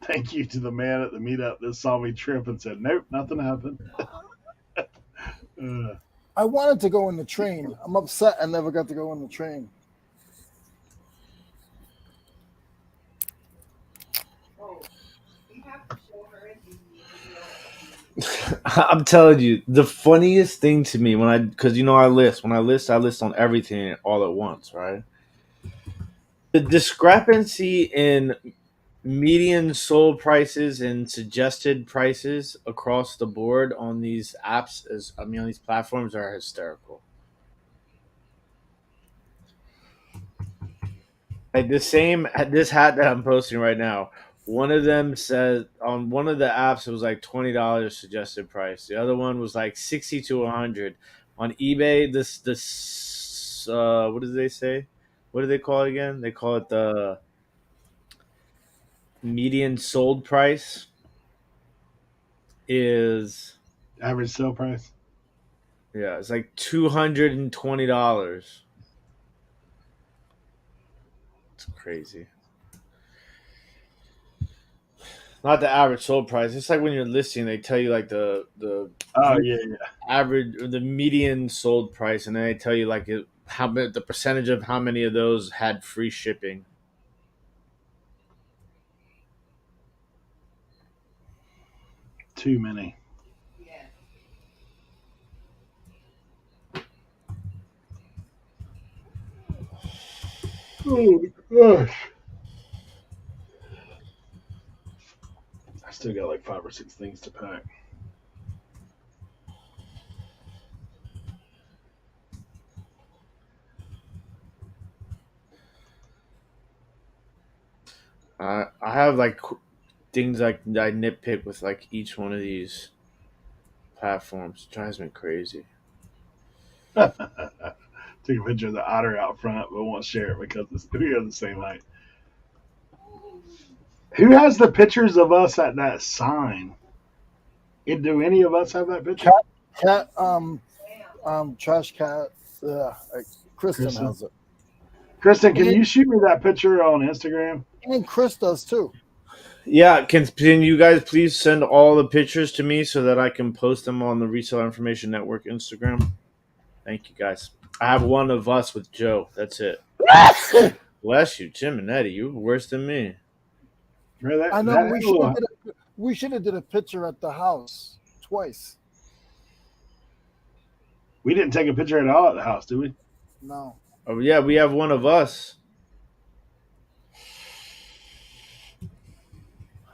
Speaker 1: Thank you to the man at the meetup that saw me trip and said, nope, nothing happened.
Speaker 2: I wanted to go in the train. I'm upset I never got to go in the train.
Speaker 4: Oh, we have to show her in
Speaker 3: I'm telling you, the funniest thing to me because I list on everything all at once, right? The discrepancy in median sold prices and suggested prices across the board on these apps on these platforms are hysterical. Like this hat that I'm posting right now. One of them says on one of the apps it was like $20 suggested price. The other one was like 60 to 100. On eBay, this what did they say? What do they call it again? They call it the median sold price is
Speaker 1: average sale price.
Speaker 3: Yeah, it's like $220. It's crazy. Not the average sold price. It's like when you're listing, they tell you like the
Speaker 1: Oh yeah,
Speaker 3: average or the median sold price, and then they tell you like the percentage of how many of those had free shipping.
Speaker 1: too many.
Speaker 4: Yeah.
Speaker 1: Oh gosh. I still got like 5 or 6 things to pack.
Speaker 3: I have like things like that I nitpick with like each one of these platforms. It drives me crazy.
Speaker 1: Took a picture of the otter out front, but won't share it because we are the same height. Who has the pictures of us at that sign? Do any of us have that picture?
Speaker 2: Cat, trash cat. Kristen
Speaker 1: Kristen?
Speaker 2: has it,
Speaker 1: Kristen, can you shoot me that picture on Instagram?
Speaker 2: and Chris does too.
Speaker 3: Yeah, can you guys please send all the pictures to me so that I can post them on the Reseller Information Network Instagram? Thank you, guys. I have one of us with Joe. That's it. Bless you, Tim and Eddie. You're worse than me.
Speaker 2: I know we should have did a picture at the house twice.
Speaker 1: We didn't take a picture at all at the house, did we?
Speaker 2: No.
Speaker 3: Oh yeah, we have one of us.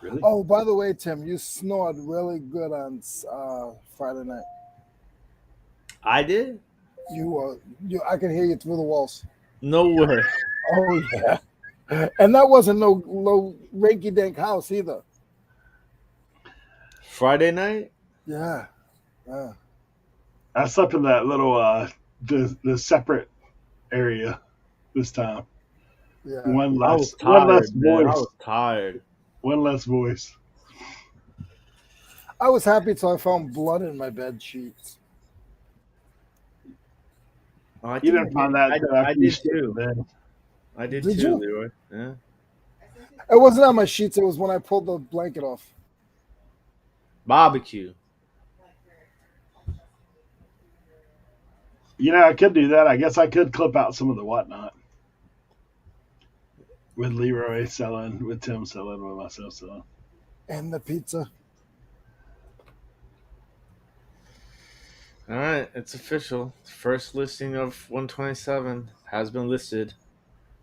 Speaker 1: Really?
Speaker 2: Oh, by the way, Tim, you snored really good on Friday night.
Speaker 3: I did?
Speaker 2: I can hear you through the walls.
Speaker 3: No way.
Speaker 2: Oh yeah, and that wasn't no low rinky dink house either.
Speaker 3: Friday night?
Speaker 2: Yeah.
Speaker 1: I slept in that little the separate area this time.
Speaker 2: Yeah.
Speaker 1: One
Speaker 3: I
Speaker 1: less
Speaker 3: was tired,
Speaker 1: voice.
Speaker 3: man. I was tired.
Speaker 1: One less voice.
Speaker 2: I was happy till I found blood in my bed sheets.
Speaker 3: Oh,
Speaker 1: You didn't find that until after you
Speaker 3: did
Speaker 1: shit
Speaker 3: too.
Speaker 1: the bed.
Speaker 3: I did
Speaker 2: Did
Speaker 3: too,
Speaker 2: you?
Speaker 3: Leroy. Yeah.
Speaker 2: It wasn't on my sheets. It was when I pulled the blanket off.
Speaker 3: Barbecue.
Speaker 1: You know, I could do that. I guess I could clip out some of the whatnot. With Leroy selling, with Tim selling, with myself selling.
Speaker 2: And the pizza.
Speaker 3: All right, it's official. First listing of 127 has been listed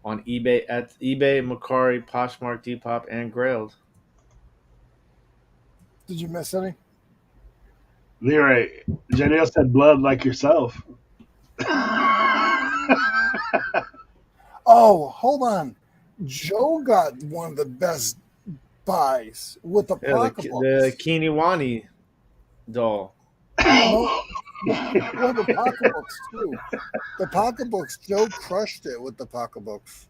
Speaker 3: on eBay at eBay, Macari, Poshmark, Depop, and Grailed.
Speaker 2: Did you miss any?
Speaker 1: Leroy, JDL said blood like yourself.
Speaker 2: Oh, hold on. Joe got one of the best buys with the
Speaker 3: Yeah,
Speaker 2: pocketbooks.
Speaker 3: the Kiniwani doll.
Speaker 2: Well, the pocketbooks too. The pocketbooks, Joe crushed it with the pocketbooks.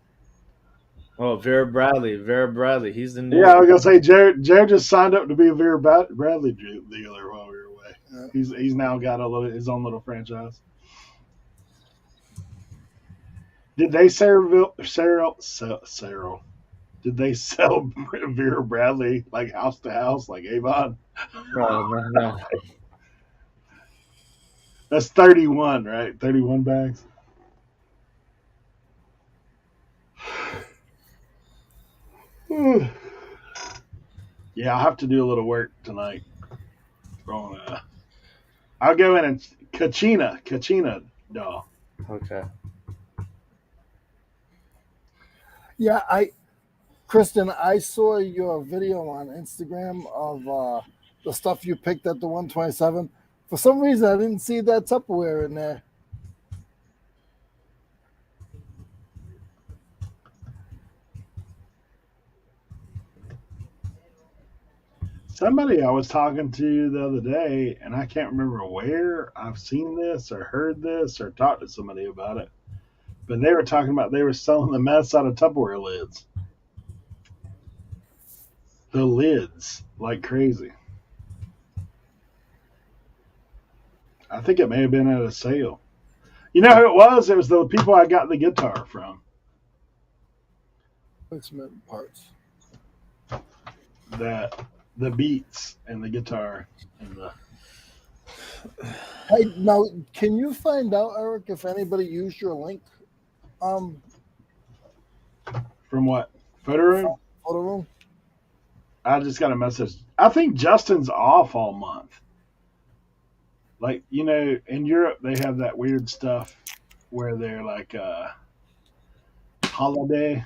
Speaker 3: Oh, Vera Bradley. He's the new.
Speaker 1: Yeah, I was gonna say Jared just signed up to be a Vera Bradley dealer while we were away.
Speaker 2: Yeah.
Speaker 1: He's now got his own little franchise. Did they sell? Did they sell Vera Bradley like house to house like Avon?
Speaker 3: No.
Speaker 1: That's 31, right? 31 bags. Yeah, I'll have to do a little work tonight. I'll go in and Kachina doll.
Speaker 3: Okay.
Speaker 2: Yeah, Kristen, I saw your video on Instagram of the stuff you picked at the 127. For some reason, I didn't see that Tupperware in there.
Speaker 1: Somebody I was talking to the other day, and I can't remember where I've seen this or heard this or talked to somebody about it, but they were talking about they were selling the mess out of Tupperware lids. The lids, like crazy. I think it may have been at a sale. You know who it was? It was the people I got the guitar from.
Speaker 2: Placement parts.
Speaker 1: the beats and the guitar and the.
Speaker 2: Hey, now, can you find out, Eric, if anybody used your link?
Speaker 1: From what? Photoroom?
Speaker 2: Photo room?
Speaker 1: I just got a message. I think Justin's off all month. Like, in Europe they have that weird stuff where they're like holiday.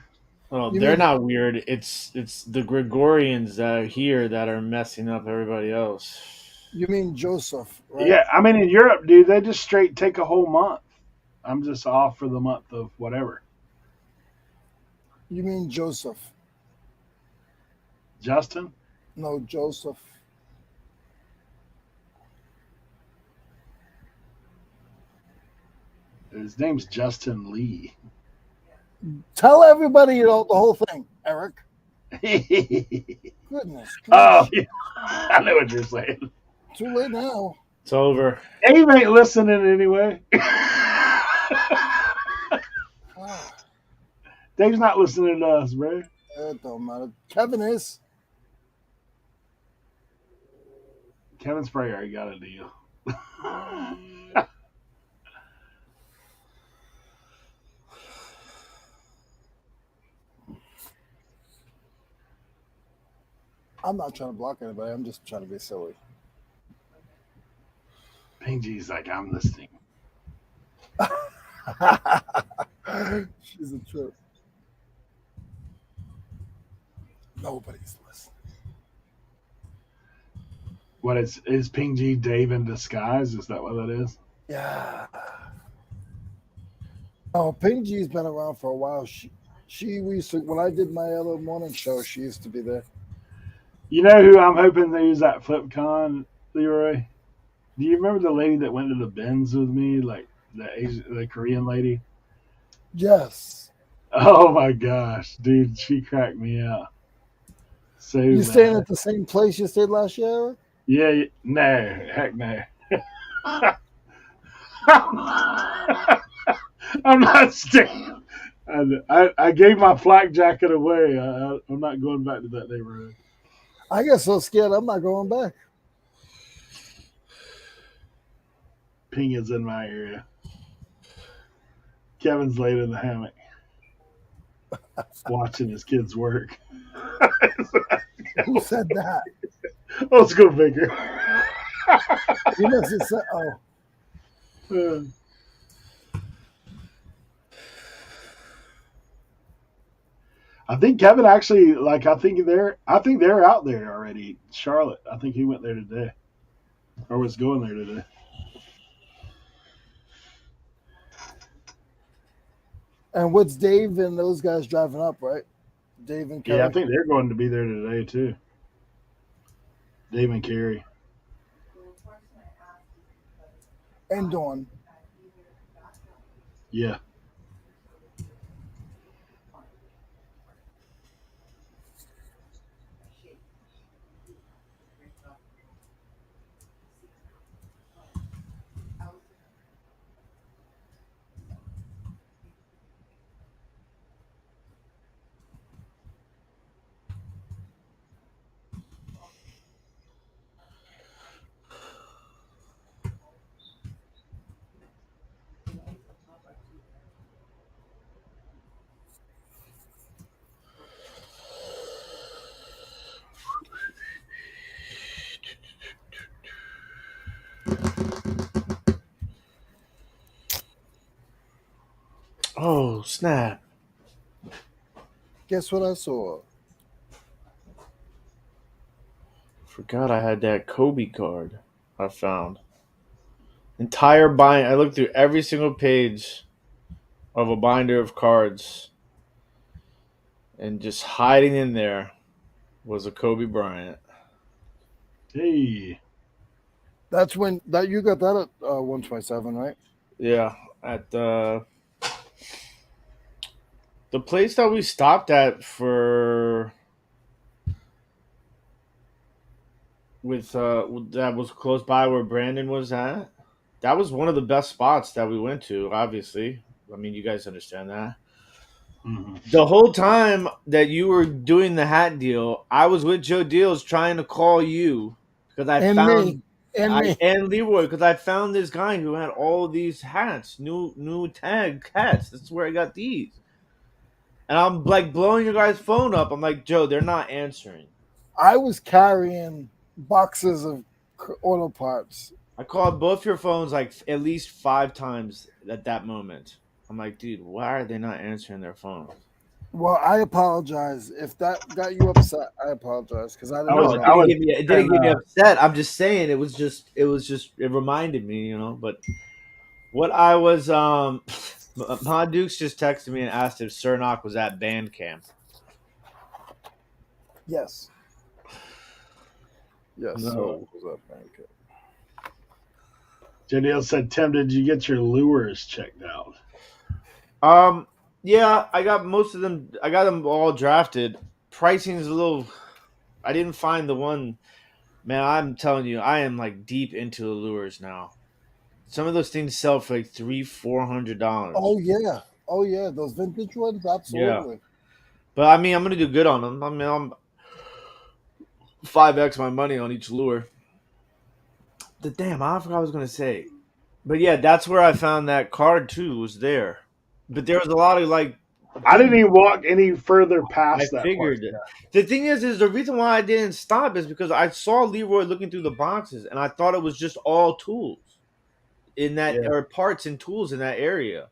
Speaker 3: Oh,
Speaker 2: You
Speaker 3: they're
Speaker 2: mean-
Speaker 3: not weird. It's the Gregorians that are here that are messing up everybody else.
Speaker 2: You mean Joseph, right?
Speaker 1: Yeah, I mean in Europe, dude, they just straight take a whole month. I'm just off for the month of whatever.
Speaker 2: You mean Joseph?
Speaker 1: Justin?
Speaker 2: No, Joseph.
Speaker 1: His name's Justin Lee.
Speaker 2: Tell everybody the whole thing, Eric. Goodness.
Speaker 1: Oh, yeah. I know what you're saying.
Speaker 2: Too late now.
Speaker 3: It's over.
Speaker 1: Abe ain't listening anyway.
Speaker 2: Ah,
Speaker 1: Dave's not listening to us, bro.
Speaker 2: it don't matter. Kevin is.
Speaker 1: Kevin Sprague already got a deal.
Speaker 2: I'm not trying to block anybody. I'm just trying to be silly.
Speaker 1: Ping G's like, I'm listening.
Speaker 2: She's a trip. Nobody's listening.
Speaker 1: What is Ping G Dave in disguise? Is that what that is?
Speaker 2: Yeah. Oh, Ping G's been around for a while. We used to, when I did my other morning show, she used to be there.
Speaker 1: You know who I'm hoping they use at FlipCon, Leroy? Do you remember the lady that went to the bins with me, like the Korean lady?
Speaker 2: Yes.
Speaker 1: Oh my gosh, dude, she cracked me out. So
Speaker 2: You
Speaker 1: mad.
Speaker 2: staying at the same place you stayed last year, Eric?
Speaker 1: Yeah, no, heck no. I'm not staying. I gave my flak jacket away. I'm not going back to that neighborhood.
Speaker 2: I get so scared I'm not going back.
Speaker 1: Ping is in my area. Kevin's laid in the hammock watching his kids work.
Speaker 2: Who said that?
Speaker 1: Let's go figure.
Speaker 2: You must have said, oh.
Speaker 1: I think Kevin actually I think they're out there already. Charlotte. I think he went there today. Or was going there today.
Speaker 2: And what's Dave and those guys driving up, right? Dave and Kevin.
Speaker 1: Yeah, I think they're going to be there today too. Dave and Carrie.
Speaker 2: And Dawn.
Speaker 1: Yeah.
Speaker 3: Oh, snap.
Speaker 2: Guess what I saw?
Speaker 3: Forgot I had that Kobe card I found. Entire bind. I looked through every single page of a binder of cards, and just hiding in there was a Kobe Bryant.
Speaker 1: Hey.
Speaker 2: That's when that you got that at 127, right?
Speaker 3: Yeah, at the place that we stopped at for that was close by where Brandon was at. That was one of the best spots that we went to. Obviously, I mean, you guys understand that.
Speaker 1: Mhm.
Speaker 3: The whole time that you were doing the hat deal, I was with Joe Deals trying to call you because I
Speaker 2: And
Speaker 3: found
Speaker 2: me. And me.
Speaker 3: and Leroy because I found this guy who had all these hats, new tag hats. That's where I got these. And I'm like blowing your guys' phone up. I'm like, Joe, they're not answering.
Speaker 2: I was carrying boxes of auto parts.
Speaker 3: I called both your phones like at least 5 times at that moment. I'm like, dude, why are they not answering their phones?
Speaker 2: Well, I apologize if that got you upset. I apologize because I didn't
Speaker 1: I was-
Speaker 2: know
Speaker 3: No, it
Speaker 2: that.
Speaker 1: I
Speaker 3: didn't
Speaker 1: was
Speaker 3: get me. It didn't get me upset. I'm just saying it reminded me, But what I was Ma Dukes just texted me and asked if Cernoch was at band camp.
Speaker 2: Yes. Yes.
Speaker 3: No.
Speaker 2: So was that bank?
Speaker 1: JDL said, Tim, did you get your lures checked out?
Speaker 3: Yeah, I got most of them. I got them all drafted. Pricing is a little. I didn't find the one. Man, I'm telling you, I am like deep into the lures now. Some of those things sell for like $300-$400.
Speaker 2: Oh yeah. Oh yeah. Those vintage ones, absolutely.
Speaker 3: But I mean, I'm gonna do good on them. I mean, I'm 5x my money on each lure. I forgot what I was gonna say. But yeah, that's where I found that card too. Was there, but there was a lot of like.
Speaker 1: I didn't even walk any further
Speaker 3: I
Speaker 1: past that
Speaker 3: figured.
Speaker 1: part.
Speaker 3: The thing is the reason why I didn't stop is because I saw Leroy looking through the boxes, and I thought it was just all tools in that
Speaker 1: Yeah.
Speaker 3: or parts and tools in that area.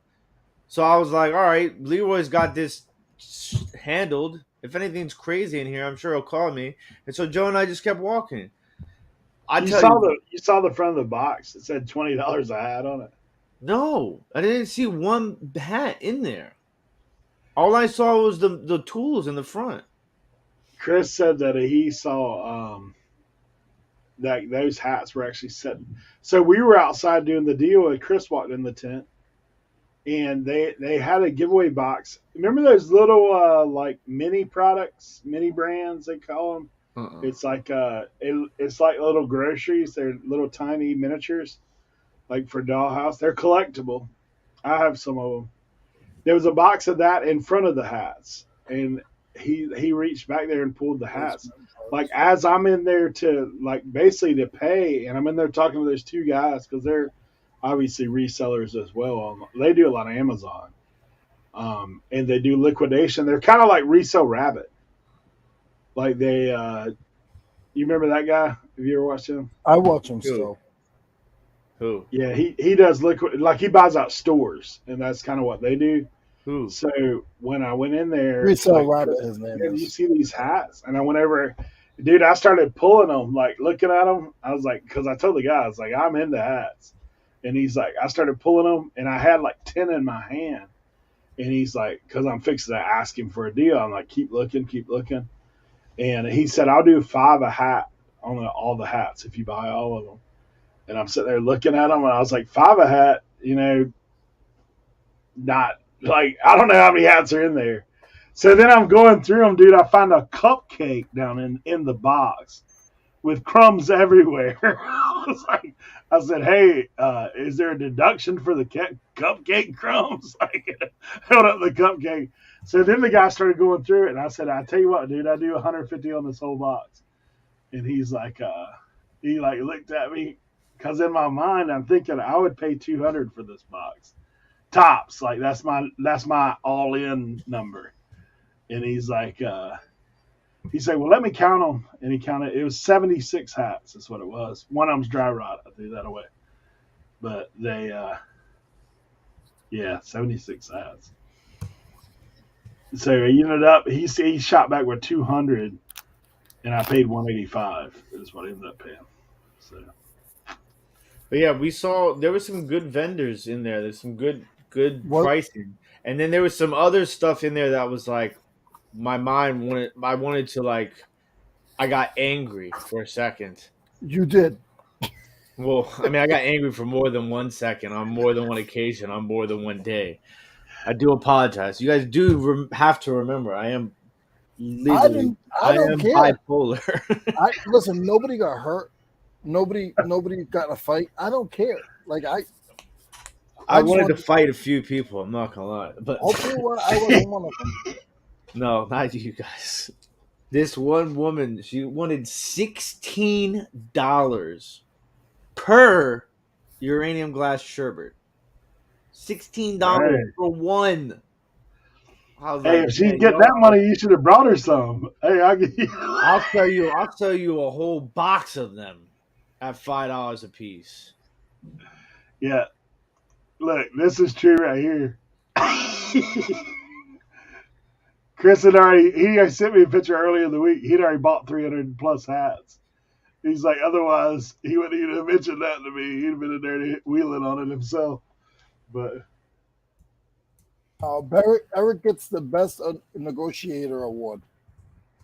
Speaker 3: So I was like, all right, Leroy's got this handled. If anything's crazy in here, I'm sure he'll call me. And so Joe and I just kept walking.
Speaker 1: You saw the front of the box. It said $20 a hat on it.
Speaker 3: No, I didn't see one hat in there. All I saw was the tools in the front.
Speaker 1: Chris said that he saw that those hats were actually set. So we were outside doing the deal, and Chris walked in the tent, and they had a giveaway box. Remember those little like mini products, mini brands they call them? It's like it's like little groceries. They're little tiny miniatures, like for dollhouse. They're collectible. I have some of them. There was a box of that in front of the hats, and he reached back there and pulled the hats. Like as I'm in there to like basically to pay, and I'm in there talking to those two guys because they're obviously resellers as well. They do a lot of Amazon, and they do liquidation. They're kind of like Resell Rabbit. Like they, you remember that guy? Have you ever watched him?
Speaker 2: I watch them still.
Speaker 3: Who?
Speaker 1: Yeah, he does liquid, like he buys out stores, and that's kind of what they do.
Speaker 3: Who?
Speaker 1: So when I went in there,
Speaker 2: Resell
Speaker 1: like,
Speaker 2: Rabbit, his name
Speaker 1: you
Speaker 2: is.
Speaker 1: see these hats, and I went over, dude. I started pulling them, like looking at them. I was like, because I told the guy, I was like, I'm into hats, and he's like, I started pulling them, and I had like 10 in my hand, and he's like, because I'm fixing to ask him for a deal. I'm like, keep looking, and he said, I'll do 5 a hat on all the hats if you buy all of them. And I'm sitting there looking at them, and I was like, 5 a hat, not like, I don't know how many hats are in there. So then I'm going through them, dude. I find a cupcake down in the box with crumbs everywhere. I said, hey, is there a deduction for the cupcake crumbs? Like, held up the cupcake. So then the guy started going through it, and I said, I tell you what, dude, I do 150 on this whole box. And he's like, he like looked at me, because in my mind I'm thinking I would pay 200 for this box, tops. Like that's my all in number. And he's like, he said, well, let me count them. And he counted. It was 76 hats. That's what it was. One of them's dry rot. I threw that away. But they, 76 hats. So he ended up. He shot back with 200, and I paid 185. Is what I ended up paying. So.
Speaker 3: But yeah, we saw there were some good vendors in there. There's some good pricing, and then there was some other stuff in there that was like, my mind wanted. I wanted to like, I got angry for a second.
Speaker 2: You did.
Speaker 3: Well, I mean, I got angry for more than 1 second, on more than one occasion, on more than one day. I do apologize. You guys do have to remember, I am legally,
Speaker 2: I don't care.
Speaker 3: Bipolar.
Speaker 2: Listen, nobody got hurt. Nobody got in a fight. I don't care. Like
Speaker 3: I
Speaker 2: just
Speaker 3: wanted to
Speaker 2: want-
Speaker 3: fight a few people. I'm not gonna lie, but
Speaker 2: Hopefully, I wasn't one of them.
Speaker 3: no, not you guys. This one woman, she wanted $16 per uranium glass sherbet. $16
Speaker 1: Hey.
Speaker 3: for one. I was
Speaker 1: Hey,
Speaker 3: like,
Speaker 1: if she's
Speaker 3: man,
Speaker 1: getting that money, you should have brought her some. Hey, I'll give you.
Speaker 3: I'll sell you a whole box of them at $5 a piece.
Speaker 1: Yeah. Look, this is true right here. Chris had he sent me a picture earlier in the week. He'd already bought 300 plus hats. He's like, otherwise, he wouldn't even have mentioned that to me. He'd have been in there wheeling on it himself. But
Speaker 2: Eric gets the best negotiator award.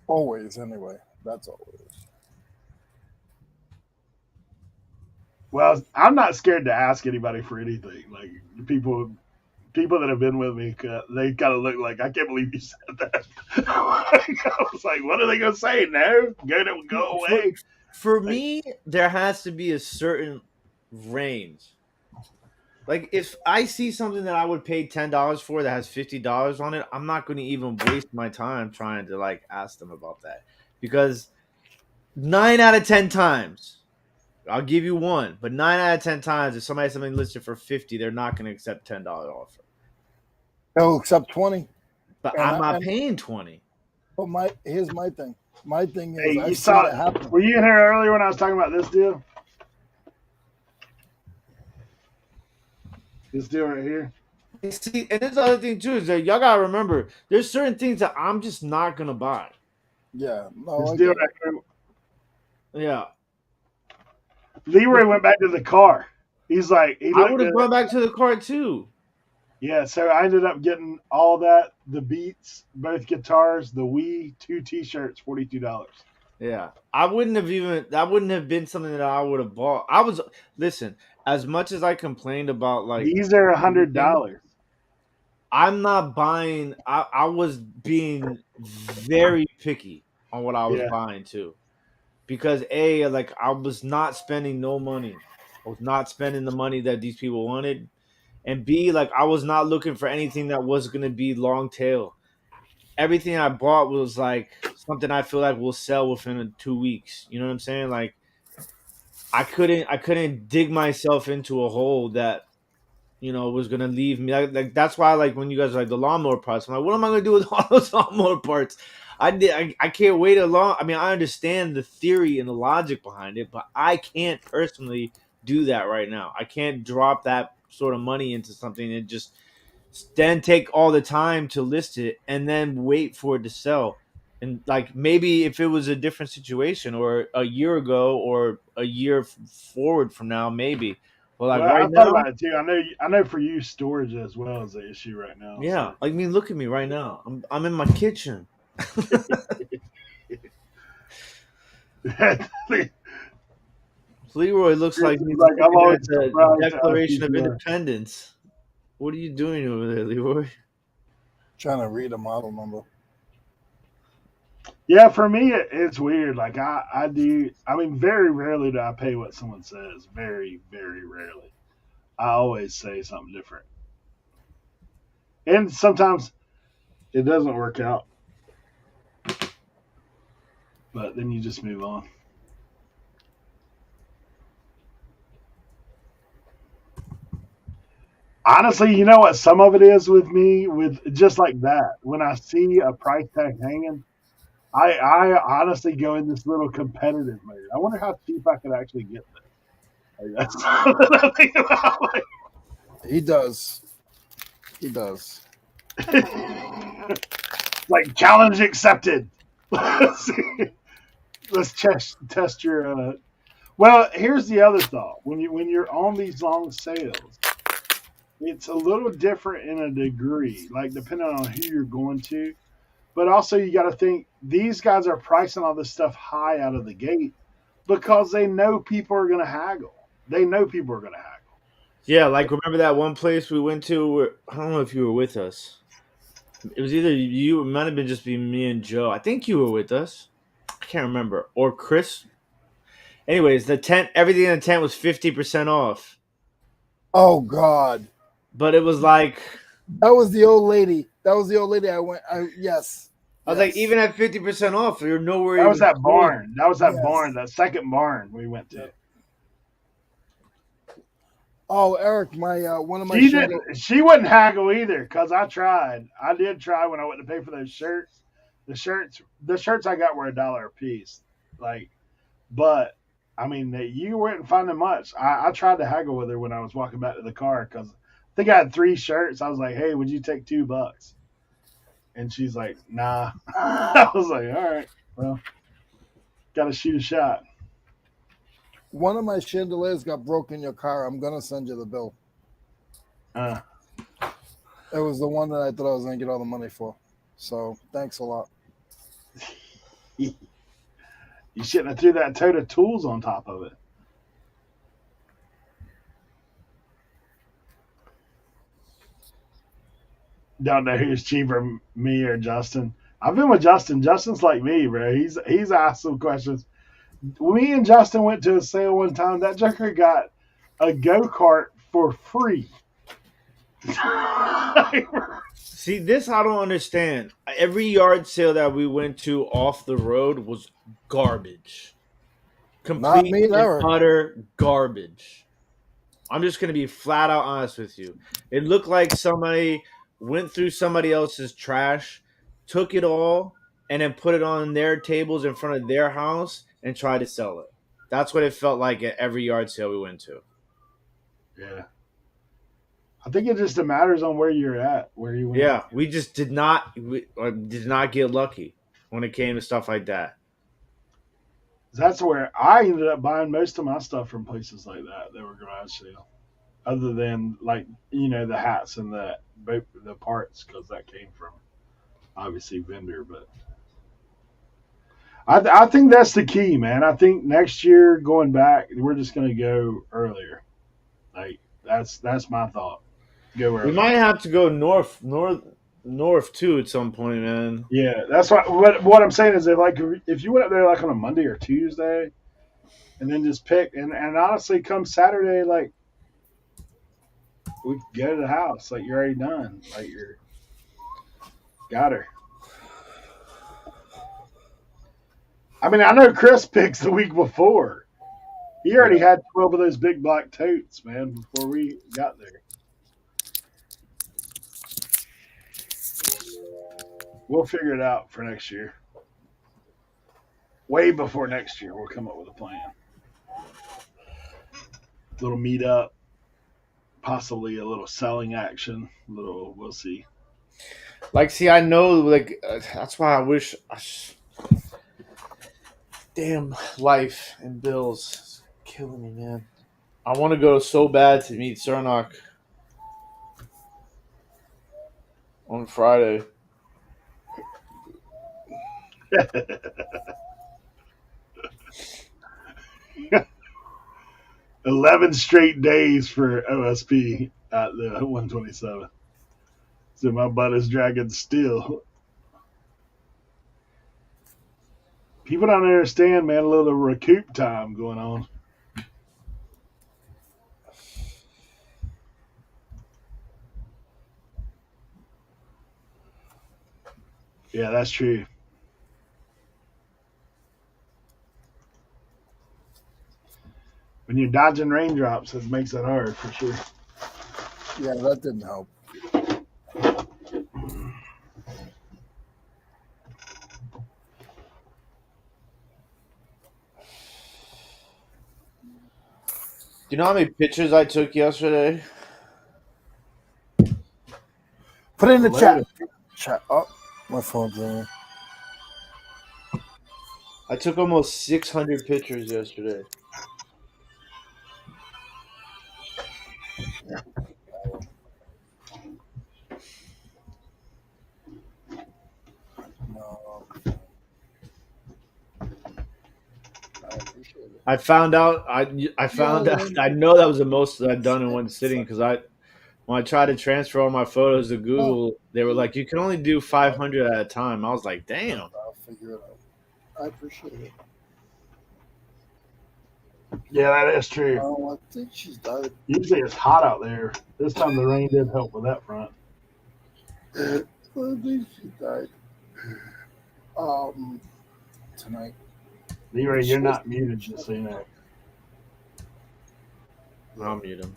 Speaker 2: Always, anyway. That's always.
Speaker 1: well, I'm not scared to ask anybody for anything. Like people that have been with me, they kind of look like, I can't believe you said that. I was like, what are they gonna say? No, go away.
Speaker 3: For me, there has to be a certain range. Like if I see something that I would pay $10 for that has $50 on it, I'm not going to even waste my time trying to like ask them about that, because 9 out of 10 times, I'll give you one, but 9 out of 10 times, if somebody has something listed for 50, they're not going to accept $10 offer.
Speaker 2: They'll accept 20.
Speaker 3: But I'm not paying 20.
Speaker 2: But here's my thing. My thing is,
Speaker 1: Hey, you
Speaker 2: I've
Speaker 1: saw
Speaker 2: seen it happen.
Speaker 1: Were you in here earlier when I was talking about this deal? This deal right here.
Speaker 3: See, and there's other thing too, is that y'all gotta remember, there's certain things that I'm just not gonna buy.
Speaker 2: Yeah, no,
Speaker 1: This
Speaker 2: I
Speaker 1: deal
Speaker 2: get
Speaker 1: right
Speaker 2: it.
Speaker 1: here.
Speaker 3: Yeah,
Speaker 1: Leroy went back to the car. He's like,
Speaker 3: I would have gone back to the car too.
Speaker 1: Yeah, so I ended up getting all that, the Beats, both guitars, the Wii, 2 T-shirts, $42.
Speaker 3: Yeah, that wouldn't have been something that I would have bought. Listen, as much as I complained about like
Speaker 1: These are $100.
Speaker 3: I'm not buying. I was being very picky on what I was buying too, because like I was not spending no money. I was not spending the money that these people wanted, and B, like I was not looking for anything that was gonna be long tail. Everything I bought was like something I feel like will sell within 2 weeks. You know what I'm saying? Like I couldn't dig myself into a hole that was gonna leave me. Like that's why, like when you guys are like the lawnmower parts, I'm like, what am I gonna do with all those lawnmower parts? I can't wait along. I mean, I understand the theory and the logic behind it, but I can't personally do that right now. I can't drop that sort of money into something and just then take all the time to list it and then wait for it to sell. And like maybe if it was a different situation or a year ago or a year forward from now, maybe. Well, like
Speaker 1: I
Speaker 3: right
Speaker 1: thought
Speaker 3: now,
Speaker 1: about it too. I know for you, storage as well is the issue right now.
Speaker 3: yeah.
Speaker 1: So.
Speaker 3: I mean, look at me right now. I'm in my kitchen. Leroy looks like he's
Speaker 1: like I'm always
Speaker 3: the Declaration of Independence. What are you doing over there, Leroy?
Speaker 2: Trying to read a model number.
Speaker 1: Yeah, for me, it's weird. Like I do. I mean, very rarely do I pay what someone says. Very, very rarely. I always say something different, and sometimes it doesn't work out. But then you just move on. Honestly, you know what? Some of it is with me, with just like that. When I see a price tag hanging, I honestly go in this little competitive mode. I wonder how cheap I could actually get this. Like, that's something I think about. Like,
Speaker 2: He does. He does.
Speaker 1: like challenge accepted. Let's test your. Well, here's the other thought. When you're on these long sales, it's a little different in a degree, like depending on who you're going to. But also, you got to think these guys are pricing all this stuff high out of the gate because they know people are going to haggle. They know people are going to haggle.
Speaker 3: Yeah, like remember that one place we went to where, I don't know if you were with us. It was either you, it might have been just be me and Joe. I think you were with us. I can't remember. Or Chris. Anyways, the tent, everything in the tent was 50% off.
Speaker 2: Oh God.
Speaker 3: but it was like
Speaker 2: That was the old lady. Yes.
Speaker 3: I was like, even at 50% off, you're nowhere.
Speaker 1: That was
Speaker 3: even
Speaker 1: that
Speaker 3: close.
Speaker 1: barn. That was that
Speaker 2: Yes.
Speaker 1: barn, that second barn we went to.
Speaker 2: Yep. Oh, Eric, my one of my
Speaker 1: She
Speaker 2: shadow.
Speaker 1: didn't. She wouldn't haggle either because I tried. I did try when I went to pay for those shirts. The shirts I got were $1 a piece. Like, but I mean, you weren't finding much. I tried to haggle with her when I was walking back to the car because I think I had 3 shirts. I was like, "Hey, would you take $2?" And she's like, "Nah." I was like, "All right, well, got to shoot a shot."
Speaker 2: One of my chandeliers got broken in your car. I'm gonna send you the bill.
Speaker 1: Uh,
Speaker 2: It was the one that I thought I was gonna get all the money for. So thanks a lot.
Speaker 1: you shouldn't have threw that tote of tools on top of it. Don't know who's cheaper, me or Justin. I've been with Justin. Justin's like me, bro. He's asked some questions. Me and Justin went to a sale one time. That joker got a go-kart for free.
Speaker 3: See, this I don't understand. Every yard sale that we went to off the road was garbage.
Speaker 2: Not
Speaker 3: Complete
Speaker 2: me,
Speaker 3: and
Speaker 2: never.
Speaker 3: utter garbage. I'm just gonna be flat out honest with you. It looked like somebody went through somebody else's trash, took it all, and then put it on their tables in front of their house and tried to sell it. That's what it felt like at every yard sale we went to.
Speaker 1: Yeah. I think it just matters on where you're at, where you went.
Speaker 3: Yeah, we just did not get lucky when it came to stuff like that.
Speaker 1: That's where I ended up buying most of my stuff from places like that. They were garage sale. Other than like the hats and the parts because that came from obviously vendor, but I think that's the key, man. I think next year going back, we're just gonna go earlier. Like that's my thought. Go earlier.
Speaker 3: We might have to go north too at some point, man.
Speaker 1: Yeah, that's what I'm saying is that like if you went up there like on a Monday or Tuesday, and then just pick and honestly come Saturday like we go to the house like you're already done like you're got her. I mean, I know Chris picks the week before. He already had 12 of those big black totes, man, before we got there. We'll figure it out for next year. Way before next year, we'll come up with a plan. Little meetup, possibly a little selling action. We'll see.
Speaker 3: Like, see, I know, like, that's why I wish. Damn, life and bills is killing me, man. I want to go so bad to meet Cernoch on Friday.
Speaker 1: 11 straight days for OSP at the 127. So my butt is dragging still. People don't understand, man, a little recoup time going on. Yeah, that's true. When you're dodging raindrops, it makes it hard for sure.
Speaker 2: Yeah, that didn't help.
Speaker 3: Do you know how many pictures I took yesterday?
Speaker 2: Put it in the chat. Chat. Oh, my phone's ringing.
Speaker 3: I took almost 600 pictures yesterday.
Speaker 2: No. I appreciate it.
Speaker 3: I found out. I found out. I know that was the most that I've done in one sitting because when I tried to transfer all my photos to Google, they were like, you can only do 500 at a time. I was like, damn.
Speaker 2: I'll figure it out. I appreciate it.
Speaker 1: Yeah, that is true.
Speaker 2: Oh, I think she's died.
Speaker 1: Usually it's hot out there. This time the rain did help with that front.
Speaker 2: I think she died. Tonight.
Speaker 1: Leroy, you're not muted, just so you know.
Speaker 3: I'll mute him.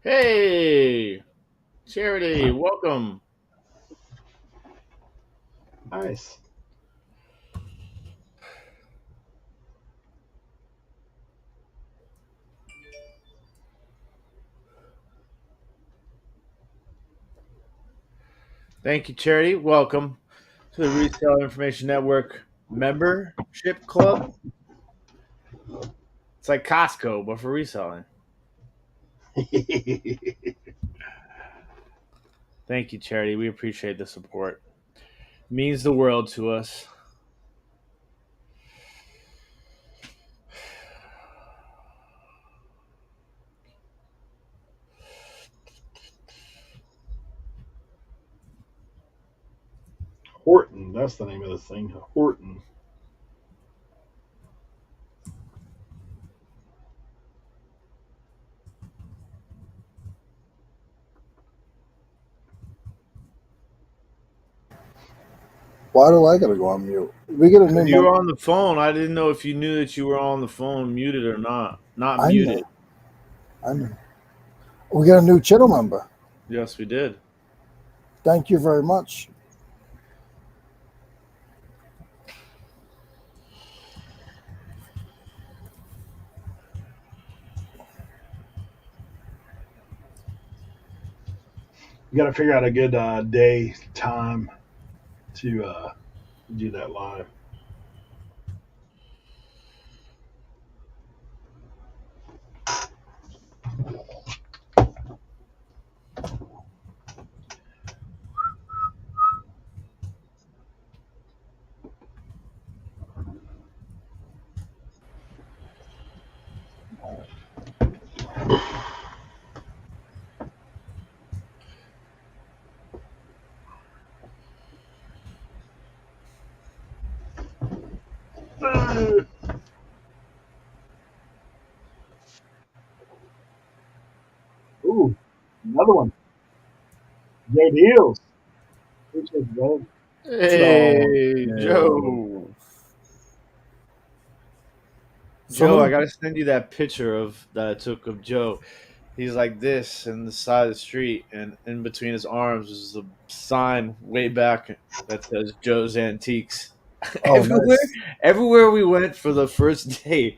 Speaker 3: Hey, Charity, welcome.
Speaker 1: Nice.
Speaker 3: Thank you, Charity. Welcome to the Reseller Information Network membership club. It's like Costco, but for reselling. Thank you, Charity. We appreciate the support. It means the world to us.
Speaker 1: Horton, that's the name of this thing. Horton.
Speaker 2: Why do I gotta go on mute? We get a new
Speaker 3: You
Speaker 2: member.
Speaker 3: were on the phone. I didn't know if you knew that you were on the phone, muted or not. Not
Speaker 2: I
Speaker 3: muted.
Speaker 2: know. I know. We got a new channel member.
Speaker 3: Yes, we did.
Speaker 2: Thank you very much.
Speaker 1: You got to figure out a good day, time to do that live. Ooh, another one. Joe Deals. Appreciate it, brother.
Speaker 3: Hey,
Speaker 2: No.
Speaker 3: Joe. Joe, I gotta send you that picture of that I took of Joe. He's like this in the side of the street, and in between his arms is a sign way back that says Joe's Antiques.
Speaker 2: Oh,
Speaker 3: everywhere,
Speaker 2: nice.
Speaker 3: everywhere we went for the first day,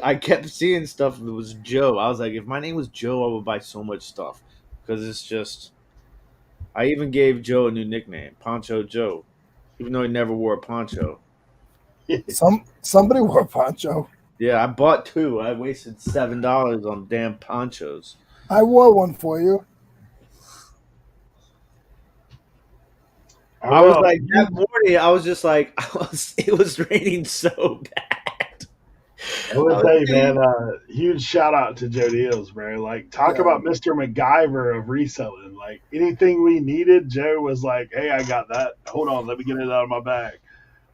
Speaker 3: I kept seeing stuff that was Joe. I was like, if my name was Joe, I would buy so much stuff because it's just. I even gave Joe a new nickname, Poncho Joe, even though he never wore a poncho.
Speaker 2: Somebody wore a poncho.
Speaker 3: Yeah, I bought two. I wasted $7 on damn ponchos.
Speaker 2: I wore one for you.
Speaker 3: I was like that morning. I was just like, it was raining so bad.
Speaker 1: I would say, man, huge shout out to Joe Deals, bro. Like, talk
Speaker 2: Yeah.
Speaker 1: about Mr. MacGyver of reselling. Like, anything we needed, Joe was like, hey, I got that. Hold on, let me get it out of my bag.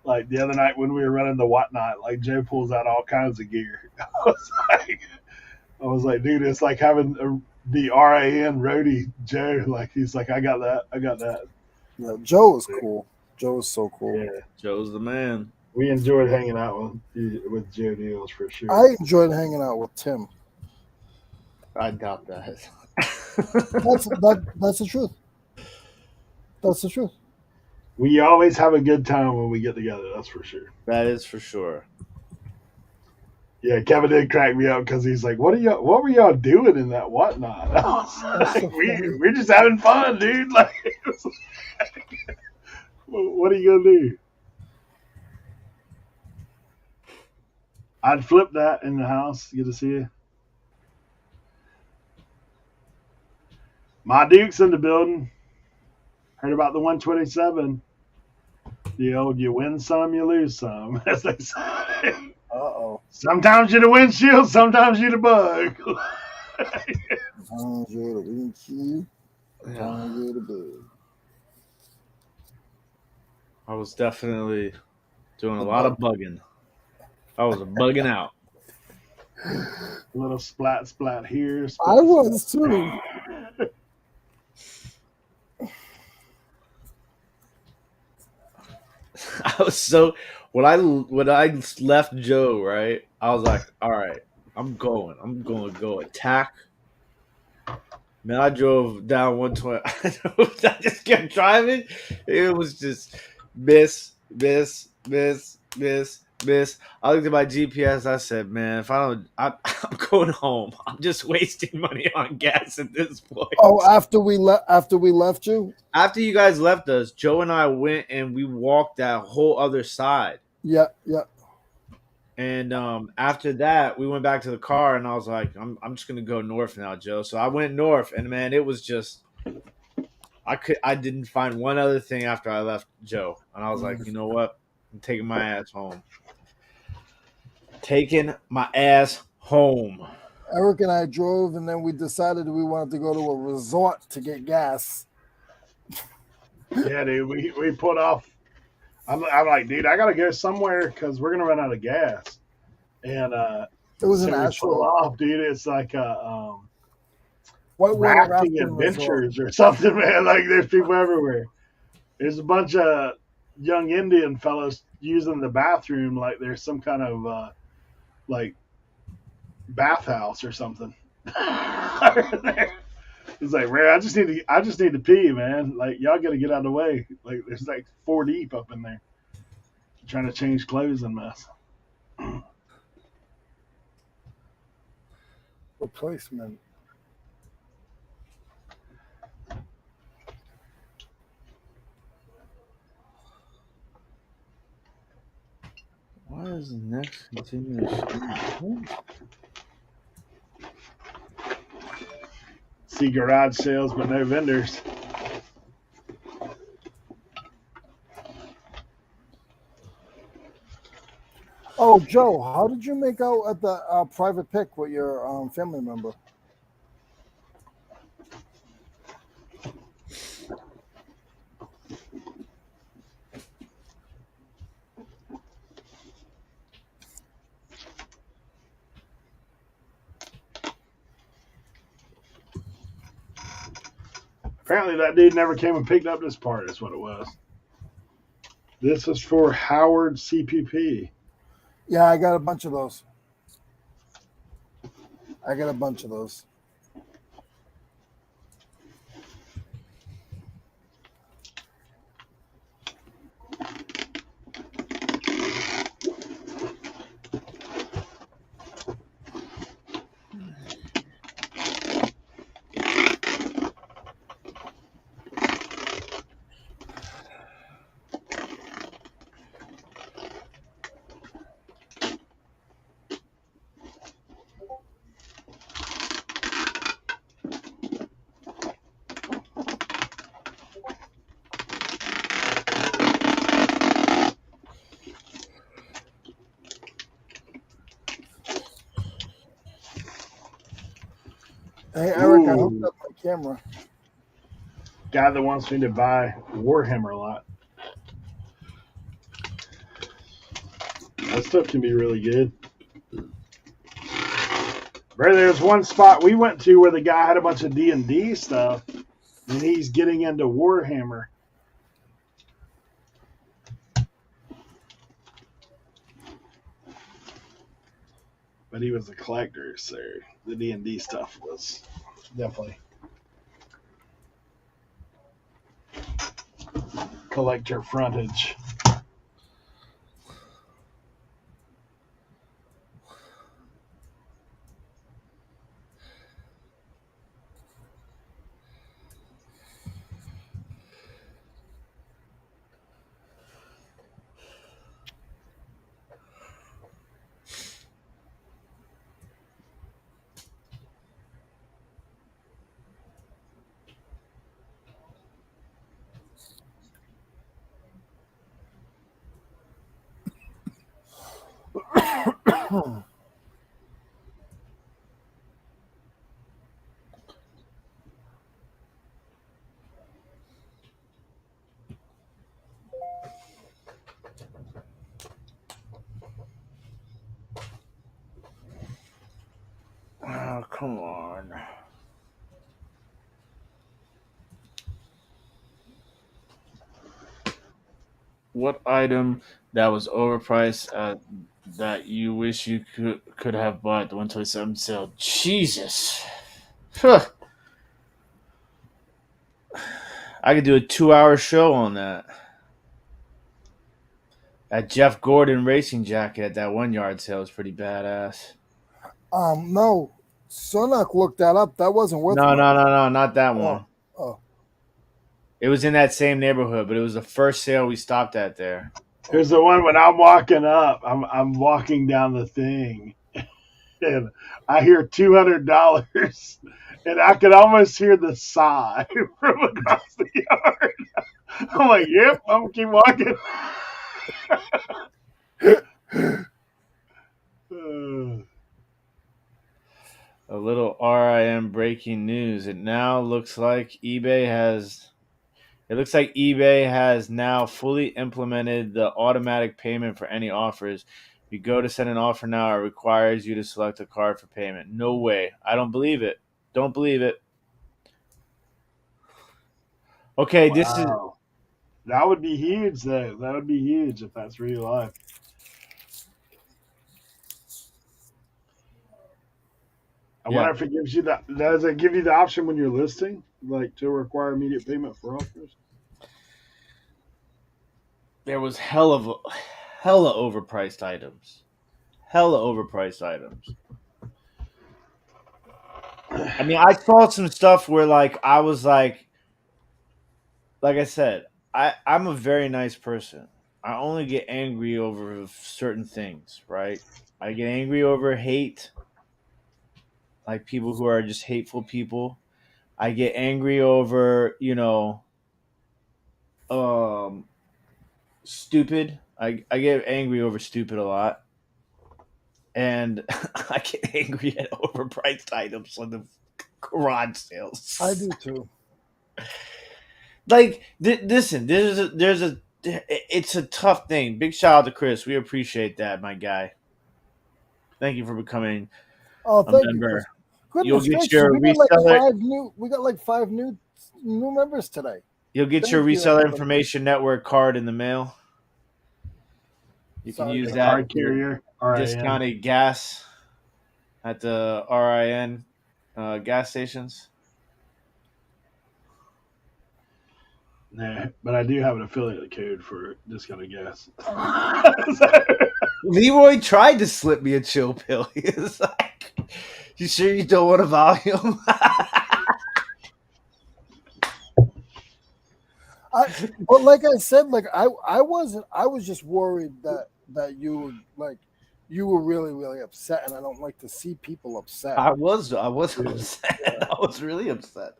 Speaker 1: Like, the other night when we were running the whatnot, like, Joe pulls out all kinds of gear. I was like, dude, it's like having the RAN roadie, Joe. Like, he's like, I got that. I got that.
Speaker 2: Yeah, Joe was cool. Joe was so cool.
Speaker 1: Yeah.
Speaker 3: Joe's the man.
Speaker 1: We enjoyed hanging out with Joe Deals for sure.
Speaker 2: I enjoyed hanging out with Tim.
Speaker 3: I doubt that.
Speaker 2: That's the truth. That's the truth.
Speaker 1: We always have a good time when we get together. That's for sure.
Speaker 3: That is for sure.
Speaker 1: Yeah, Kevin did crack me up because he's like, What were y'all doing in that whatnot?" I was like, we're just having fun, dude. Like, what are you gonna do? I'd flip that in the house. Good to see you. My Duke's in the building. Heard about the 127. You win some, you lose some, as they say.
Speaker 2: Uh-oh.
Speaker 1: Sometimes you're the windshield, sometimes you're the bug.
Speaker 2: Sometimes you're the windshield,
Speaker 3: Yeah.
Speaker 2: sometimes you're the bug.
Speaker 3: I was definitely doing a
Speaker 2: The
Speaker 3: lot
Speaker 2: bug.
Speaker 3: of bugging. I was bugging out.
Speaker 1: Little splat here.
Speaker 2: I
Speaker 1: Splat,
Speaker 2: was too.
Speaker 3: I was so when I left Joe, right? I was like, all right, I'm going to go attack. Man, I drove down 120. I just kept driving. It was just miss, miss, miss, miss, miss. I looked at my GPS. I said, man, if I don't, I'm going home. I'm just wasting money on gas at this point.
Speaker 2: Oh, after we left you?
Speaker 3: After you guys left us, Joe and I went and we walked that whole other side.
Speaker 2: Yeah.
Speaker 3: And after that, we went back to the car, and I was like, I'm just gonna go north now, Joe. So I went north, and man, it was just I didn't find one other thing after I left Joe, and I was like, you know what? I'm taking my ass home. Taking my ass home.
Speaker 2: Eric and I drove, and then we decided we wanted to go to a resort to get gas.
Speaker 1: Yeah, dude, we put off. I'm like, dude, I gotta go somewhere because we're gonna run out of gas. And
Speaker 2: It was
Speaker 1: so
Speaker 2: an
Speaker 1: we pull
Speaker 2: actual
Speaker 1: off, dude. It's like a
Speaker 2: whitewater
Speaker 1: rafting
Speaker 2: rafting resort.
Speaker 1: adventures or something, man. Like there's people everywhere. There's a bunch of young Indian fellows using the bathroom like there's some kind of like bathhouse or something. It's like, man, I just need to pee, man. Like y'all gotta get out of the way. Like there's like 4 deep up in there, trying to change clothes and mess.
Speaker 2: Replacement.
Speaker 3: Why is the next continuous?
Speaker 1: See garage sales, but no vendors.
Speaker 2: Oh, Joe, how did you make out at the private pick with your family member?
Speaker 1: Apparently, that dude never came and picked up this part. Is what it was. This is for Howard CPP.
Speaker 2: Yeah, I got a bunch of those. Hey, Eric, I hooked up my camera.
Speaker 1: Guy that wants me to buy Warhammer a lot. That stuff can be really good. Bro, there's one spot we went to where the guy had a bunch of D&D stuff, and he's getting into Warhammer. But he was a collector, so the D&D stuff was definitely collector frontage.
Speaker 3: Oh, come on. What item that was overpriced that you wish you could have bought the 127 sale? Jesus. Huh. I could do a 2-hour show on that. That Jeff Gordon racing jacket at that 1 yard sale is pretty badass.
Speaker 2: No, Cernoch looked that up. That wasn't worth
Speaker 3: No,
Speaker 2: much.
Speaker 3: no, no, no, not that
Speaker 2: Oh,
Speaker 3: one.
Speaker 2: oh,
Speaker 3: It was in that same neighborhood, but it was the first sale we stopped at there.
Speaker 1: Here's the one when I'm walking up. I'm walking down the thing, and I hear $200, and I could almost hear the sigh from across the yard. I'm like, "Yep, I'm gonna keep walking."
Speaker 3: A little RIM breaking news. It now looks like eBay has now fully implemented the automatic payment for any offers. If you go to send an offer now, it requires you to select a card for payment. No way. I don't believe it. Don't believe it. Okay, this is
Speaker 1: Wow, that would be huge, though. That would be huge if that's real life. I
Speaker 3: yeah.
Speaker 1: wonder if it gives you that. Does it give you the option when you're listing, like to require immediate payment for offers?
Speaker 3: There was hella overpriced items. Hella overpriced items. I mean, I saw some stuff where I was like I said, I'm a very nice person. I only get angry over certain things, right? I get angry over hate, like people who are just hateful people. I get angry over, um, stupid. I get angry over stupid a lot. And I get angry at overpriced items on the garage sales.
Speaker 2: I do too.
Speaker 3: Like, listen, it's a tough thing. Big shout out to Chris. We appreciate that, my guy. Thank you for becoming
Speaker 2: Oh,
Speaker 3: a
Speaker 2: thank you,
Speaker 3: member.
Speaker 2: Chris.
Speaker 3: You'll
Speaker 2: Goodness
Speaker 3: get
Speaker 2: gracious,
Speaker 3: your
Speaker 2: we got like
Speaker 3: reseller.
Speaker 2: five new. We got like five new members today.
Speaker 3: You'll get
Speaker 2: Thank
Speaker 3: your
Speaker 2: you,
Speaker 3: reseller
Speaker 2: everybody.
Speaker 3: information network card in the mail. You can
Speaker 2: Sorry,
Speaker 3: use
Speaker 1: The
Speaker 2: guys.
Speaker 3: that
Speaker 1: card
Speaker 3: for
Speaker 1: carrier, RIN.
Speaker 3: discounted gas at the RIN gas stations.
Speaker 1: Nah, but I do have an affiliate code for discounted gas.
Speaker 3: Leroy tried to slip me a chill pill. He was like, "You sure you don't want a volume?"
Speaker 2: But like I said, like I wasn't. I was just worried that you were really really upset, and I don't like to see people upset.
Speaker 3: I was
Speaker 1: Yeah.
Speaker 3: upset. I was really upset.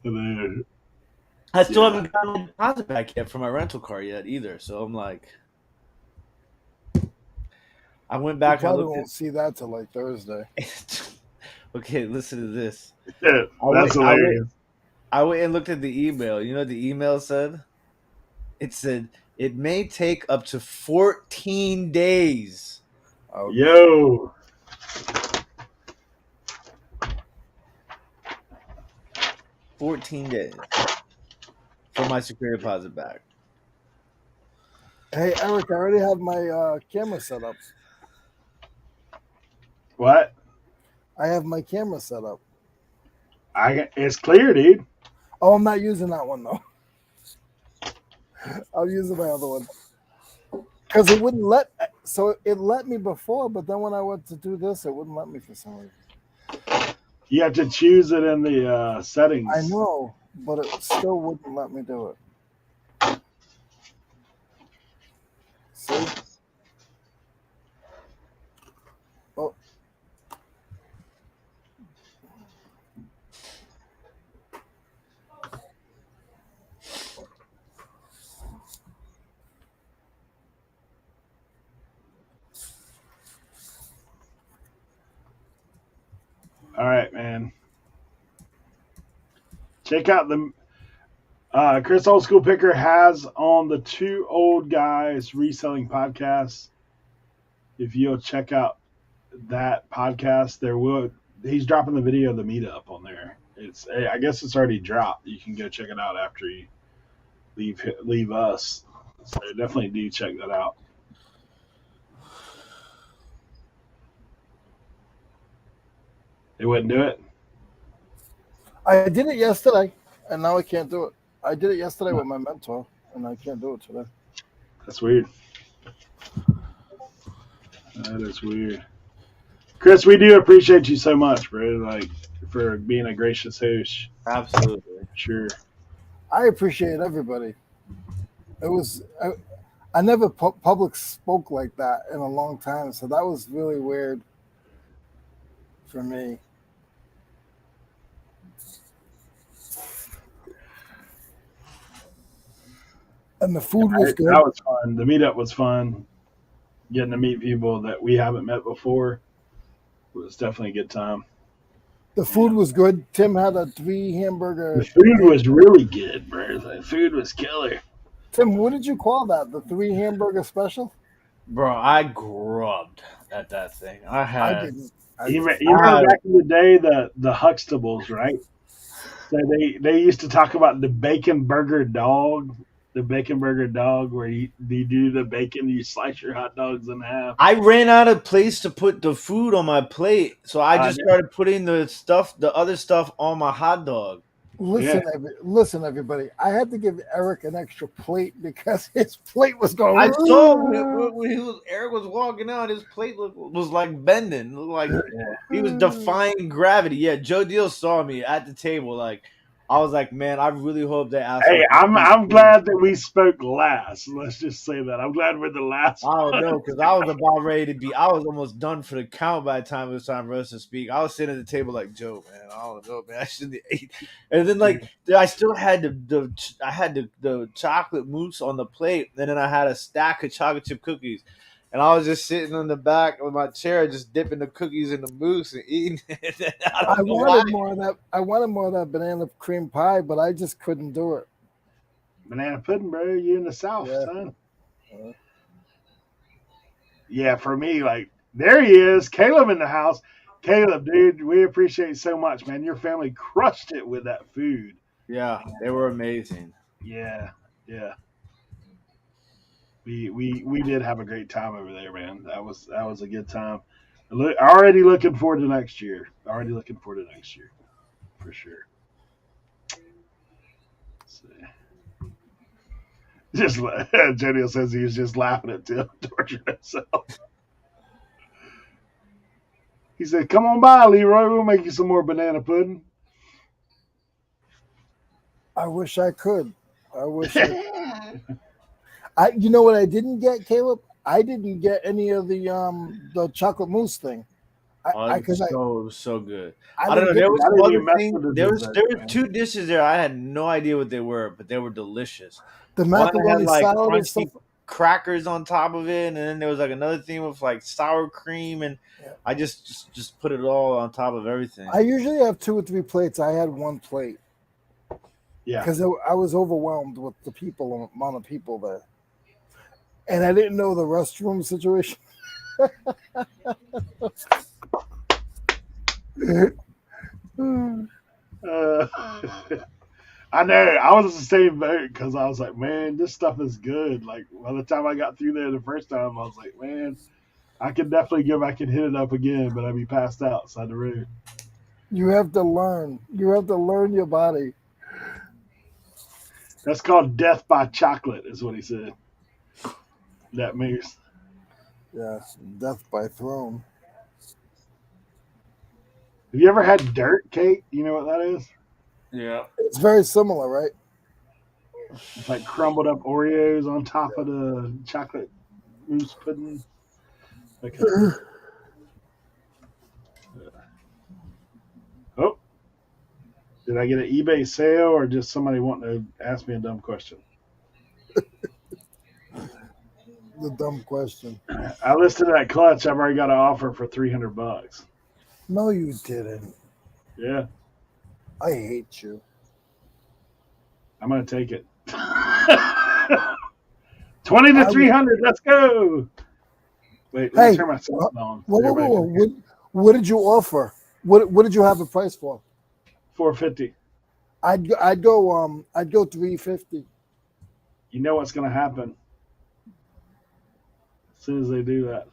Speaker 1: And then,
Speaker 3: I still
Speaker 1: yeah.
Speaker 3: haven't gotten my deposit back yet for my rental car yet either. So I'm like, I went
Speaker 2: You
Speaker 3: back. I
Speaker 2: probably
Speaker 3: looked
Speaker 2: won't see that till like Thursday.
Speaker 3: at. Okay, listen to this.
Speaker 1: Yeah,
Speaker 3: I
Speaker 1: that's
Speaker 3: went. I went.
Speaker 1: hilarious.
Speaker 3: I went and looked at the email. You know what the email said? It said it may take up to 14 days.
Speaker 2: Oh,
Speaker 1: Yo,
Speaker 3: 14 days for my security deposit back.
Speaker 2: hey Eric, I already have my camera set up.
Speaker 1: what?
Speaker 2: I have my camera set up.
Speaker 1: It's clear, dude.
Speaker 2: Oh, I'm not using that one though. I'm using my other one because it wouldn't let. So it let me before, but then when I went to do this, it wouldn't let me for some reason.
Speaker 1: You have to choose it in the settings.
Speaker 2: I know, but it still wouldn't let me do it. See? Oh.
Speaker 1: All right, man. Check out the Chris Old School Picker has on the Two Old Guys Reselling podcast. If you'll check out that podcast, he's dropping the video of the meetup on there. I guess it's already dropped. You can go check it out after you leave us. So definitely do check that out. They wouldn't do it.
Speaker 2: I did it yesterday, and now I can't do it. I did it yesterday with my mentor, and I can't do it today.
Speaker 1: That's weird. That is weird. Chris, we do appreciate you so much, bro. Like, for being a gracious host.
Speaker 3: Absolutely.
Speaker 1: Sure.
Speaker 2: I appreciate everybody. It was I never public spoke like that in a long time, so that was really weird for me. And the food was good.
Speaker 1: That was fun. The meetup was fun. Getting to meet people that we haven't met before was definitely a good time.
Speaker 2: The food was good. Tim had a 3 hamburger.
Speaker 1: The food was really good, bro. The food was killer.
Speaker 2: Tim, what did you call that? The 3 hamburger special?
Speaker 3: Bro, I grubbed at that thing.
Speaker 2: I didn't.
Speaker 1: You remember back in the day, the Huxtables, right? So they used to talk about the bacon burger dog. The bacon burger dog, where you do the bacon, you slice your hot dogs in half.
Speaker 3: I ran out of place to put the food on my plate, so I just started putting the other stuff on my hot dog.
Speaker 2: Listen, everybody. I had to give Eric an extra plate because his plate was going.
Speaker 3: I saw when Eric was walking out, his plate was like bending, like he was defying gravity. Yeah, Joe Deal saw me at the table, like. I was like, man, I really hope they ask.
Speaker 1: Hey, I'm glad that we spoke last. Let's just say that. I'm glad we're the last.
Speaker 3: I don't know, because I was about ready to be. I was almost done for the count by the time it was time for us to speak. I was sitting at the table like, Joe, man, I don't know, man, I shouldn't have ate. And then like, I still had the chocolate mousse on the plate, and then I had a stack of chocolate chip cookies. And I was just sitting on the back of my chair, just dipping the cookies in the mousse and eating it. I
Speaker 2: wanted more of that. I wanted more of that banana cream pie, but I just couldn't do it.
Speaker 1: Banana pudding, bro. You in the South, son. Yeah, for me, like, there he is. Caleb in the house. Caleb, dude, we appreciate you so much, man. Your family crushed it with that food.
Speaker 3: Yeah, they were amazing.
Speaker 1: Yeah. We did have a great time over there, man. That was a good time. Already looking forward to next year. For sure. Just Jenny says he was just laughing at Tim torturing himself. He said, "Come on by, Leroy. We'll make you some more banana pudding."
Speaker 2: I wish I could. You know what I didn't get, Caleb? I didn't get any of the chocolate mousse thing.
Speaker 3: It was so good. I don't know. There was two dishes there. I had no idea what they were, but they were delicious.
Speaker 2: The macaroni salad and stuff.
Speaker 3: Crackers on top of it, and then there was like another thing with like sour cream, and I just put it all on top of everything.
Speaker 2: I usually have 2 or 3 plates. I had 1 plate.
Speaker 1: Yeah,
Speaker 2: because I was overwhelmed with the amount of people there. And I didn't know the restroom situation.
Speaker 1: I know. I was the same boat because I was like, man, this stuff is good. Like, by the time I got through there the first time, I was like, man, I could definitely go back and hit it up again, but I'd be passed out outside the room.
Speaker 2: You have to learn. You have to learn your body.
Speaker 1: That's called death by chocolate, is what he said. That moose.
Speaker 2: Yeah, death by throne.
Speaker 1: Have you ever had dirt cake? You know what that is?
Speaker 3: Yeah.
Speaker 2: It's very similar, right?
Speaker 1: It's like crumbled up Oreos on top of the chocolate mousse pudding. Okay. Oh. Did I get an eBay sale or just somebody wanting to ask me a dumb question?
Speaker 2: The dumb question.
Speaker 1: I listed that clutch. I've already got an offer for $300.
Speaker 2: No, you didn't.
Speaker 1: Yeah,
Speaker 2: I hate you.
Speaker 1: I'm gonna take it. 20 to
Speaker 2: I would,
Speaker 1: 300. Let's go. Wait, let me
Speaker 2: hey,
Speaker 1: turn my cell phone on
Speaker 2: whoa,
Speaker 1: so
Speaker 2: whoa, whoa,
Speaker 1: everybody
Speaker 2: whoa.
Speaker 1: can hear.
Speaker 2: What did you offer? What did you have a price for?
Speaker 1: 450.
Speaker 2: I'd go 350.
Speaker 1: You know what's gonna happen as soon as they do that.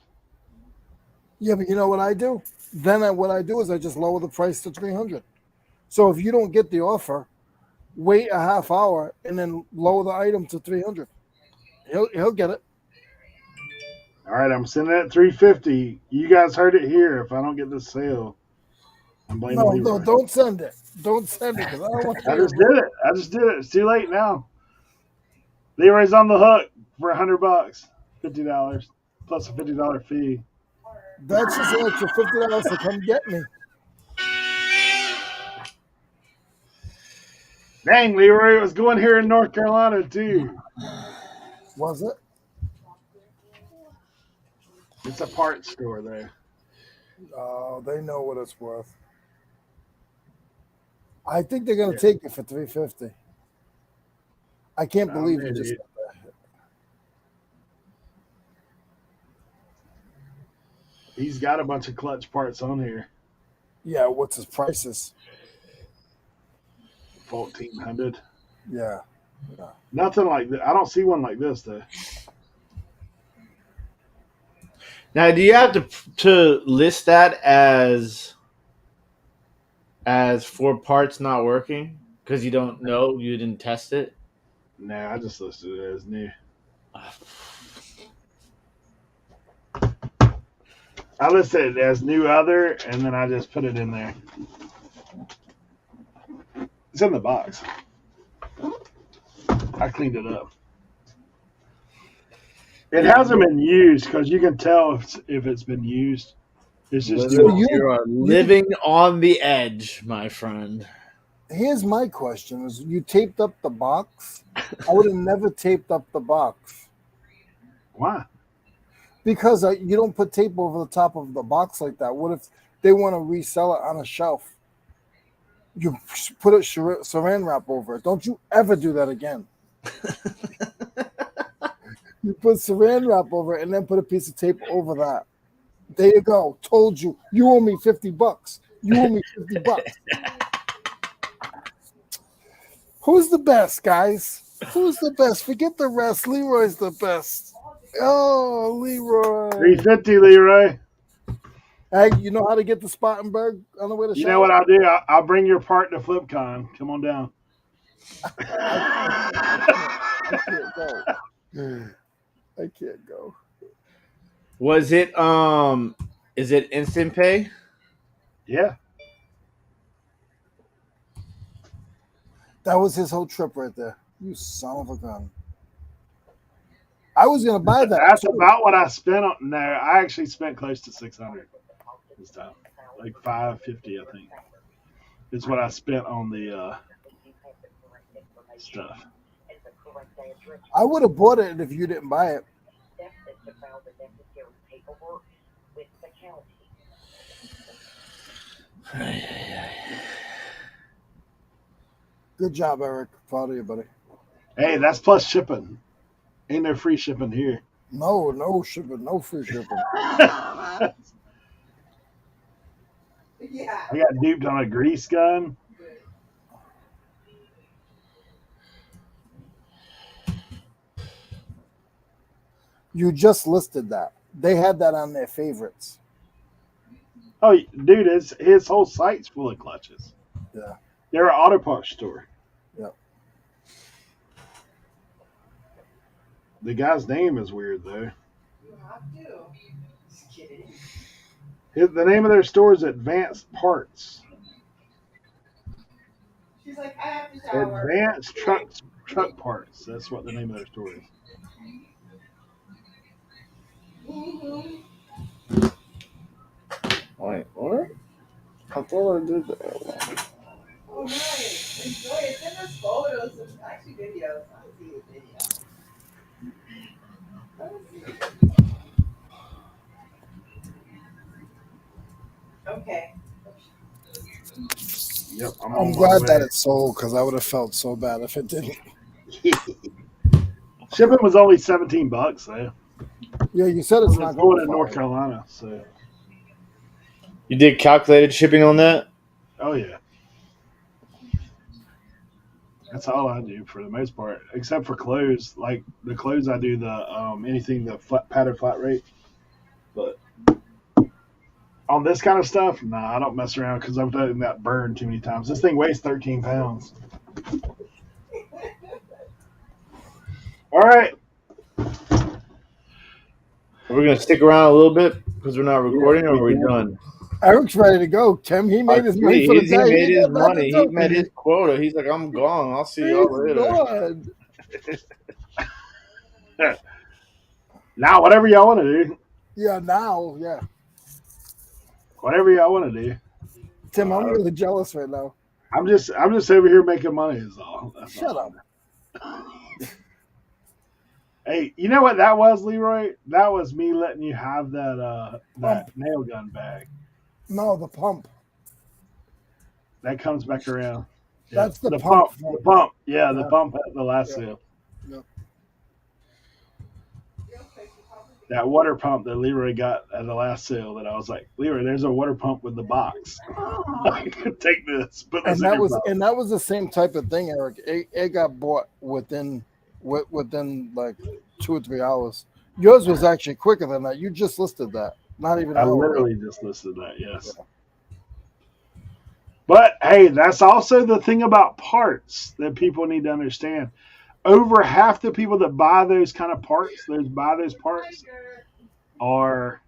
Speaker 2: Yeah, but you know what I do? What I do is I just lower the price to 300. So if you don't get the offer, wait a half hour and then lower the item to 300. He'll get it.
Speaker 1: All right, I'm sending it at 350. You guys heard it here. If I don't get this sale, I'm blaming
Speaker 2: No,
Speaker 1: Leroy.
Speaker 2: don't send it. Don't send it because I don't want to
Speaker 1: I
Speaker 2: hear
Speaker 1: just did it. I just did it. It's too late now. Leroy's on the hook for $100, $50 plus a $50 fee.
Speaker 2: That's just an extra $50 to come get me.
Speaker 1: Dang, Leroy was going here in North Carolina too.
Speaker 2: Was it?
Speaker 1: It's a parts store there.
Speaker 2: Oh, they know what it's worth. I think they're gonna
Speaker 1: Yeah.
Speaker 2: take it for 350. I can't
Speaker 1: I'm
Speaker 2: believe
Speaker 1: an
Speaker 2: you just.
Speaker 1: idiot. He's got a bunch of clutch parts on here.
Speaker 2: Yeah, what's his prices?
Speaker 1: 1400.
Speaker 2: Yeah.
Speaker 1: Nothing like that. I don't see one like this though.
Speaker 3: Now, do you have to list that as for parts not working because you don't know, you didn't test it?
Speaker 1: Nah, I just listed it as new. I listed it as new other, and then I just put it in there. It's in the box. I cleaned it up. It hasn't been used because you can tell if it's been used. It's just
Speaker 2: So
Speaker 3: You are living on the edge, my friend.
Speaker 2: Here's my question: Is you taped up the box? I would have never taped up the box
Speaker 1: why?
Speaker 2: because you don't put tape over the top of the box like that. What if they want to resell it on a shelf? You put a saran wrap over it. Don't you ever do that again. You put saran wrap over it and then put a piece of tape over that. There you go. Told you. You owe me $50. You owe me $50. Who's the best, guys? Who's the best? Forget the rest. Leroy's the best. Oh, Leroy.
Speaker 1: 350, Leroy.
Speaker 2: Hey, you know how to get to Spartanburg on the way to
Speaker 1: You know what
Speaker 2: Charlotte?
Speaker 1: I'll do? I'll bring your part to FlipCon. Come on down.
Speaker 2: I can't go. I can't go.
Speaker 3: Was it is it instant pay?
Speaker 1: Yeah.
Speaker 2: That was his whole trip right there. You son of a gun. I was gonna buy that.
Speaker 1: That's
Speaker 2: too.
Speaker 1: about what I spent on. No, I actually spent close to 600 this time, like 550, I think. Is what I spent on the stuff.
Speaker 2: I would have bought it if you didn't buy it. Good job, Eric. Proud of you, buddy.
Speaker 1: Hey, that's plus shipping. Ain't no free shipping here.
Speaker 2: No shipping, no free shipping.
Speaker 1: I
Speaker 4: Yeah.
Speaker 1: got duped on a grease gun.
Speaker 2: You just listed that. They had that on their favorites.
Speaker 1: Oh, dude, his whole site's full of clutches.
Speaker 2: Yeah.
Speaker 1: They're an auto parts store.
Speaker 2: Yep.
Speaker 1: The guy's name is weird though.
Speaker 4: You have to. Just kidding.
Speaker 1: The name of their store is Advanced Parts.
Speaker 4: She's like, I have to shower.
Speaker 1: Advanced Truck Parts. That's what the name of their store is.
Speaker 4: Mm-hmm.
Speaker 3: Wait, what? I thought I did that.
Speaker 4: Oh, nice. Enjoy it. Send us photos and actually videos. I want to see the video. Let me see. Okay.
Speaker 1: Yep, I'm
Speaker 2: I'm
Speaker 1: on my
Speaker 2: glad that
Speaker 1: way.
Speaker 2: it sold because I would have felt so bad if it didn't.
Speaker 1: Shipping was only $17 though.
Speaker 2: Yeah, you said it's not
Speaker 1: It's going
Speaker 2: going
Speaker 1: to
Speaker 2: far.
Speaker 1: North Carolina, so
Speaker 3: You did calculated shipping on that?
Speaker 1: oh yeah. That's all I do for the most part, except for clothes. Like the clothes, I do the anything the pattern flat rate. But on this kind of stuff, nah, I don't mess around because I've done that burn too many times. This thing weighs 13 pounds. All right.
Speaker 3: Are we gonna stick around a little bit because we're not
Speaker 1: Yeah,
Speaker 3: recording, or
Speaker 1: we
Speaker 3: are we
Speaker 1: can.
Speaker 3: done?
Speaker 2: Eric's ready to go. Tim, he made his money for the
Speaker 3: He
Speaker 2: day.
Speaker 3: made
Speaker 2: He
Speaker 3: his
Speaker 2: got back
Speaker 3: money. He
Speaker 2: to
Speaker 3: met his quota. He's like, I'm gone. I'll see y'all
Speaker 2: He's
Speaker 3: later.
Speaker 2: gone.
Speaker 1: Now, whatever y'all want to do,
Speaker 2: Yeah, now, yeah.
Speaker 1: whatever y'all want to do.
Speaker 2: Tim, I'm really jealous right now.
Speaker 1: I'm just over here making money. Is all. That's
Speaker 2: Shut
Speaker 1: all.
Speaker 2: up.
Speaker 1: Hey, you know what that was, Leroy? That was me letting you have that
Speaker 2: Pump.
Speaker 1: nail gun bag.
Speaker 2: No, the pump.
Speaker 1: That comes back around. Yeah,
Speaker 2: That's the
Speaker 1: the
Speaker 2: pump.
Speaker 1: The pump. Yeah, the
Speaker 2: Yeah.
Speaker 1: pump at the last
Speaker 2: Yeah.
Speaker 1: sale.
Speaker 2: Yeah.
Speaker 1: That water pump that Leroy got at the last sale. That I was like, Leroy, there's a water pump with the box. Take this. Put this
Speaker 2: And
Speaker 1: in
Speaker 2: that
Speaker 1: your
Speaker 2: was
Speaker 1: phone.
Speaker 2: the same type of thing, Eric. It got bought within like 2 or 3 hours. Yours was actually quicker than that. You just listed that. Not even an
Speaker 1: I
Speaker 2: hour ago.
Speaker 1: literally just listed that. Yes. But hey, that's also the thing about parts that people need to understand. Over half the people that buy those kind of parts, are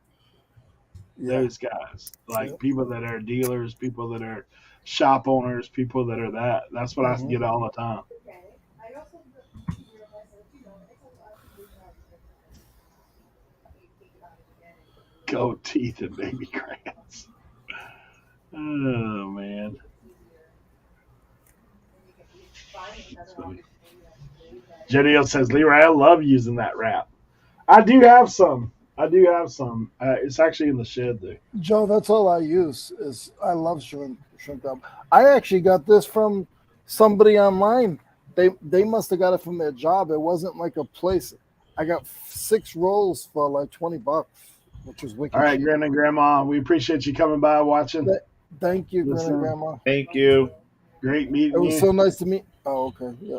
Speaker 2: Yeah.
Speaker 1: those guys.
Speaker 2: Yeah.
Speaker 1: Like people that are dealers, people that are shop owners, people that are that. That's what I
Speaker 2: Mhm.
Speaker 1: get all the time. Gold teeth and baby crayons. Oh man. That's funny. JDL says, Leroy, I love using that wrap. I do have some. It's actually in the shed though.
Speaker 2: Joe, that's all I use. Is I love shrimp wrap. I actually got this from somebody online. They must have got it from their job. It wasn't like a place. I got 6 rolls for like $20, which was
Speaker 1: All
Speaker 2: wicked
Speaker 1: right,
Speaker 2: cheap.
Speaker 1: Grand and Grandma, we appreciate you coming by, watching,
Speaker 2: Thank you, Granny
Speaker 1: listening.
Speaker 2: Grandma.
Speaker 3: Thank you.
Speaker 1: Great
Speaker 2: It
Speaker 1: meeting
Speaker 2: was
Speaker 1: you.
Speaker 2: so nice to meet. Oh, okay. Yeah.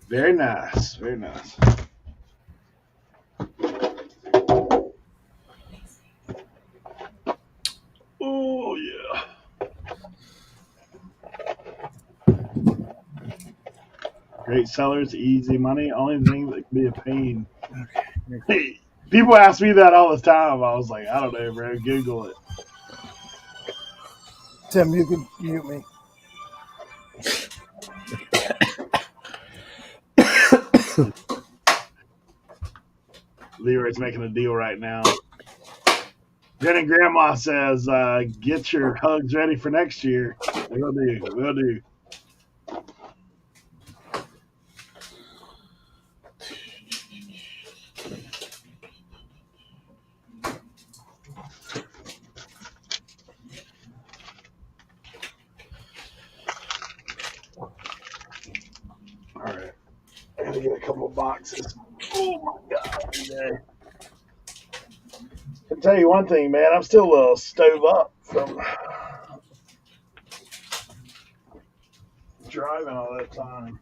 Speaker 1: Very nice. Very nice. Oh yeah. Great sellers, easy money. Only thing that can be a pain. Hey, people ask me that all the time. I was like, I don't know, bro. Google it.
Speaker 2: Tim, you can mute me.
Speaker 1: Leroy's making a deal right now. Granny Grandma says, get your hugs ready for next year. We'll do. We'll do. All right. I gotta get a couple of boxes. Oh my God. Today. I can tell you one thing, man. I'm still a little stove up from driving all that time.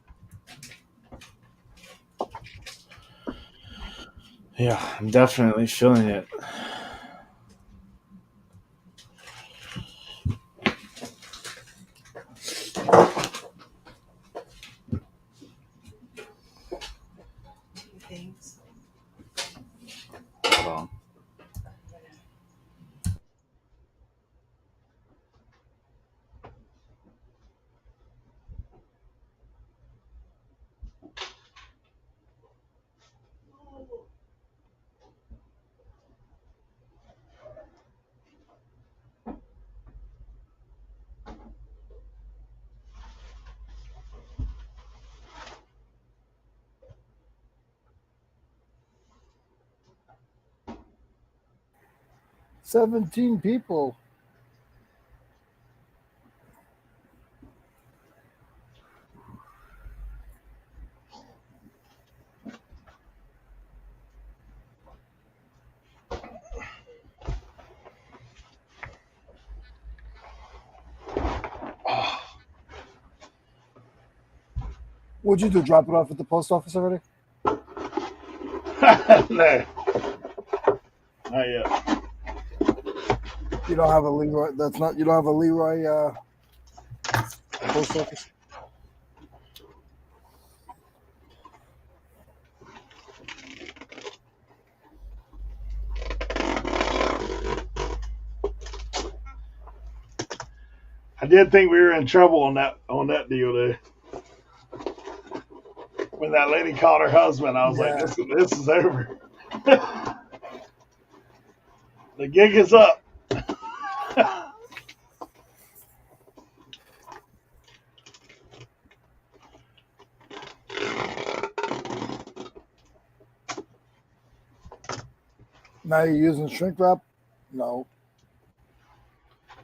Speaker 3: Yeah, I'm definitely feeling it. Hold on.
Speaker 2: 17 people. What'd you do? Drop it off at the post office already?
Speaker 1: No. Not yet.
Speaker 2: You don't have a Leroy. You don't have a Leroy post office.
Speaker 1: I did think we were in trouble on that deal though. When that lady called her husband, I was like, this is over. The gig is up.
Speaker 2: Now you're using shrink wrap? No.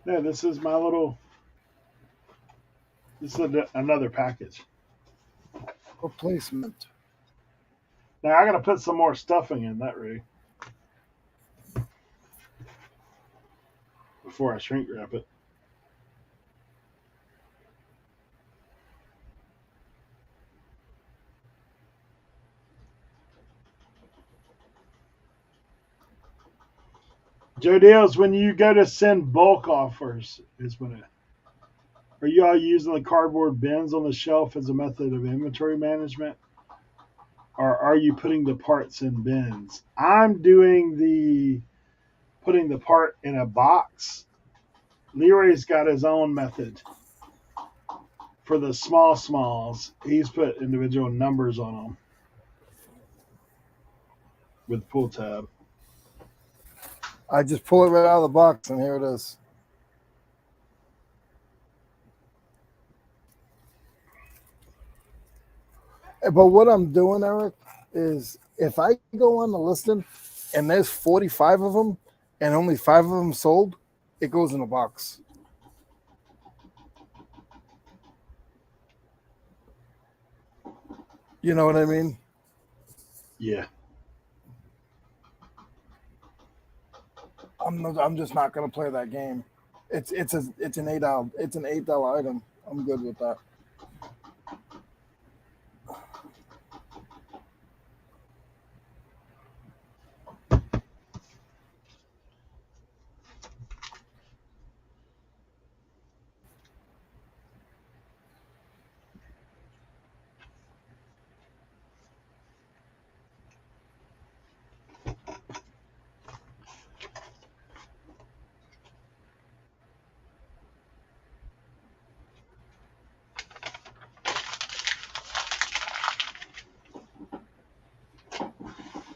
Speaker 1: No, this is my little. This is another package.
Speaker 2: Replacement.
Speaker 1: Now I gotta put some more stuffing in that rig before I shrink wrap it. Joe Deals, when you go to send bulk offers, is when it. Are you all using the cardboard bins on the shelf as a method of inventory management? Or are you putting the parts in bins? I'm doing putting the part in a box. Leroy's got his own method. For the smalls, he's put individual numbers on them with pull tab.
Speaker 2: I just pull it right out of the box, and here it is. But what I'm doing, Eric, is if I go on the listing and there's 45 of them and only 5 of them sold, it goes in a box. You know what I mean?
Speaker 1: Yeah.
Speaker 2: I'm just not gonna play that game. It's an $8 item. I'm good with that.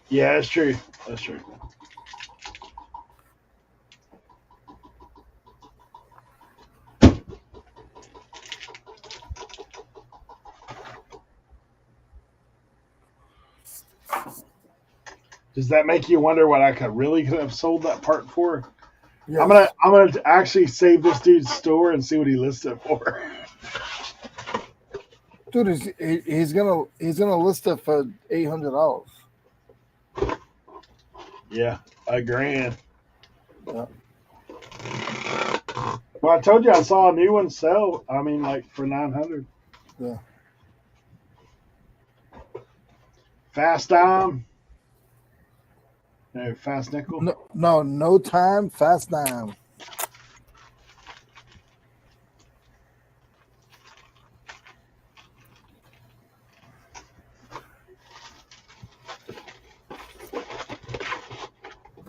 Speaker 1: Yeah, that's true. That's true. Does that make you wonder what I could have sold that part for?
Speaker 2: Yes.
Speaker 1: I'm gonna actually save this dude's store and see what he lists it for.
Speaker 2: Dude, he's gonna list it for $800.
Speaker 1: Yeah, $1,000.
Speaker 2: Yeah.
Speaker 1: Well, I told you I saw a new one sell. I mean, like for $900.
Speaker 2: Yeah.
Speaker 1: Fast dime. No, fast nickel.
Speaker 2: No time, fast dime.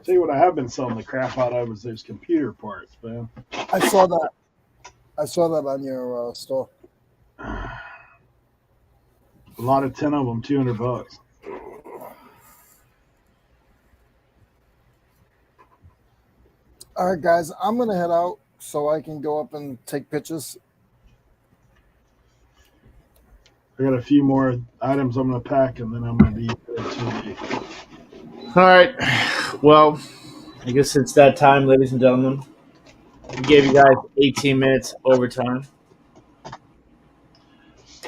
Speaker 1: See, what I have been selling the crap out of is those computer parts, man.
Speaker 2: I saw that on your store.
Speaker 1: A lot of 10 of them, $200.
Speaker 2: All right, guys, I'm gonna head out so I can go up and take pictures.
Speaker 1: I got a few more items I'm going to pack, and then I'm going to be there today.
Speaker 3: All right. Well, I guess it's that time, ladies and gentlemen. We gave you guys 18 minutes overtime.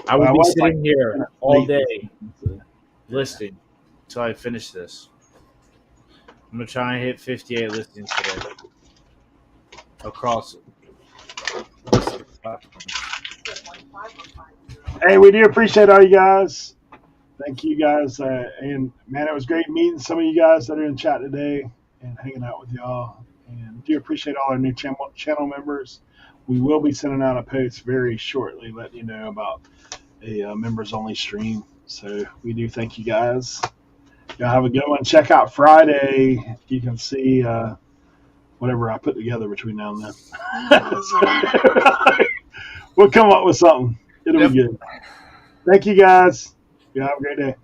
Speaker 3: I will be sitting here all day listing until I finish this. I'm going to try and hit 58 listings today across platforms.
Speaker 1: Hey, we do appreciate all you guys. Thank you guys. And man, it was great meeting some of you guys that are in chat today and hanging out with y'all. And do appreciate all our new channel members. We will be sending out a post very shortly letting you know about a members only stream. So we do thank you guys. Y'all have a good one. Check out Friday. You can see whatever I put together between now and then. We'll come up with something. It'll be good. Thank you guys. You have a great day.